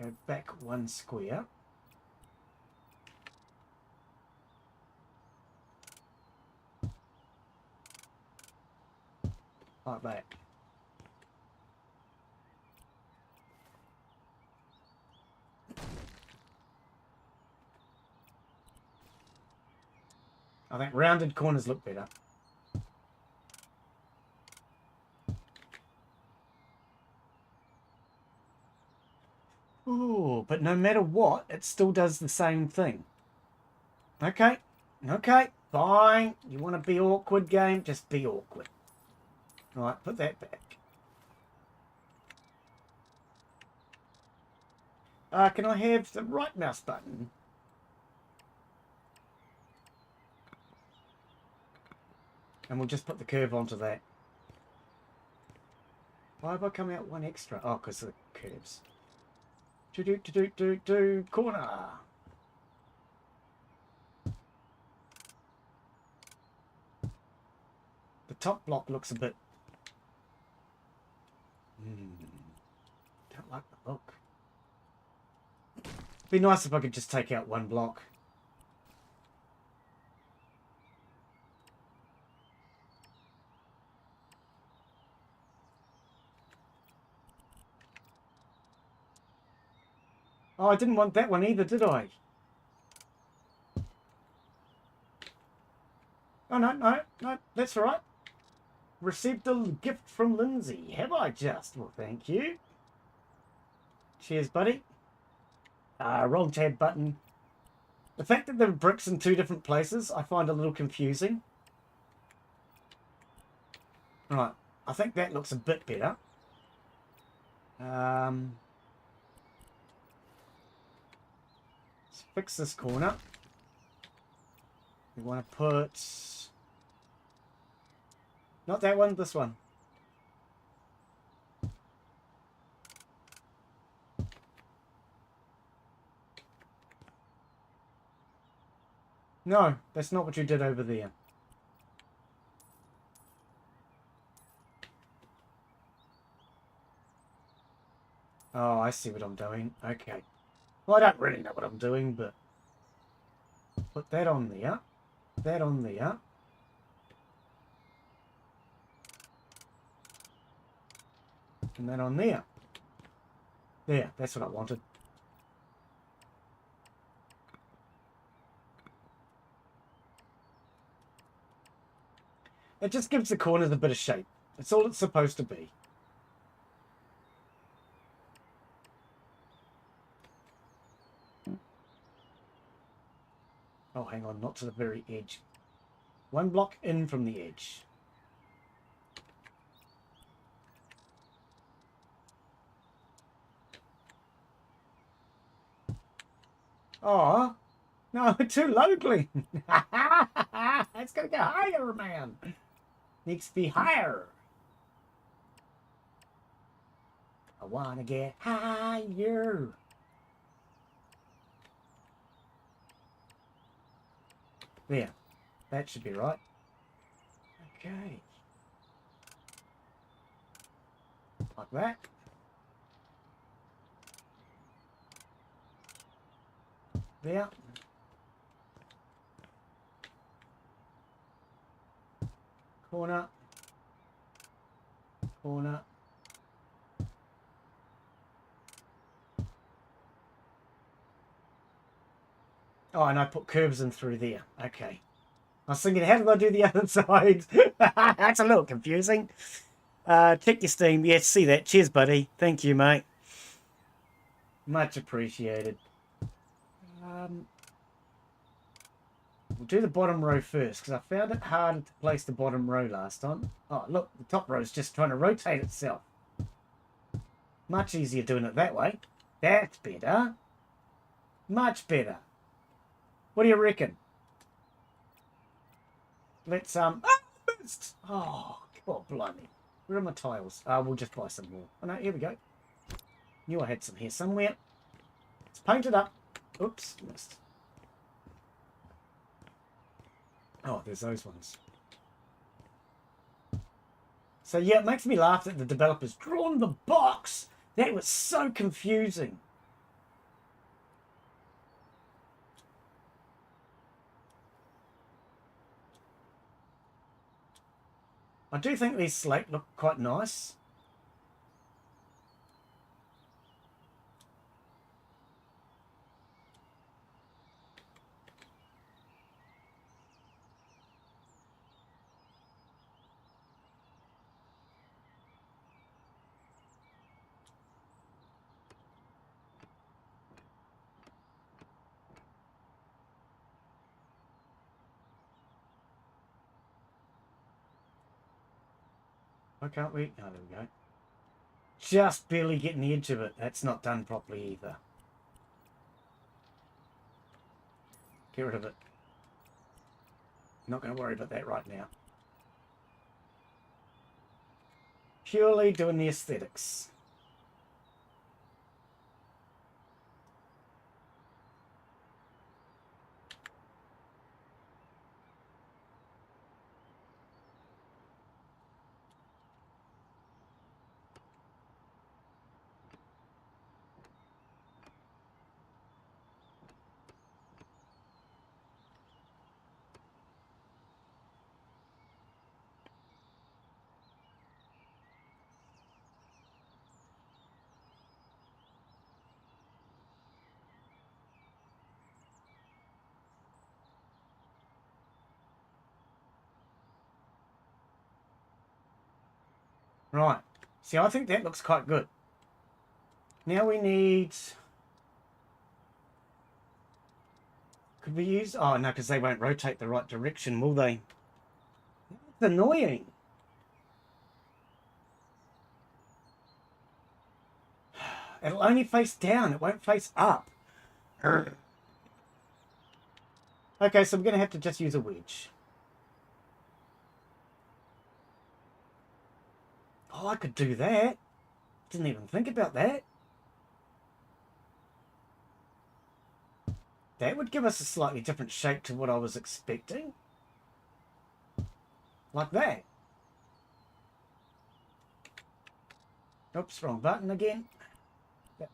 go back one square. Like that. I think rounded corners look better. Ooh, but no matter what, it still does the same thing. Okay, okay, fine. You want to be awkward, game? Just be awkward. Right, put that back. Can I have the right mouse button? And we'll just put the curve onto that. Why have I come out one extra? Oh, because of the curves. Corner. The top block looks a bit... Don't like the look. Be nice if I could just take out one block. Oh, I didn't want that one either, did I? Oh, no, that's all right. Received a gift from Lindsay. Have I just? Well, thank you. Cheers, buddy. Wrong tab button. The fact that there are bricks in two different places, I find a little confusing. Right, I think that looks a bit better. Let's fix this corner. We want to put... Not that one, this one. No, that's not what you did over there. Oh, I see what I'm doing. Okay. Well, I don't really know what I'm doing, but... Put that on there. That on there. And that on there. There, that's what I wanted. It just gives the corners a bit of shape. That's all it's supposed to be. Oh, hang on, not to the very edge. One block in from the edge. Oh, no, too low, Glen. It's going to go higher, man. Needs to be higher. I want to get higher. There. That should be right. Okay. Like that. There. Corner. Corner. Oh, and I put curves in through there. Okay. I was thinking, how did I do the other side? That's a little confusing. Check your Steam. Yes, see that. Cheers, buddy. Thank you, mate. Much appreciated. We'll do the bottom row first, because I found it harder to place the bottom row last time. Oh, look, the top row is just trying to rotate itself. Much easier doing it that way. That's better. Much better. What do you reckon? Let's, oh, God, blimey. Where are my tiles? We'll just buy some more. Oh, no, here we go. Knew I had some here somewhere. It's painted up. Oops, missed. Oh, there's those ones. So, yeah, it makes me laugh that the developer's drawn the box. That was so confusing. I do think these slate look quite nice. Why can't we? Oh, there we go. Just barely getting the edge of it. That's not done properly either. Get rid of it. Not going to worry about that right now. Purely doing the aesthetics. Right. See, I think that looks quite good. Now we need... Could we use... Oh, no, because they won't rotate the right direction, will they? That's annoying. It'll only face down. It won't face up. Okay, so we're going to have to just use a wedge. Oh, I could do that. Didn't even think about that. That would give us a slightly different shape to what I was expecting. Like that. Oops, wrong button again. That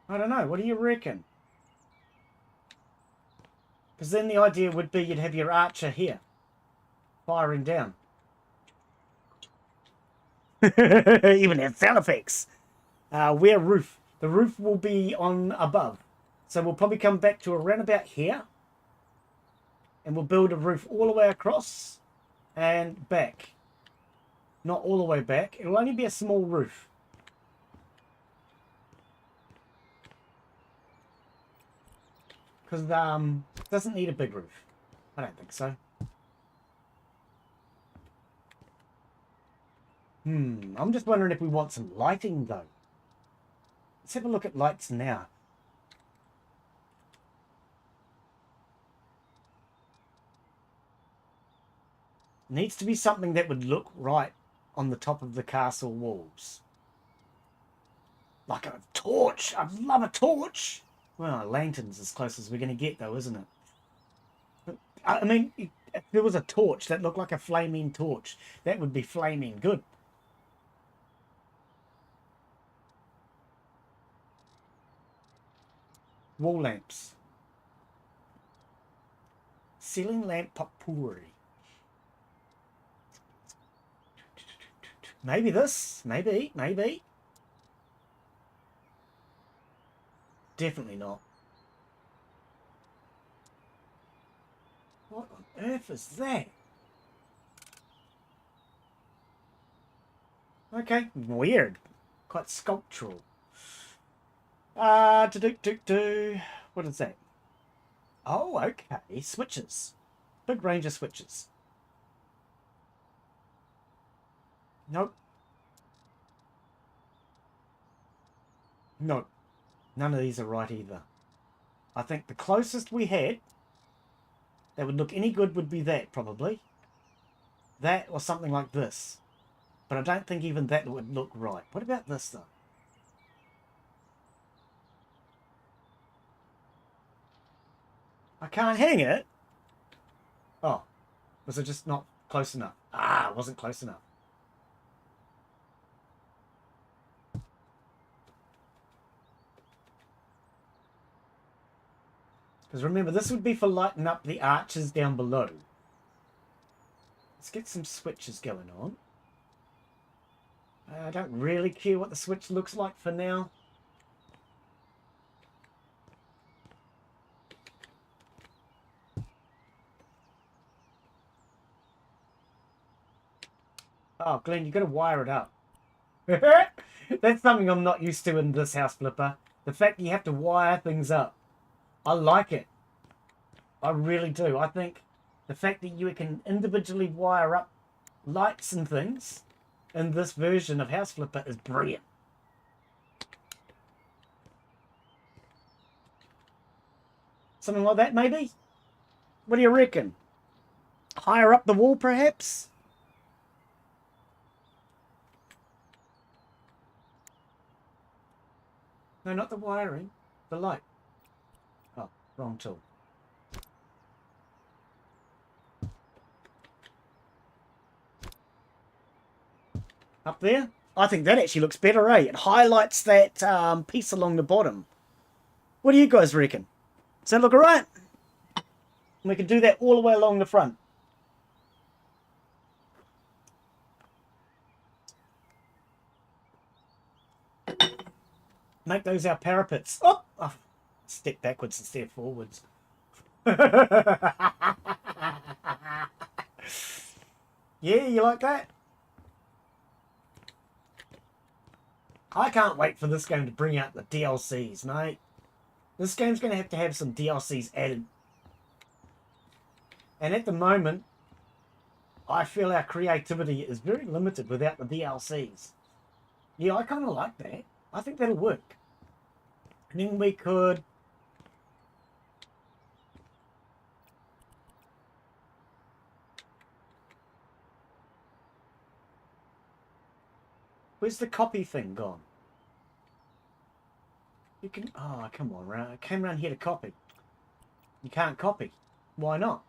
one. I don't know. What do you reckon? Because then the idea would be you'd have your archer here, firing down. Even have sound effects. Where roof? The roof will be on above. So we'll probably come back to around about here. And we'll build a roof all the way across and back. Not all the way back. It'll only be a small roof. Because it doesn't need a big roof. I don't think so. I'm just wondering if we want some lighting, though. Let's have a look at lights now. Needs to be something that would look right on the top of the castle walls. Like a torch. I'd love a torch. Well, a lantern's as close as we're going to get, though, isn't it? But, I mean, if there was a torch that looked like a flaming torch, that would be flaming good. Wall lamps. Ceiling lamp potpourri. Maybe this. Maybe. Definitely not. What on earth is that? Okay, weird. Quite sculptural. What is that? Oh, okay. Switches. Big range of switches. Nope. Nope. None of these are right either. I think the closest we had that would look any good would be that, probably. That or something like this. But I don't think even that would look right. What about this, though? I can't hang it. Oh. Was it just not close enough? Ah, it wasn't close enough. Because remember, this would be for lighting up the arches down below. Let's get some switches going on. I don't really care what the switch looks like for now. Oh, Glenn, you've got to wire it up. That's something I'm not used to in this house flipper. The fact that you have to wire things up. I like it. I really do. I think the fact that you can individually wire up lights and things in this version of House Flipper is brilliant. Something like that, maybe? What do you reckon? Higher up the wall, perhaps? No, not the wiring. The light. Oh, wrong tool. Up there? I think that actually looks better, eh? It highlights that piece along the bottom. What do you guys reckon? Does that look alright? We can do that all the way along the front. Make those our parapets. Oh! Step backwards instead of forwards. Yeah, you like that? I can't wait for this game to bring out the DLCs, mate. This game's going to have some DLCs added. And at the moment, I feel our creativity is very limited without the DLCs. Yeah, I kind of like that. I think that'll work. And then we could... Where's the copy thing gone? You can... Oh, come on, I came around here to copy. You can't copy. Why not?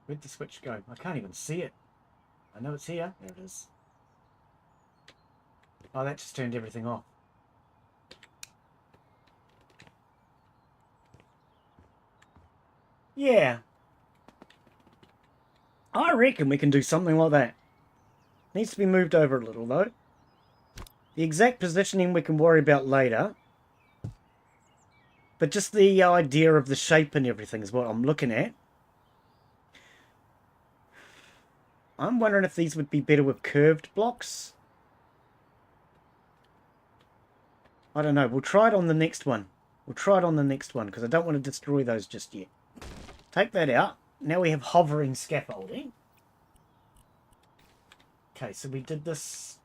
Where'd the switch go? I can't even see it. I know it's here. There it is. Oh, that just turned everything off. Yeah. I reckon we can do something like that. Needs to be moved over a little, though. The exact positioning we can worry about later. But just the idea of the shape and everything is what I'm looking at. I'm wondering if these would be better with curved blocks. I don't know. We'll try it on the next one. We'll try it on the next one because I don't want to destroy those just yet. Take that out. Now we have hovering scaffolding. Okay, so we did this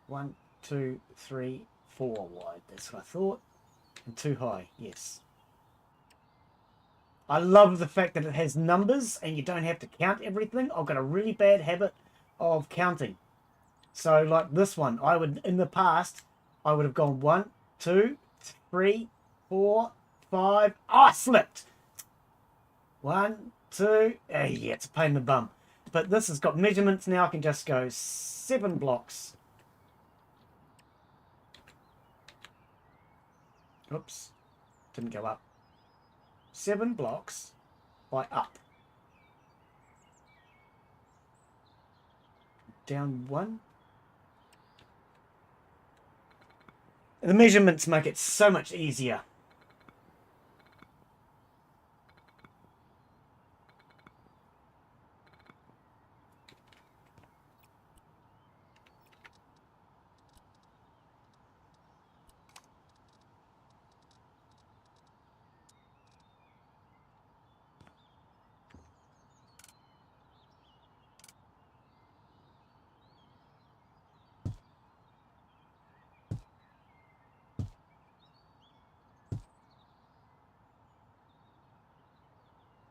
1, 2, 3, 4 wide. That's what I thought. And 2 high. Yes. I love the fact that it has numbers and you don't have to count everything. I've got a really bad habit of counting. So like this one, I would, in the past, I would have gone 1, 2, 3, 4, 5. Oh, I slipped. 1, 2. Yeah, it's a pain in the bum. But this has got measurements now. I can just go 7 blocks. Oops. Didn't go up. 7 blocks by up. Down 1. The measurements make it so much easier.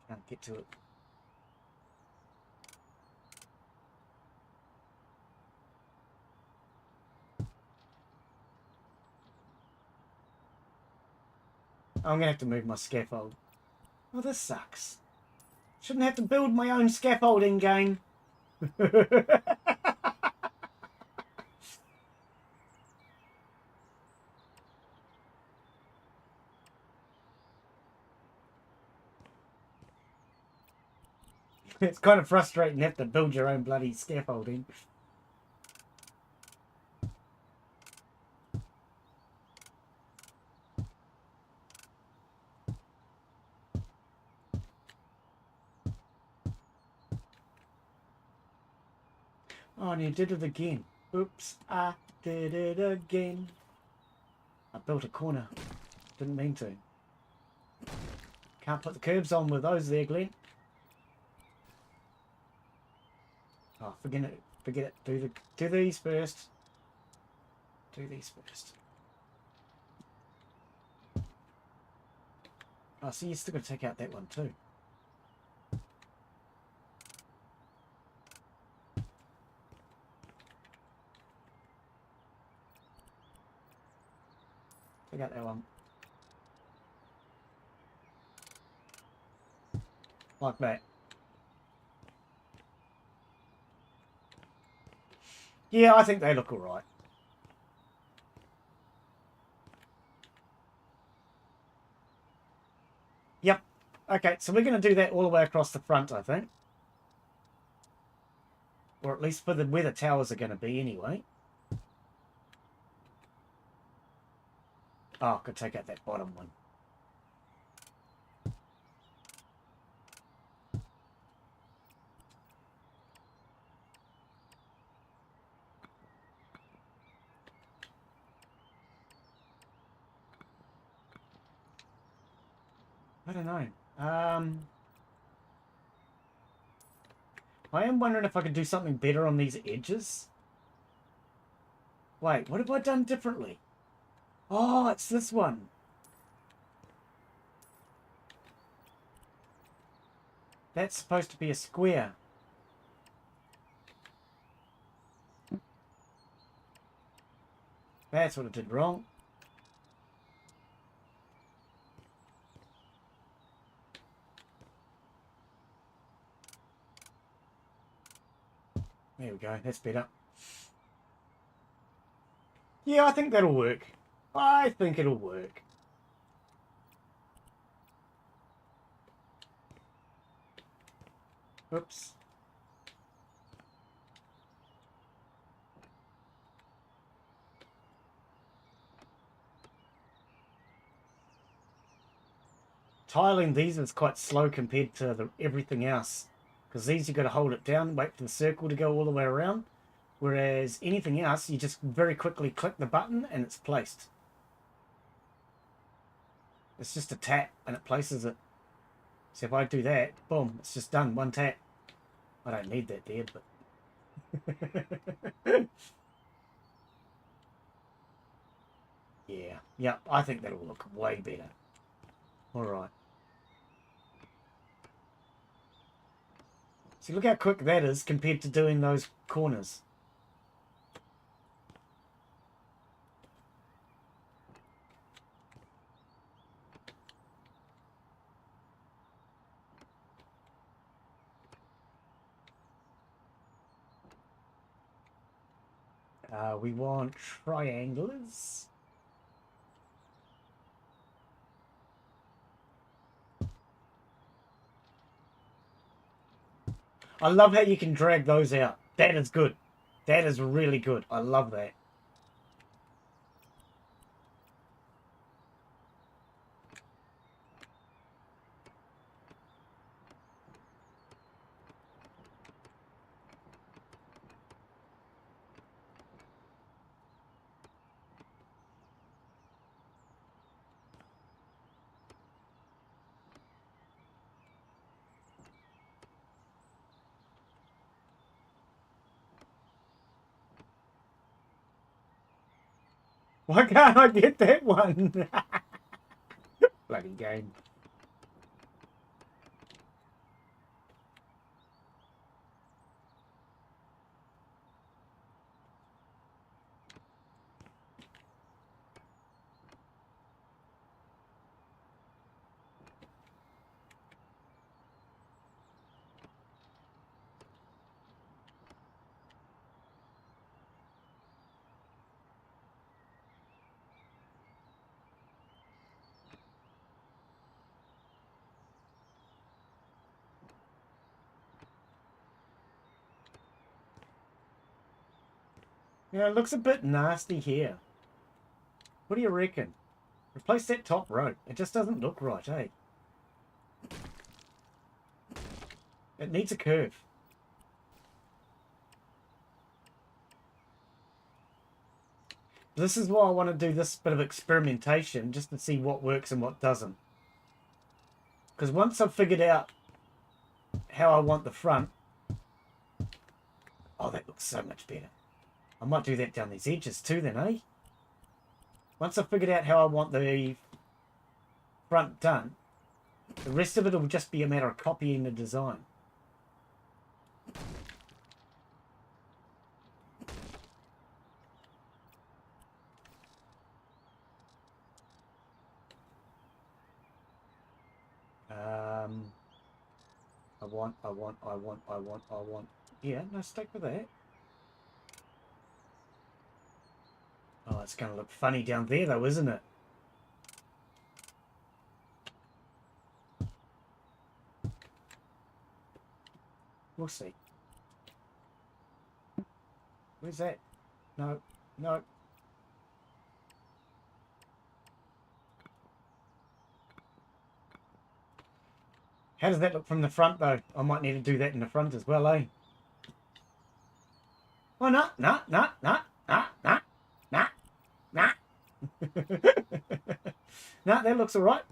Can't get to it. I'm gonna have to move my scaffold. Oh, this sucks. Shouldn't have to build my own scaffolding game. It's kind of frustrating to have to build your own bloody scaffolding. Oh, and you did it again. Oops, I did it again. I built a corner. Didn't mean to. Can't put the curbs on with those there, Glen. Oh, forget it. Forget it. Do these first. Do these first. Oh, so you're still going to take out that one too. Take out that one. Like that. Yeah, I think they look alright. Yep. Okay, so we're going to do that all the way across the front, I think. Or at least for the where the towers are going to be anyway. Oh, I could take out that bottom one. I don't know. I am wondering if I could do something better on these edges. Wait, what have I done differently? Oh, it's this one. That's supposed to be a square. That's what I did wrong. There we go. That's better. Yeah, I think that'll work. I think it'll work. Oops. tiling these is quite slow compared to everything else. Because these you got to hold it down, wait for the circle to go all the way around. Whereas anything else, you just very quickly click the button and it's placed. It's just a tap and it places it. So if I do that, boom, it's just done, one tap. I don't need that there, but... yeah, I think that'll look way better. Alright. See, look how quick that is compared to doing those corners. We want triangles. I love how you can drag those out. That is good. That is really good. I love that. Why can't I get that one? Bloody game. Yeah, it looks a bit nasty here. What do you reckon? Replace that top row. It just doesn't look right, eh? It needs a curve. This is why I want to do this bit of experimentation, just to see what works and what doesn't. Because once I've figured out how I want the front... Oh, that looks so much better. I might do that down these edges too then, eh? Once I've figured out how I want the front done, the rest of it will just be a matter of copying the design. I want. Yeah, no, stick with that. Oh, it's going to look funny down there though, isn't it? We'll see. Where's that? No, no. How does that look from the front though? I might need to do that in the front as well, eh? Oh, no. No, that looks all right.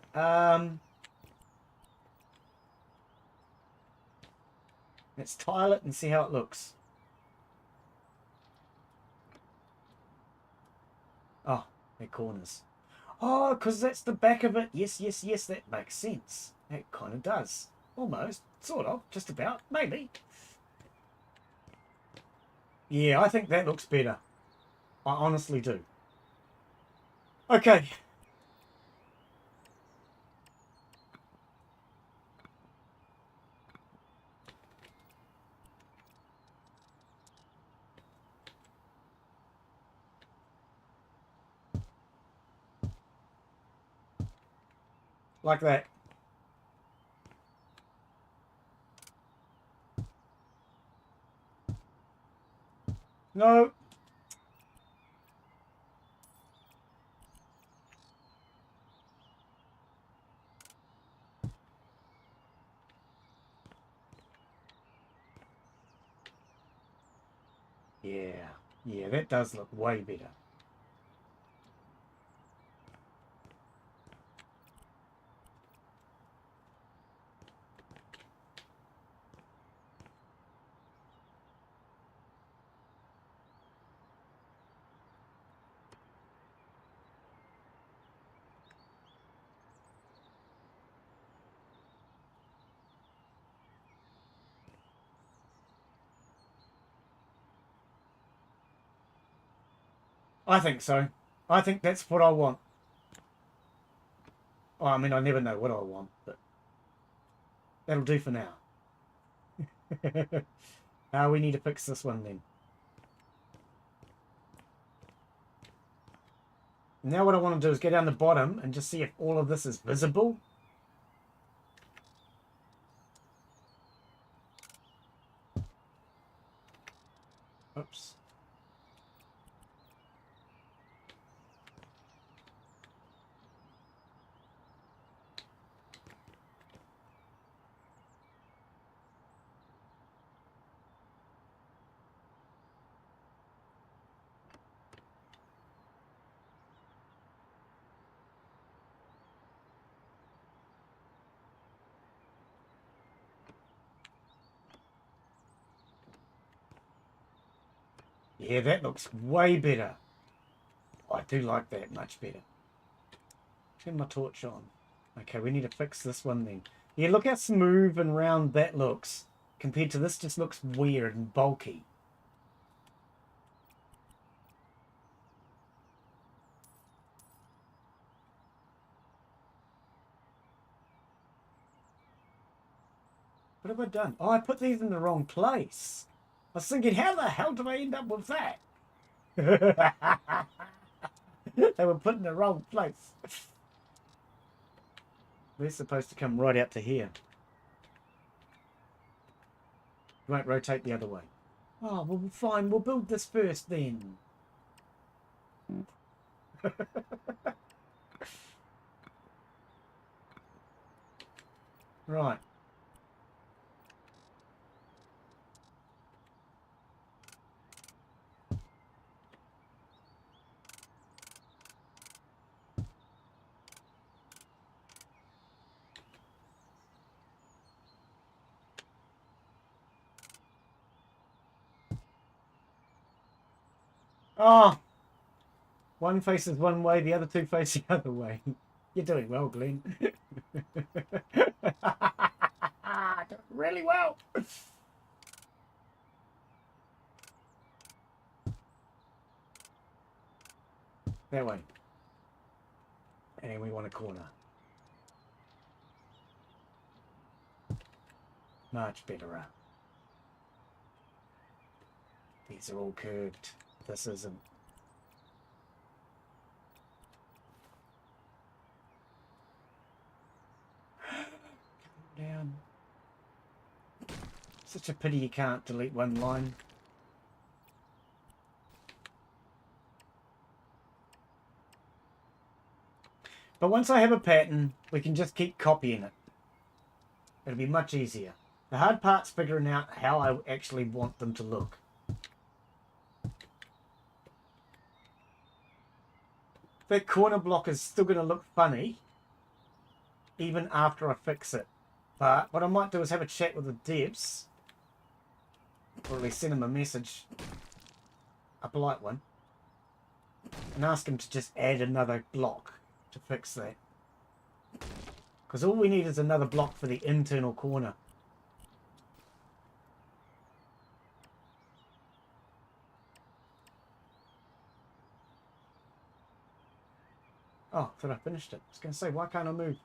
Let's tile it and see how it looks. Oh, they're corners. Oh, because that's the back of it. Yes, that makes sense. It kind of does. Almost. Sort of. Just about. Maybe. Yeah, I think that looks better. I honestly do. Okay. Like that. No. Yeah, yeah, that does look way better. I think so. I think that's what I want. Well, I mean, I never know what I want, but that'll do for now. We need to fix this one then. Now what I want to do is go down the bottom and just see if all of this is visible. Oops. Yeah, that looks way better. I do like that much better. Turn my torch on. Okay, we need to fix this one then. Yeah, look how smooth and round that looks. Compared to this, just looks weird and bulky. What have I done? Oh, I put these in the wrong place. I was thinking, how the hell did I end up with that? They were put in the wrong place. They're supposed to come right out to here. Won't rotate the other way. Oh, well, fine. We'll build this first then. Right. Oh, one faces one way, the other two face the other way. You're doing well, Glen. Doing really well. That way. And we want a corner. Much better. These are all curved. This isn't. Come down. Such a pity you can't delete one line. But once I have a pattern, we can just keep copying it. It'll be much easier. The hard part's figuring out how I actually want them to look. That corner block is still going to look funny, even after I fix it. But what I might do is have a chat with the devs, or at least send them a message, a polite one, and ask them to just add another block to fix that. Because all we need is another block for the internal corner. Oh, I thought I finished it. I was going to say, why can't I move?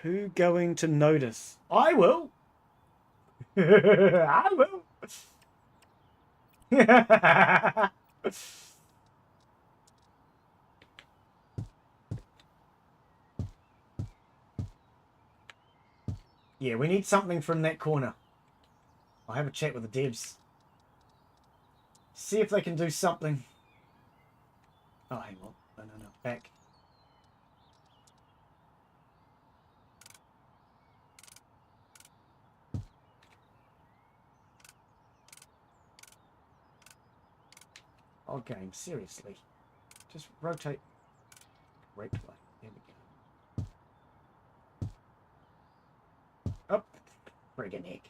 Who going to notice? I will. I will. Yeah, we need something from that corner. I'll have a chat with the devs. See if they can do something. Oh, hang on. No. Back. Oh, game, seriously. Just rotate correctly. There we go. Up. Friggin' heck.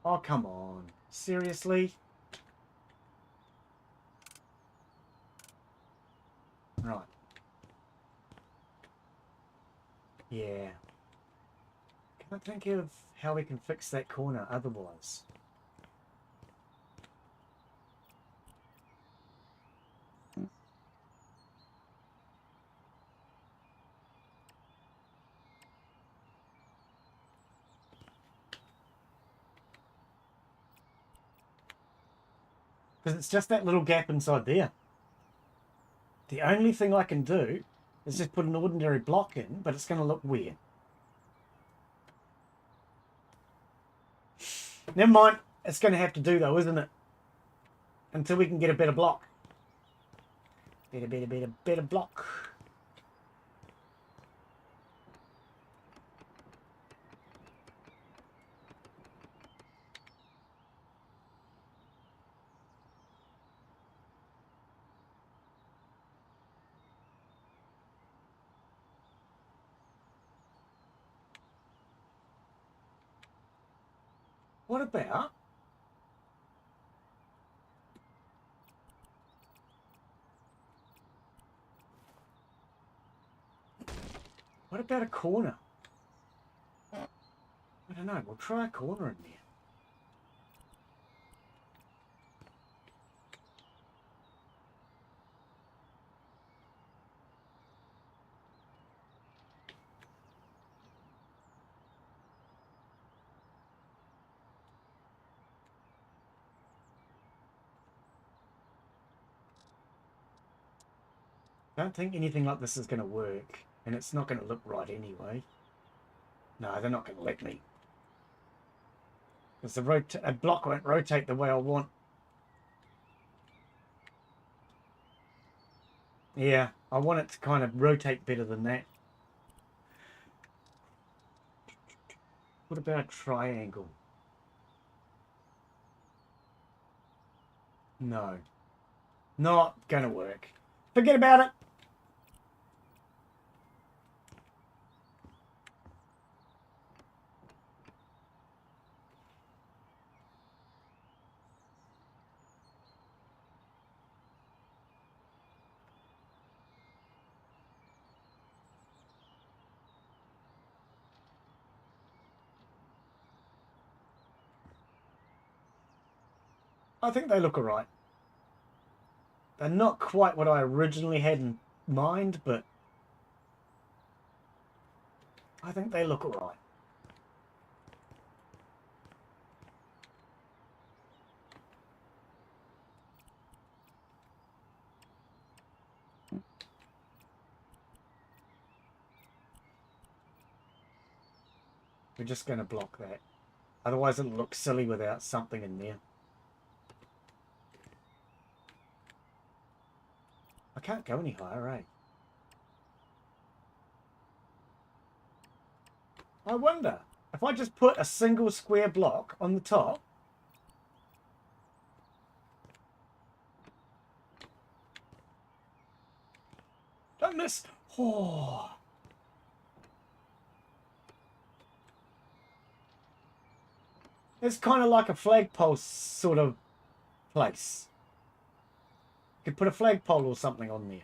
Oh, come on. Seriously? Right. Yeah. Can't think of how we can fix that corner otherwise. Because it's just that little gap inside there. The only thing I can do is just put an ordinary block in, but it's going to look weird. Never mind. It's going to have to do though, isn't it? Until we can get a better block. Better block. What about... What about a corner? I don't know. We'll try a corner in there. I don't think anything like this is going to work. And it's not going to look right anyway. No, they're not going to let me. Because a block won't rotate the way I want. Yeah, I want it to kind of rotate better than that. What about a triangle? No. Not going to work. Forget about it. I think they look alright. They're not quite what I originally had in mind, but I think they look alright. We're just going to block that. Otherwise it'll look silly without something in there. I can't go any higher, eh? I wonder, if I just put a single square block on the top, don't miss. Oh. It's kind of like a flagpole sort of place. You could put a flagpole or something on there.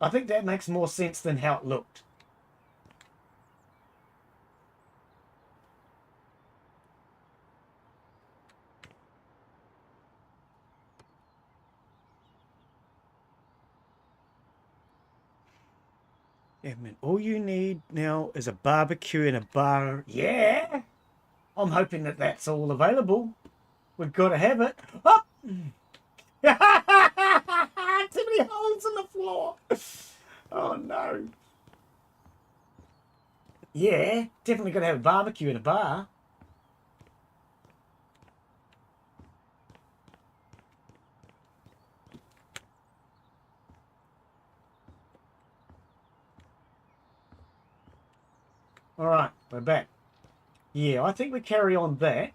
I think that makes more sense than how it looked. Yeah, man, all you need now is a barbecue and a bar. Yeah! I'm hoping that that's all available. We've got to have it. Oh! Too many holes in the floor. Oh, no. Yeah, definitely got to have a barbecue and a bar. All right, we're back. Yeah, I think we carry on that.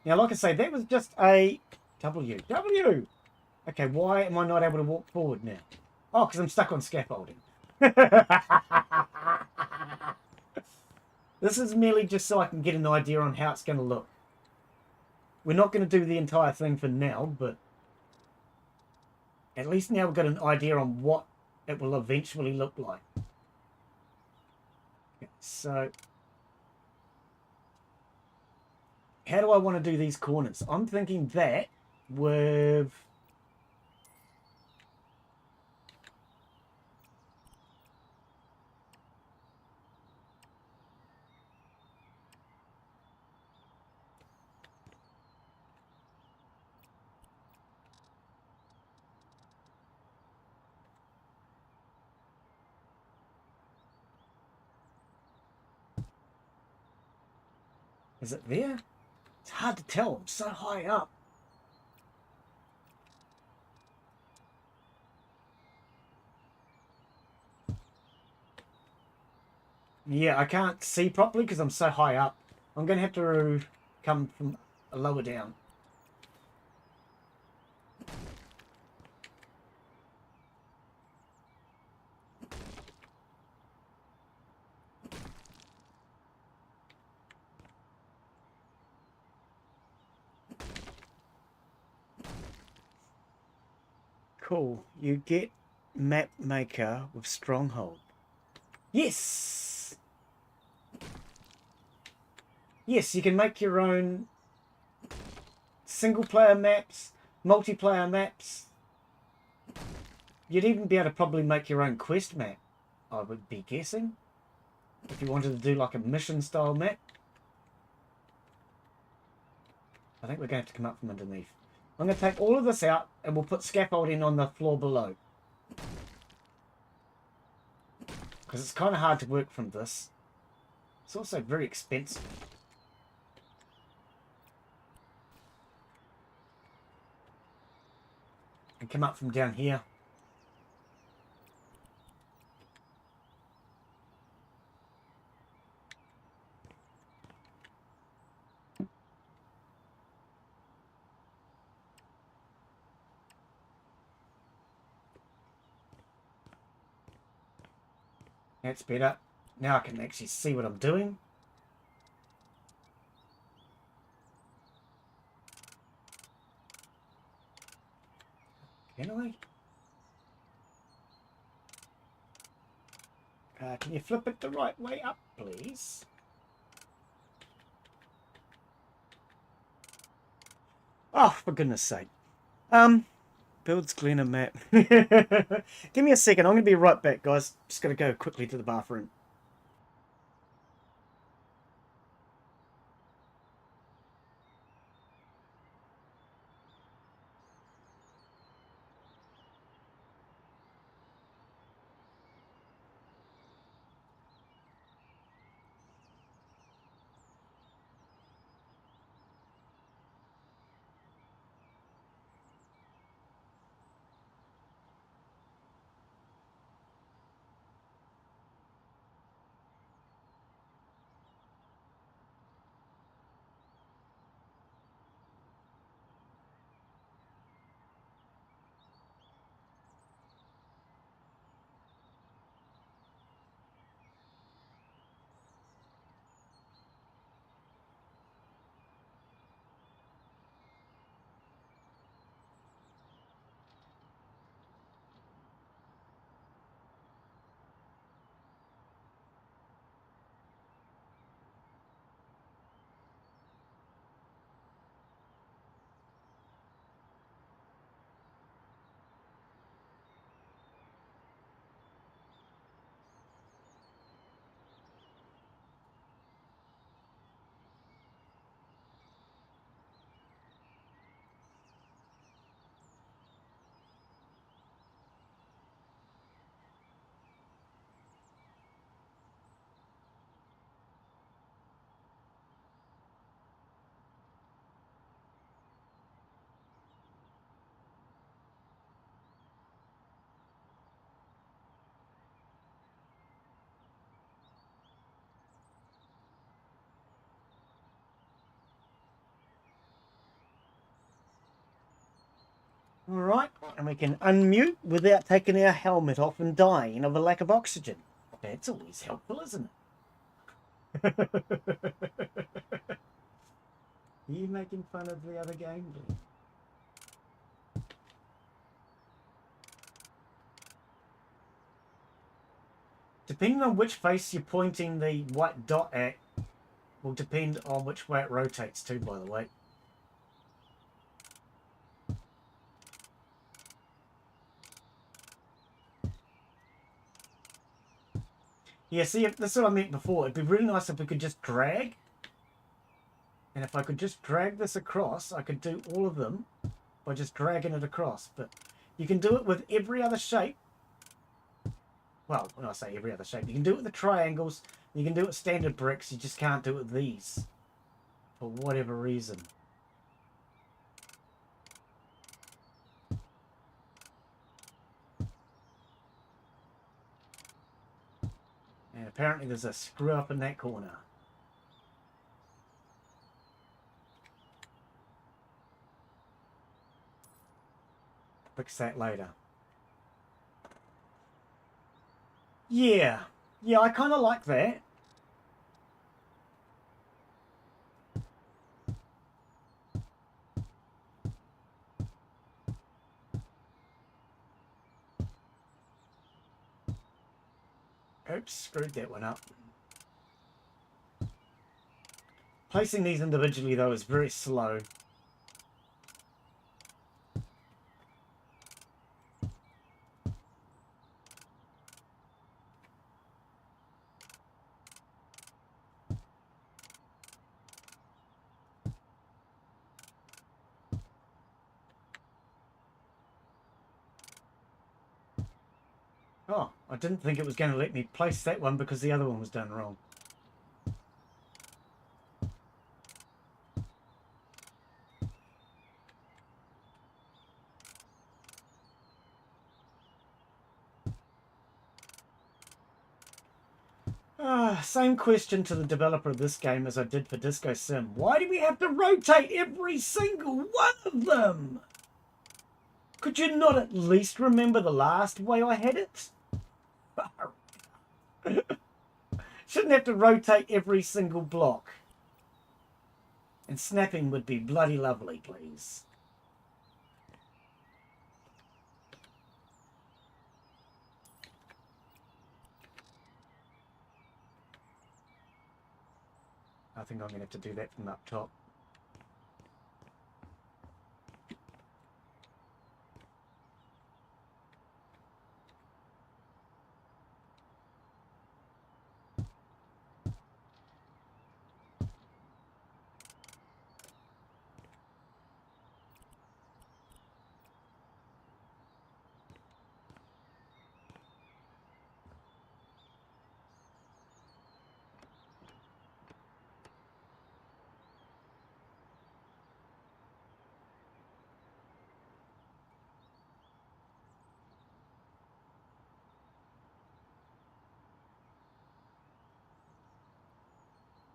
Now, like I say, that was just a W. W! Okay, why am I not able to walk forward now? Oh, because I'm stuck on scaffolding. This is merely just so I can get an idea on how it's going to look. We're not going to do the entire thing for now, but at least now we've got an idea on what it will eventually look like. Okay, so how do I want to do these corners? I'm thinking that with... Is it there? It's hard to tell. I'm so high up. Yeah, I can't see properly because I'm so high up. I'm going to have to come from lower down. Cool. You get map maker with stronghold. Yes! Yes, you can make your own single player maps, multiplayer maps. You'd even be able to probably make your own quest map, I would be guessing. If you wanted to do like a mission style map. I think we're going to have to come up from underneath. I'm going to take all of this out and we'll put scaffolding on the floor below. Because it's kind of hard to work from this. It's also very expensive. And come up from down here. That's better. Now I can actually see what I'm doing. Can I? Can you flip it the right way up, please? Oh, for goodness sake. Builds Glen a map. Give me a second. I'm going to be right back, guys. Just got to go quickly to the bathroom. Alright, and we can unmute without taking our helmet off and dying of a lack of oxygen. That's always helpful, isn't it? Are you making fun of the other game? Depending on which face you're pointing the white dot at will depend on which way it rotates too, by the way. Yeah, see, that's what I meant before. It'd be really nice if we could just drag. And if I could just drag this across, I could do all of them by just dragging it across. But you can do it with every other shape. Well, when I say every other shape, you can do it with the triangles. You can do it with standard bricks. You just can't do it with these. For whatever reason. And apparently there's a screw up in that corner. Fix that later. Yeah. Yeah, I kind of like that. Oops, screwed that one up. Placing these individually, though, is very slow. Oh, I didn't think it was going to let me place that one because the other one was done wrong. Same question to the developer of this game as I did for Disco Sim. Why do we have to rotate every single one of them? Could you not at least remember the last way I had it? Shouldn't have to rotate every single block. And snapping would be bloody lovely, please. I think I'm going to have to do that from up top.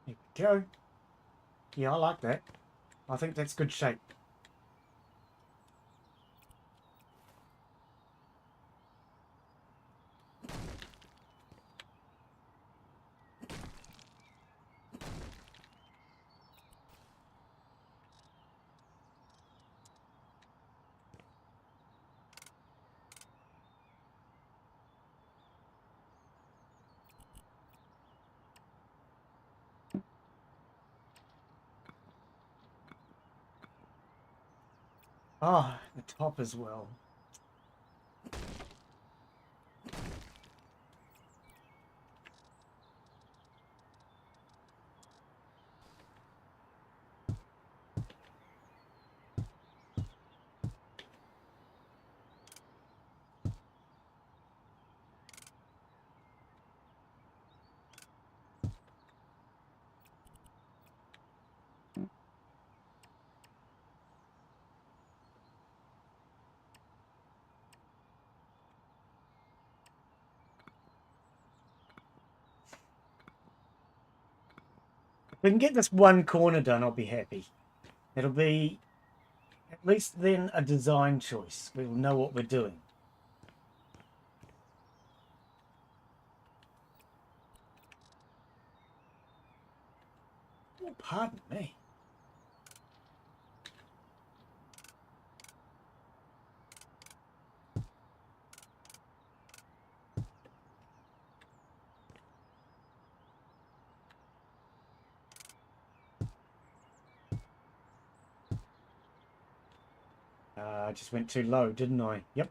There we go. Yeah, I like that. I think that's good shape. Oh, the top as well. If we can get this one corner done, I'll be happy. It'll be At least then a design choice. We'll know what we're doing. Oh, pardon me. I just went too low, didn't I? Yep.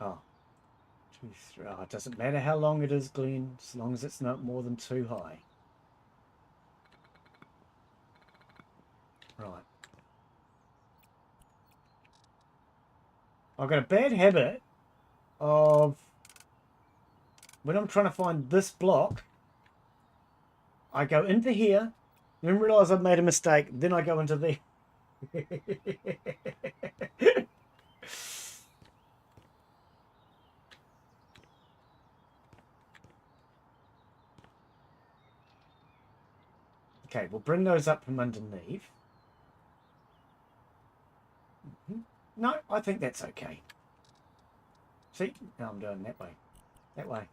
Oh. Oh, it doesn't matter how long it is, Glen, as long as it's not more than too high. Right. I've got a bad habit of when I'm trying to find this block, I go into here, then realise I've made a mistake, then I go into there. Okay, we'll bring those up from underneath. No, I think that's okay. See? Now I'm doing that way. That way.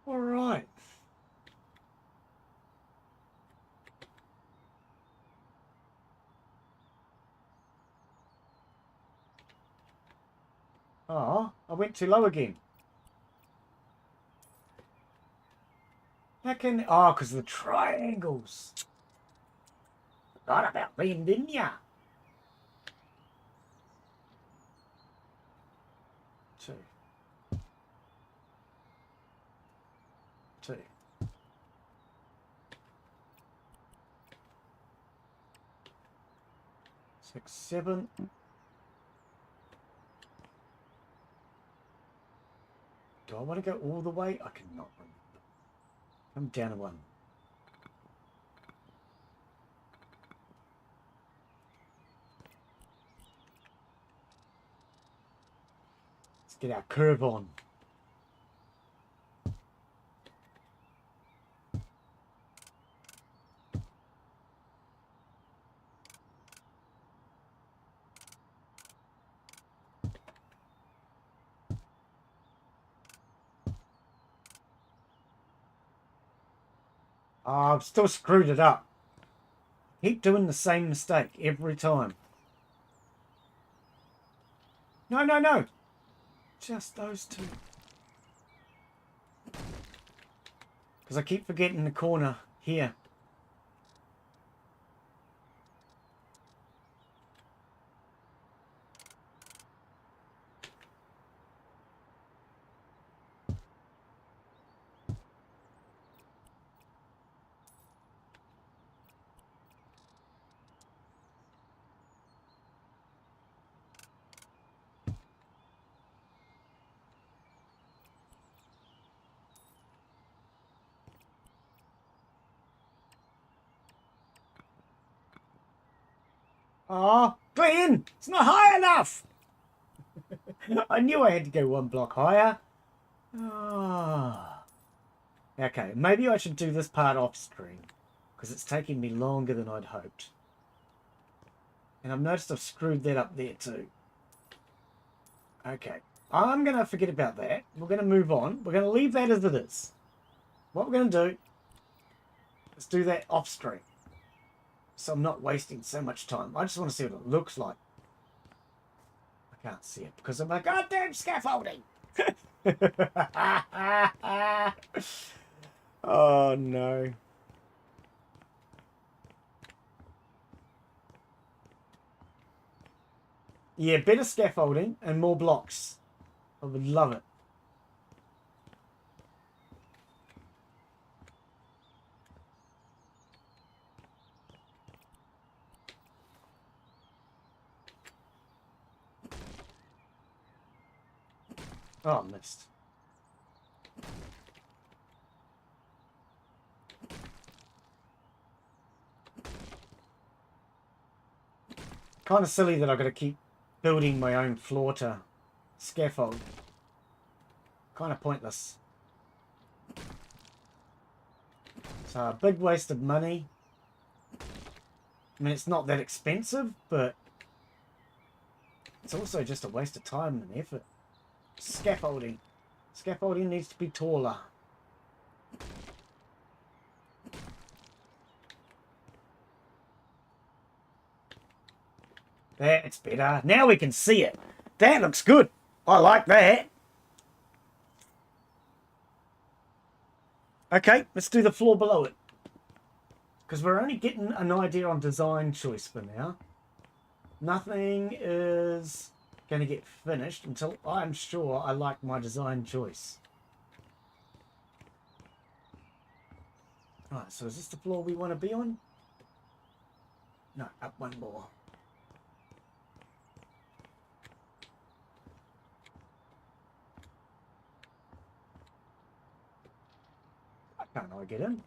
All right. Oh, I went too low again. How can... Oh, because of the triangles. Forgot about them, didn't ya? Two. Two. Six, seven. Do I want to go all the way? I cannot remember. I'm down to one. Let's get our curve on. Oh, I've still screwed it up. Keep doing the same mistake every time. No, no, no. Just those two. Because I keep forgetting the corner here. Oh, Glen! It's not high enough! I knew I had to go one block higher. Ah. Okay, maybe I should do this part off screen. Because it's taking me longer than I'd hoped. And I've noticed I've screwed that up there too. Okay. I'm going to forget about that. We're going to move on. We're going to leave that as it is. What we're going to do is do that off screen. So I'm not wasting so much time. I just want to see what it looks like. I can't see it because of my goddamn scaffolding. Oh no. Yeah, better scaffolding and more blocks. I would love it. Oh, missed. Kind of silly that I've got to keep building my own floor to scaffold. Kind of pointless. So a big waste of money. I mean, it's not that expensive, but it's also just a waste of time and effort. Scaffolding. Scaffolding needs to be taller. That's better. Now we can see it. That looks good. I like that. Okay, let's do the floor below it. Because we're only getting an idea on design choice for now. Nothing is going to get finished until I'm sure I like my design choice. Alright, so is this the floor we want to be on? No, up one more. Can't I get in?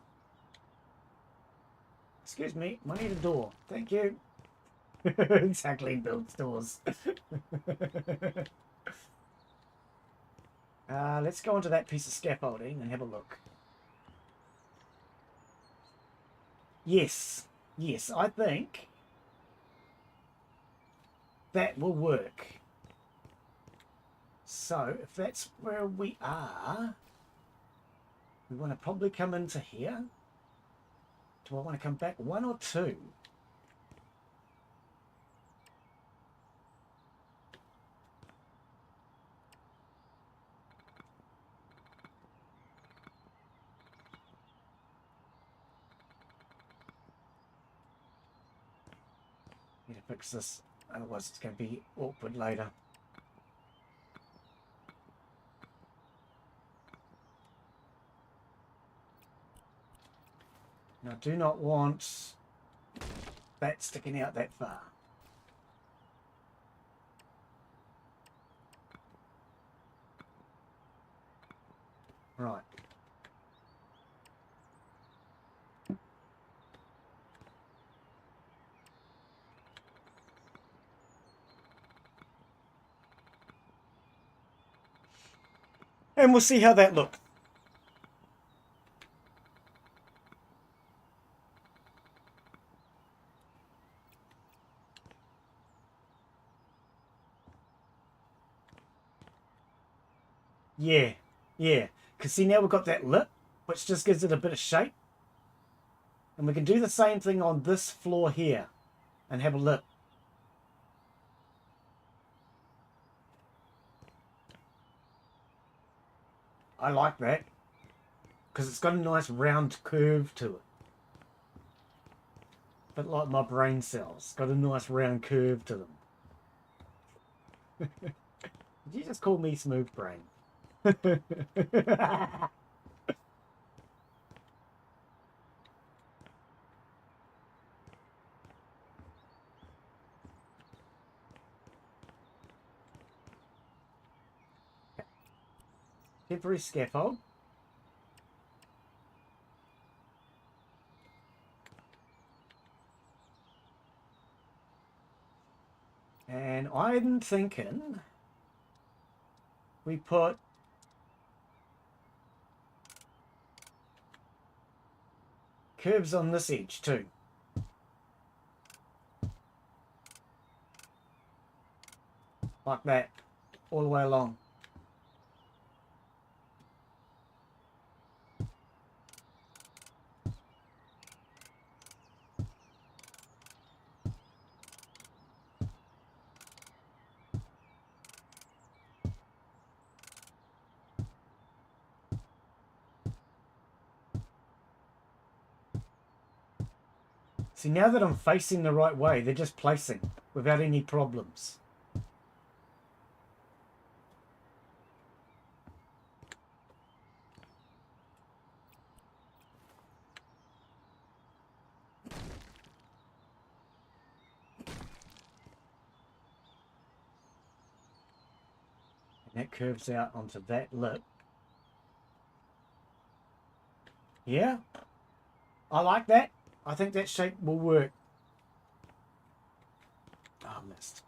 Excuse me, I need a door. Thank you. Exactly, builds doors. Let's go onto that piece of scaffolding and have a look. Yes, yes, I think that will work. So, if that's where we are, we want to probably come into here. Do I want to come back one or two? Need to fix this, otherwise it's going to be awkward later. Now, I do not want that sticking out that far. Right. And we'll see how that looks. Yeah, yeah. Because see, now we've got that lip, which just gives it a bit of shape. And we can do the same thing on this floor here and have a lip. I like that because it's got a nice round curve to it. A bit like my brain cells. Got a nice round curve to them. Did you just call me smooth brain? Temporary scaffold. And I'm thinking we put curves on this edge too. Like that, all the way along. See, now that I'm facing the right way, they're just placing without any problems. And that curves out onto that lip. Yeah, I like that. I think that shape will work. Oh, missed.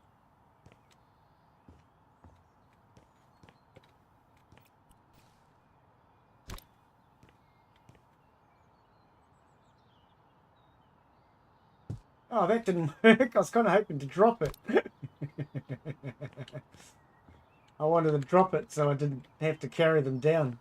Oh, that didn't work. I was kind of hoping to drop it. I wanted to drop it so I didn't have to carry them down.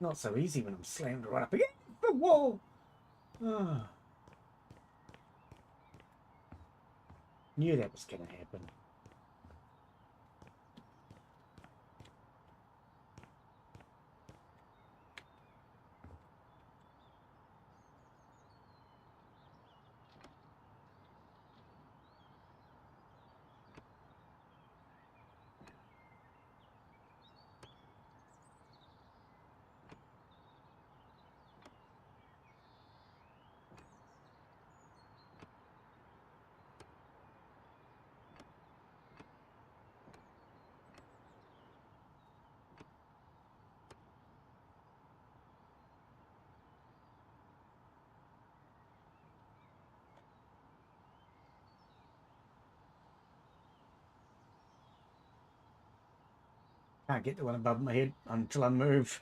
Not so easy when I'm slammed right up against the wall. Oh. Knew that was going to happen. Can't get the one above my head until I move.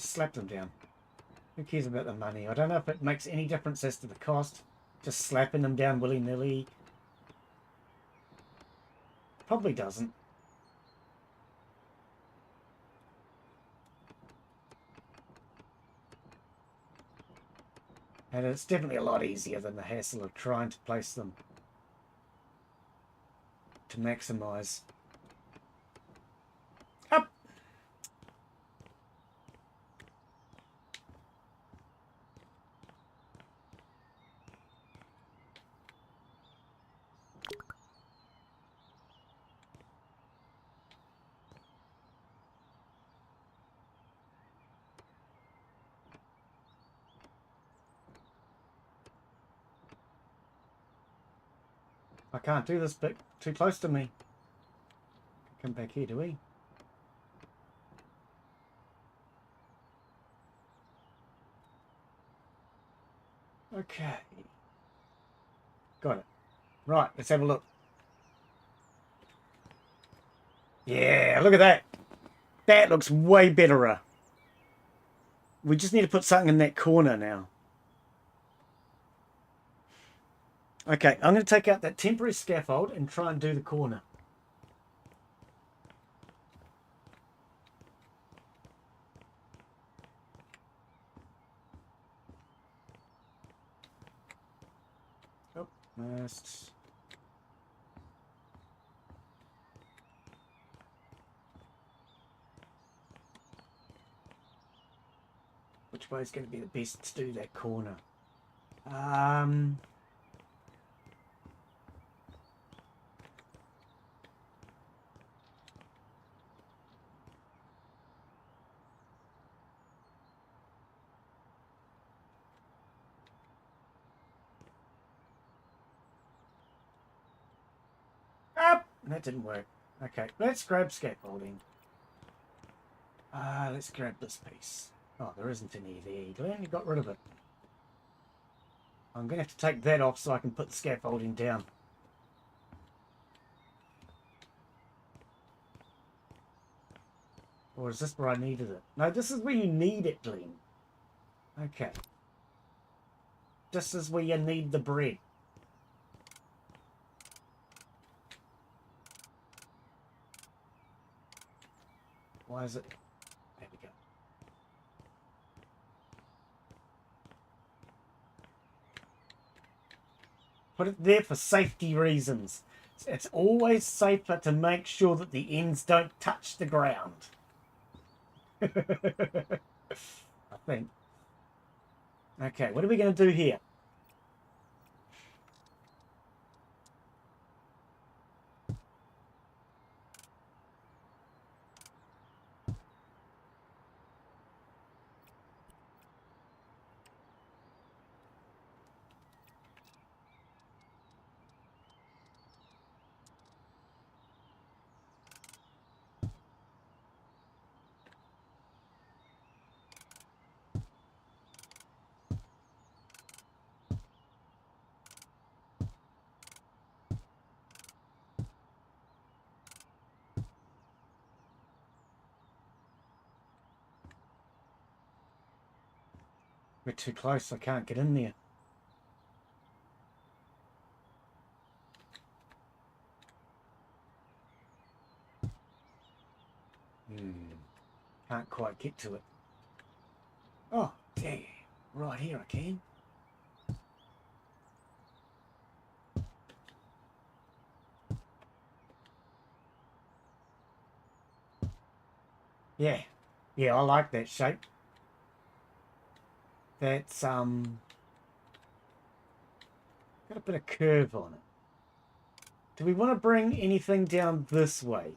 Slap them down. Who cares about the money? I don't know if it makes any difference as to the cost. Just slapping them down willy-nilly. Probably doesn't. And it's definitely a lot easier than the hassle of trying to place them to maximize. Up! I can't do this bit too close to me. Come back here, do we? Okay. Got it. Right, let's have a look. Yeah, look at that. That looks way betterer. We just need to put something in that corner now. Okay, I'm going to take out that temporary scaffold and try and do the corner. Oh, missed. Which way is going to be the best to do that corner? Up! That didn't work. Okay, let's grab scaffolding. Let's grab this piece. Oh, there isn't any there. Glen, you got rid of it. I'm going to have to take that off so I can put the scaffolding down. Or is this where I needed it? No, this is where you need it, Glen. Okay. This is where you need the bread. Why is it? There we go. Put it there for safety reasons. It's always safer to make sure that the ends don't touch the ground. I think. Okay, what are we going to do here? We're too close, I can't get in there. Can't quite get to it. Oh, dang. Right here I can. Yeah. Yeah, I like that shape. That's, got a bit of curve on it. Do we want to bring anything down this way?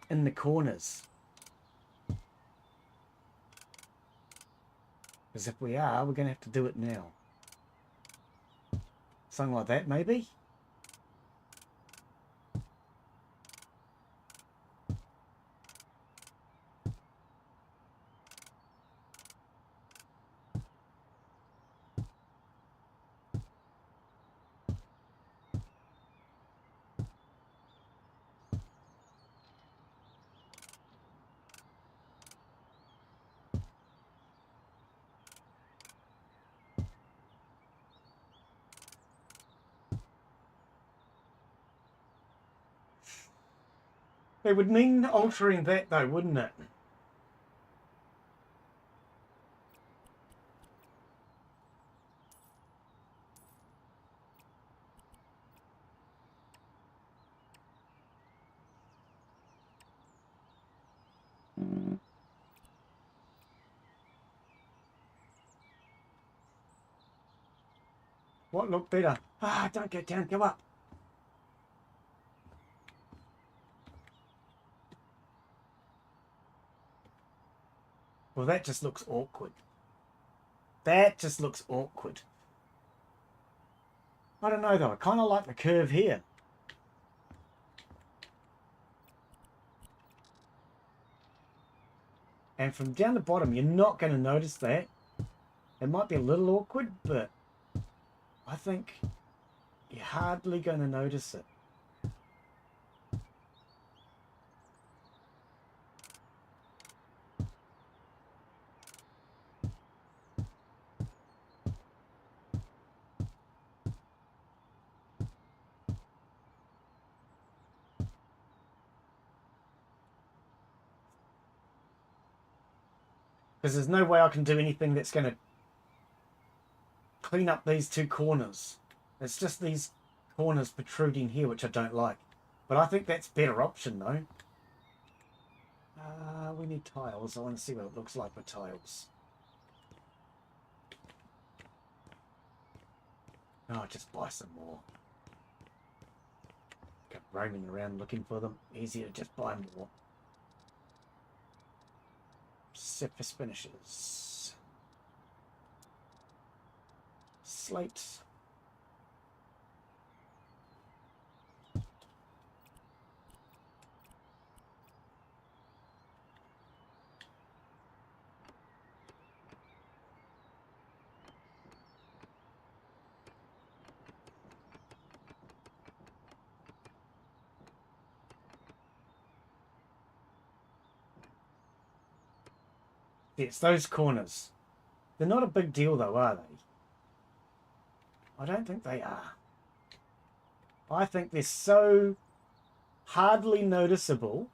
In the corners? Because if we are, we're going to have to do it now. Something like that, maybe? It would mean altering that though, wouldn't it? What looked better? Ah, don't go down, go up. Well, that just looks awkward. That just looks awkward. I don't know though, I kind of like the curve here. And from down the bottom, you're not going to notice that. It might be a little awkward, but I think you're hardly going to notice it. Because there's no way I can do anything that's going to clean up these two corners. It's just these corners protruding here, which I don't like. But I think that's a better option, though. We need tiles. I want to see what it looks like with tiles. Oh, just buy some more. Go roaming around looking for them. Easier to just buy more. Surface finishes. Slates. It's those corners. They're not a big deal though, are they? I don't think they are. I think they're so hardly noticeable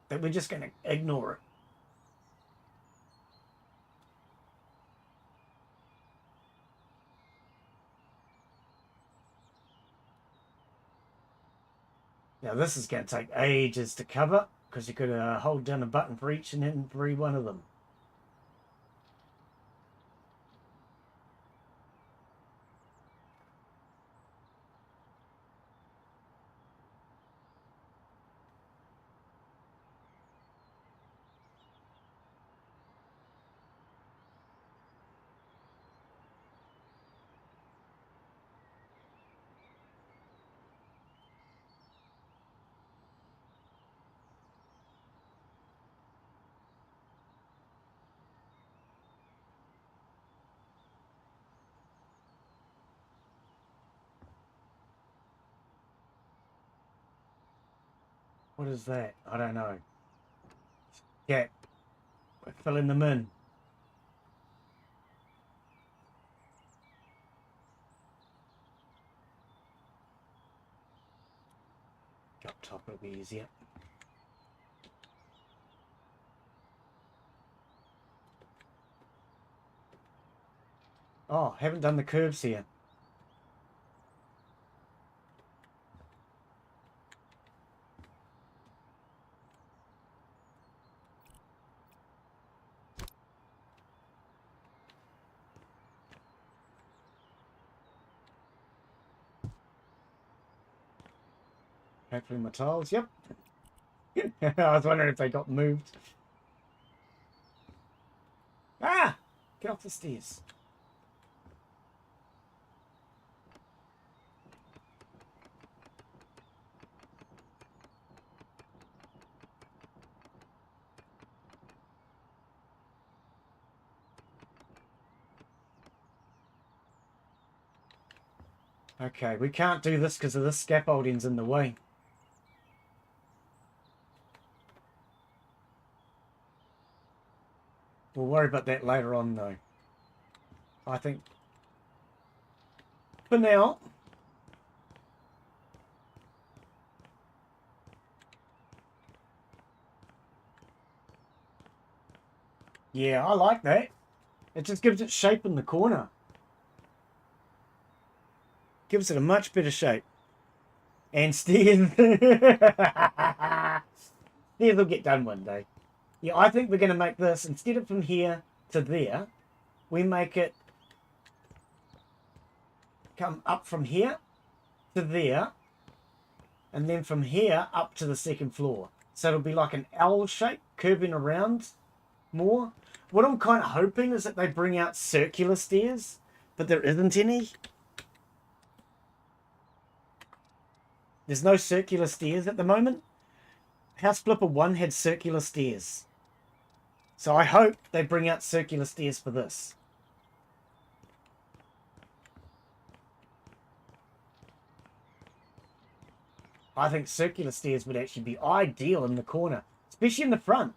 that we're just going to ignore it. Now this is going to take ages to cover because you've got to hold down a button for each and every one of them. What is that? I don't know. Yeah, we're filling them in. Up top it'll be easier. Oh, haven't done the curves here. Hopefully my tiles, yep. I was wondering if they got moved. Ah! Get off the stairs. Okay, we can't do this because of this scaffolding's in the way. We'll worry about that later on, though. I think for now, yeah, I like that. It just gives it shape in the corner. Gives it a much better shape. And stairs. Stairs will get done one day. Yeah, I think we're going to make this, instead of from here to there, we make it come up from here to there, and then from here up to the second floor. So it'll be like an L shape, curving around more. What I'm kind of hoping is that they bring out circular stairs, but there isn't any. There's no circular stairs at the moment. House Flipper 1 had circular stairs. So I hope they bring out circular stairs for this. I think circular stairs would actually be ideal in the corner, especially in the front.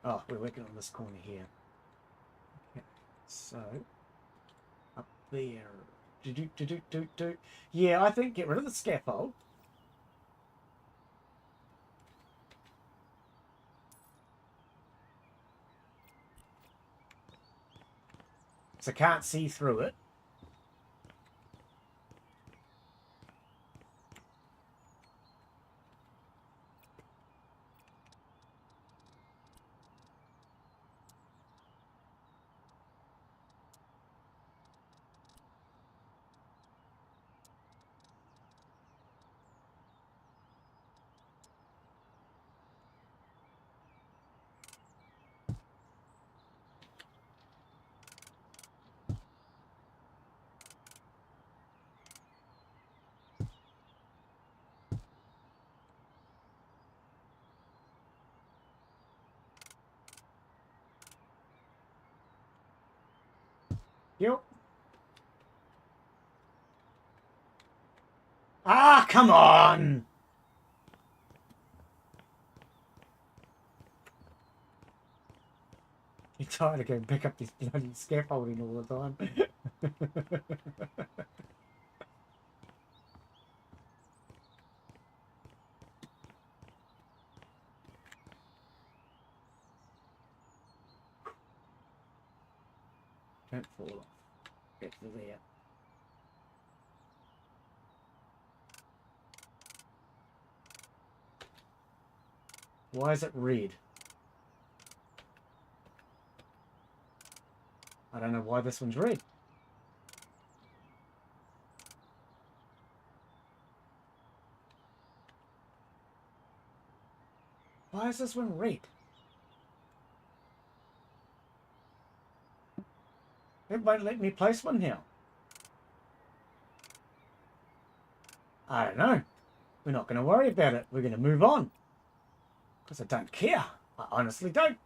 Oh, we're working on this corner here. Okay, so up there. Yeah, I think get rid of the scaffold. So can't see through it. Yep. Ah, come on! You're tired of going pick up this bloody scaffolding all the time. Don't fall off. Get to there. Why is it red? I don't know why this one's red. Why is this one red? It won't let me place one now. I don't know. We're not going to worry about it. We're going to move on. Because I don't care. I honestly don't.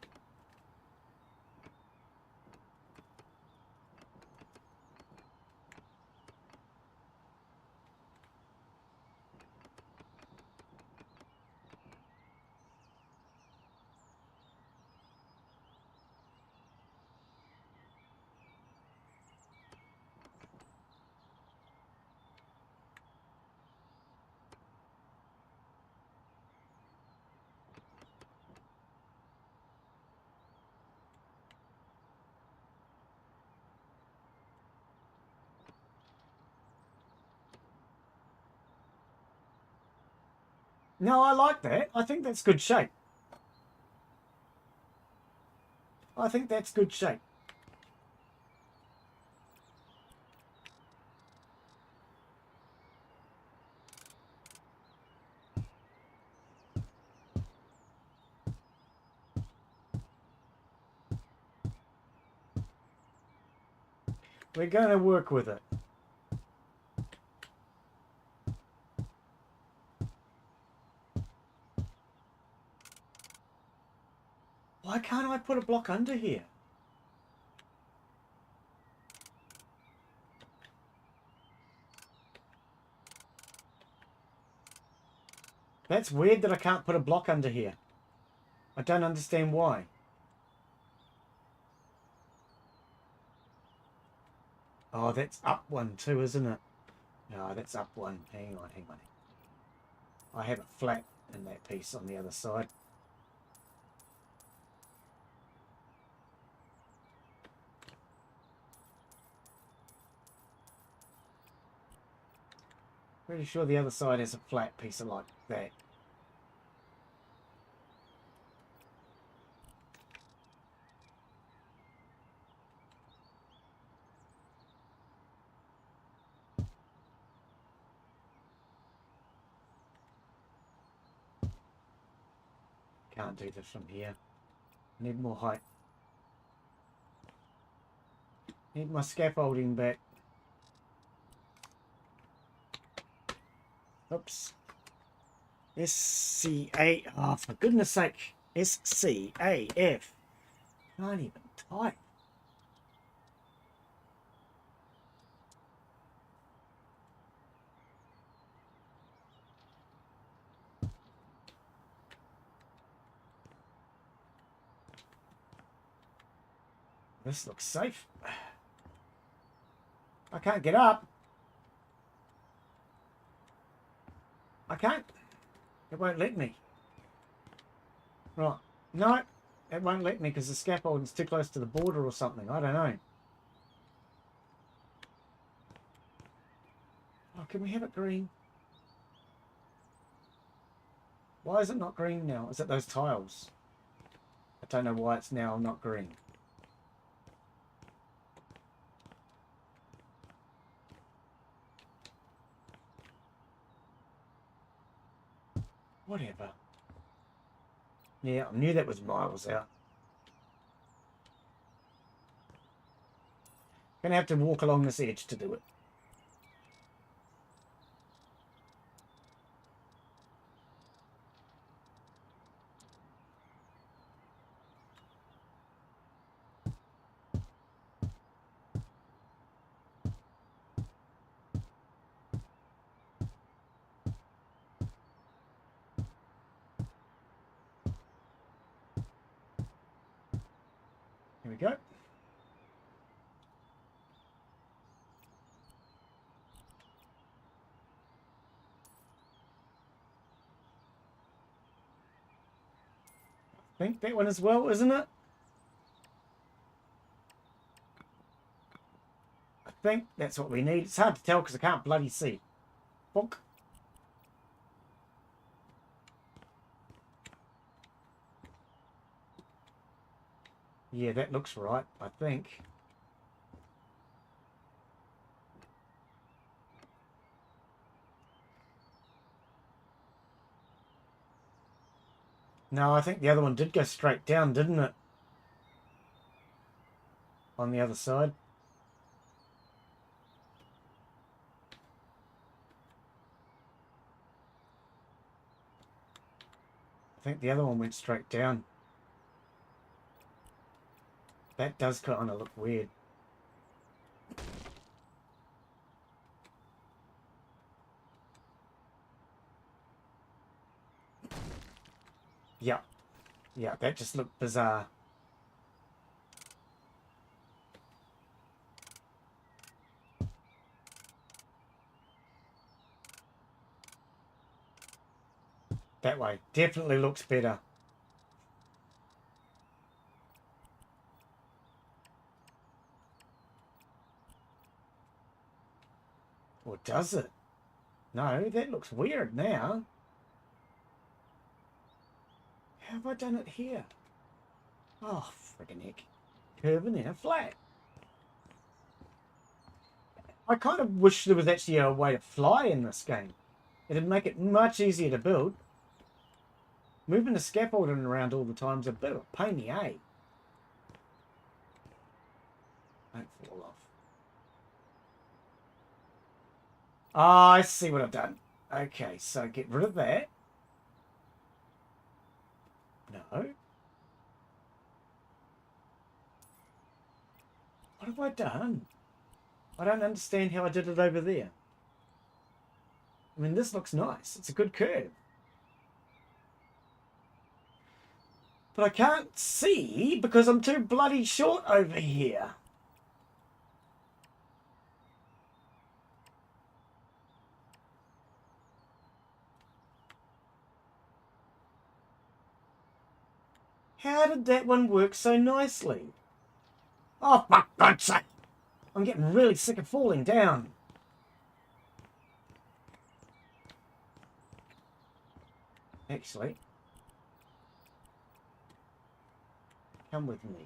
No, I like that. I think that's good shape. I think that's good shape. We're going to work with it. Why can't I put a block under here? That's weird that I can't put a block under here. I don't understand why. Oh, that's up one too, isn't it? No, that's up one. Hang on, hang on. I have it flat in that piece on the other side. Pretty sure the other side has a flat piece of like that. Can't do this from here. Need more height. Need my scaffolding back. Oops. SCA. Oh, for goodness sake. SCAF. Can't even type. This looks safe. I can't get up. I can't. It won't let me. Right. No, it won't let me because the scaffolding's too close to the border or something. I don't know. Oh, can we have it green? Why is it not green now? Is it those tiles? I don't know why it's now not green. Whatever. Yeah, I knew that was miles out. Gonna have to walk along this edge to do it. we go. I think that one as well, isn't it? I think that's what we need. It's hard to tell because I can't bloody see. Bonk. Yeah, that looks right, I think. No, I think the other one did go straight down, didn't it? On the other side. I think the other one went straight down. That does kind of look weird. Yeah. Yeah, that just looked bizarre. That way. Definitely looks better. Or does it? No, that looks weird now. How have I done it here? Oh, friggin' heck. Curve and then a flat. I kind of wish there was actually a way to fly in this game. It'd make it much easier to build. Moving the scaffolding around all the time is a bit of a pain in the A. Don't fall off. Ah, I see what I've done. Okay, so get rid of that. No. What have I done? I don't understand how I did it over there. I mean, this looks nice. It's a good curve. But I can't see because I'm too bloody short over here. How did that one work so nicely? Oh, for God's sake! I'm getting really sick of falling down. Actually, come with me.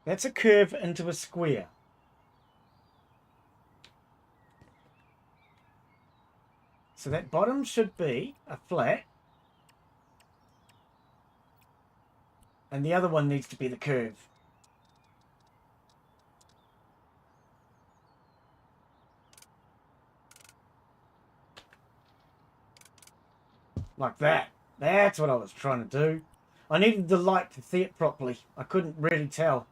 That's a curve into a square. So that bottom should be a flat. And the other one needs to be the curve. Like that. That's what I was trying to do. I needed the light to see it properly. I couldn't really tell.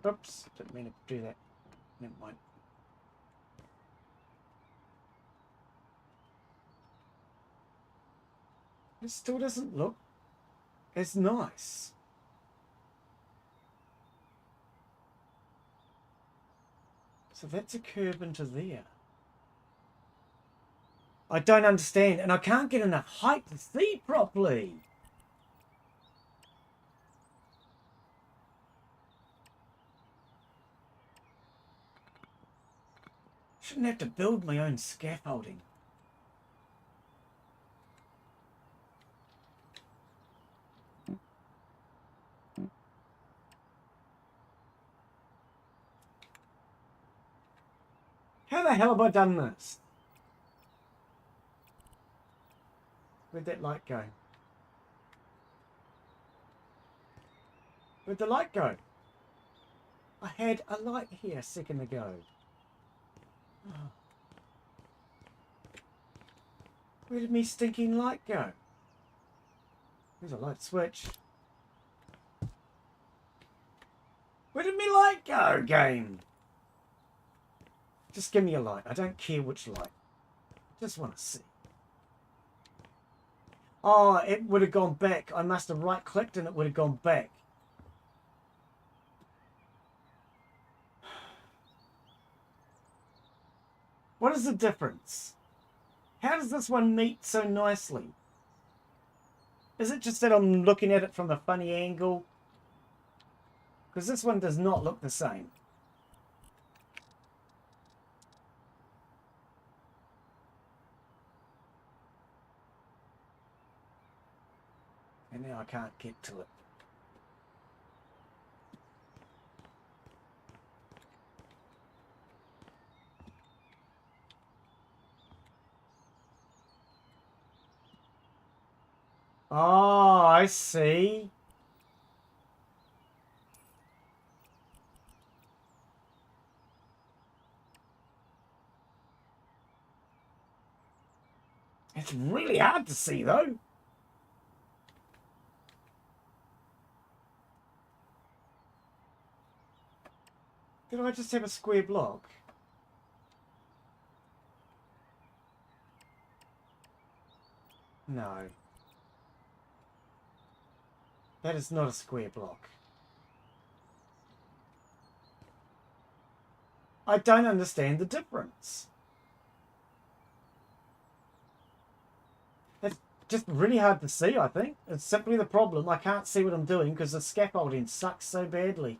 Oops, didn't mean to do that. Never mind. It still doesn't look as nice. So that's a curve into there. I don't understand, and I can't get enough height to see properly. Shouldn't have to build my own scaffolding. How the hell have I done this? Where'd that light go? Where'd the light go? I had a light here a second ago. Oh. Where did me stinking light go? There's a light switch. Where did me light go, game? Just give me a light. I don't care which light. Just want to see. Oh, it would have gone back. I must have right-clicked and it would have gone back. What is the difference? How does this one meet so nicely? Is it just that I'm looking at it from a funny angle? Because this one does not look the same. And now I can't get to it. Oh, I see. It's really hard to see, though. Did I just have a square block? No. That is not a square block. I don't understand the difference. It's just really hard to see, I think. It's simply the problem. I can't see what I'm doing because the scaffolding sucks so badly.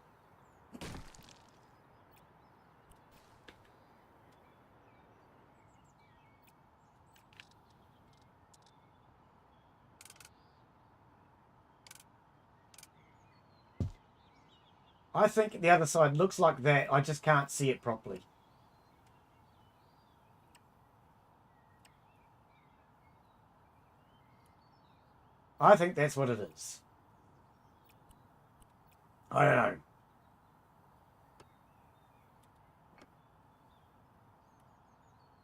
I think the other side looks like that. I just can't see it properly. I think that's what it is. I don't know.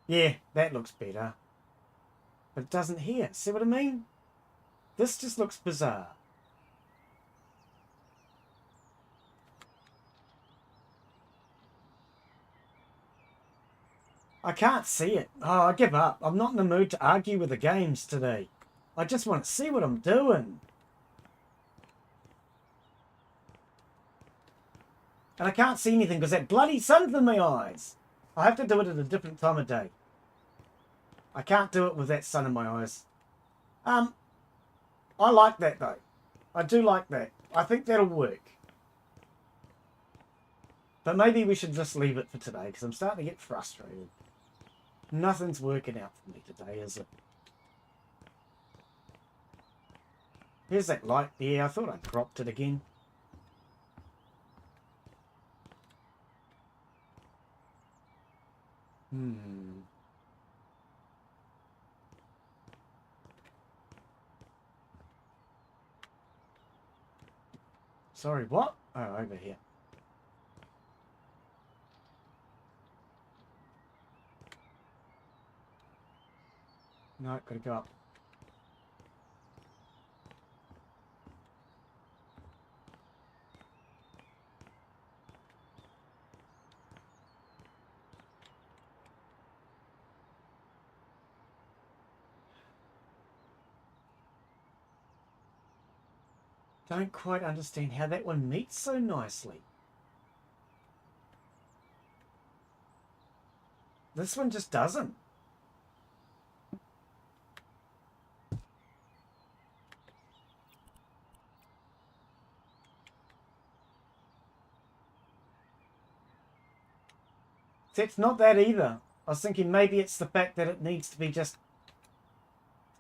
Yeah, that looks better. But it doesn't here. See what I mean? This just looks bizarre. I can't see it. Oh, I give up. I'm not in the mood to argue with the games today. I just want to see what I'm doing. And I can't see anything because that bloody sun's in my eyes. I have to do it at a different time of day. I can't do it with that sun in my eyes. I like that though. I do like that. I think that'll work. But maybe we should just leave it for today because I'm starting to get frustrated. Nothing's working out for me today, is it? Here's that light. Yeah, I thought I cropped it again. Sorry, what? Oh, over here. No, gotta go up. Don't quite understand how that one meets so nicely. This one just doesn't. See, it's not that either. I was thinking maybe it's the fact that it needs to be just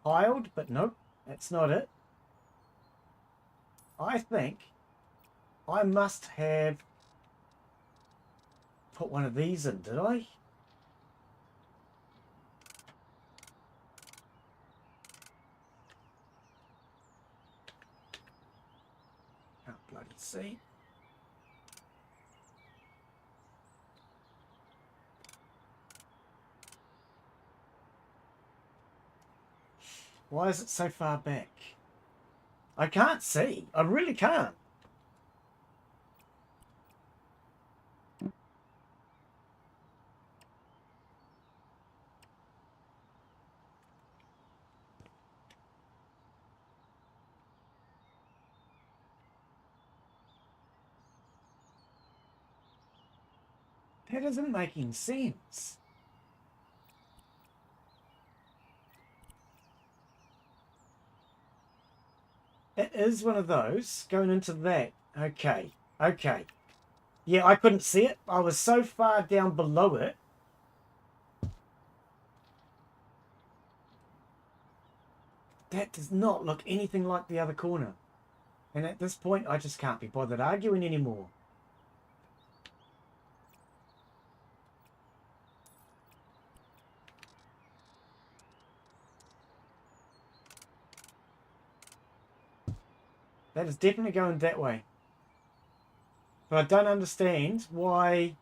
tiled, but nope, that's not it. I think I must have put one of these in, did I? bloody see. Why is it so far back? I can't see. I really can't. That isn't making sense. It is one of those going into that. Okay. Okay. Yeah, I couldn't see it. I was so far down below it. That does not look anything like the other corner. And at this point, I just can't be bothered arguing anymore. That is definitely going that way. But I don't understand why...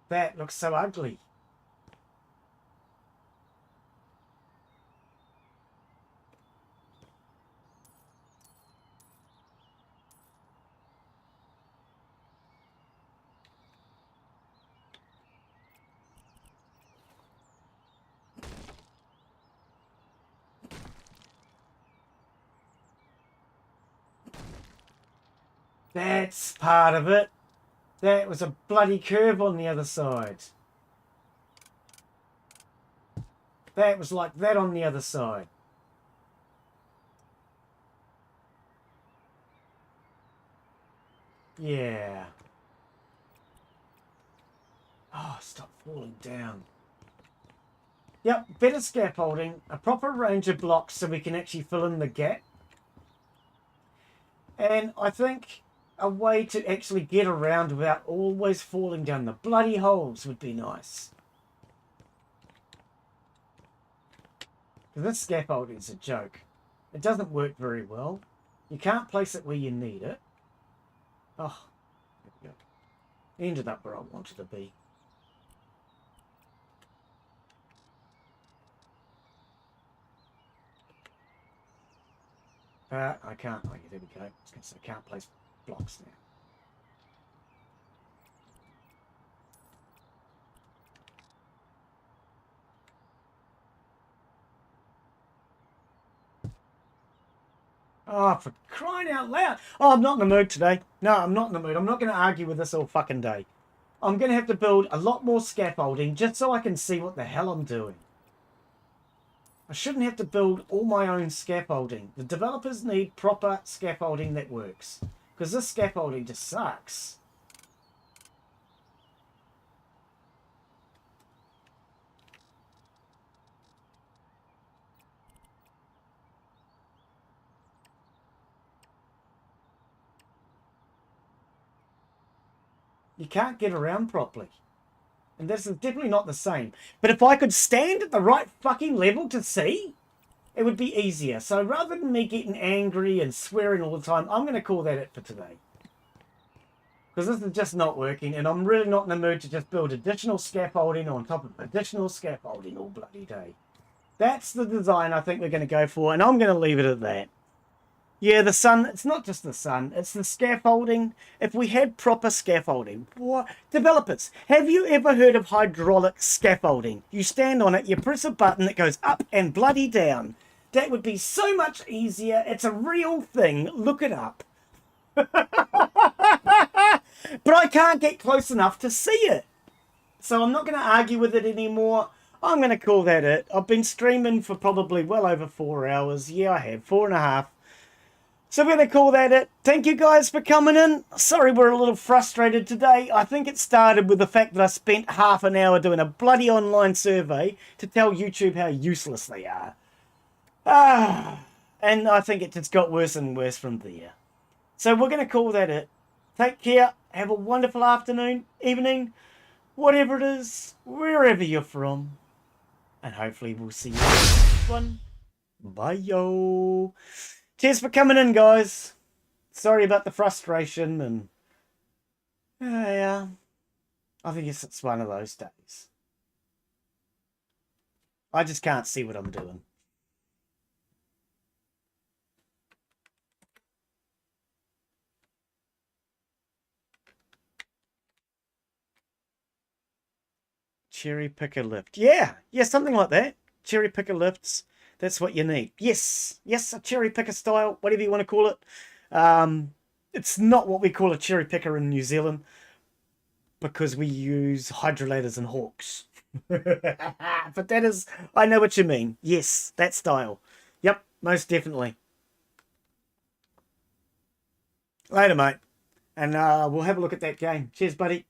That looks so ugly. That's part of it. That was a bloody curve on the other side. That was like that on the other side. Yeah. Oh, stop falling down. Yep, better scaffolding, a proper range of blocks so we can actually fill in the gap. And I think a way to actually get around without always falling down the bloody holes would be nice. This scaffolding is a joke. It doesn't work very well. You can't place it where you need it. Oh, there we go. Ended up where I wanted to be. But I can't. Oh, yeah, there we go. I was going to say I can't place blocks now. Oh, for crying out loud. Oh, I'm not in the mood today. No, I'm not in the mood. I'm not going to argue with this all fucking day. I'm going to have to build a lot more scaffolding just so I can see what the hell I'm doing. I shouldn't have to build all my own scaffolding. The developers need proper scaffolding that works. Because this scaffolding just sucks. You can't get around properly. And this is definitely not the same. But if I could stand at the right fucking level to see, it would be easier. So rather than me getting angry and swearing all the time, I'm going to call that it for today. Because this is just not working, and I'm really not in the mood to just build additional scaffolding on top of additional scaffolding all bloody day. That's the design I think we're going to go for, and I'm going to leave it at that. Yeah, the sun, it's not just the sun, it's the scaffolding. If we had proper scaffolding, what? Developers, have you ever heard of hydraulic scaffolding? You stand on it, you press a button, it goes up and bloody down. That would be so much easier. It's a real thing. Look it up. But I can't get close enough to see it. So I'm not going to argue with it anymore. I'm going to call that it. I've been streaming for probably well over 4 hours. Yeah, I have. 4.5. So we're going to call that it. Thank you guys for coming in. Sorry we're a little frustrated today. I think it started with the fact that I spent half an hour doing a bloody online survey to tell YouTube how useless they are. And I think it just got worse and worse from there. So we're going to call that it. Take care. Have a wonderful afternoon, evening. whatever it is, wherever you're from. And hopefully we'll see you in the next one. Bye, yo. Cheers for coming in, guys. Sorry about the frustration and... yeah, I think it's one of those days. I just can't see what I'm doing. Cherry picker lift. Yeah, something like that. Cherry picker lifts. That's what you need. Yes, a cherry picker style, whatever you want to call it. It's not what we call a cherry picker in New Zealand because we use hydrolators and hawks. But that is, I know what you mean. Yes, that style. Yep, most definitely. Later, mate. And we'll have a look at that game. Cheers, buddy.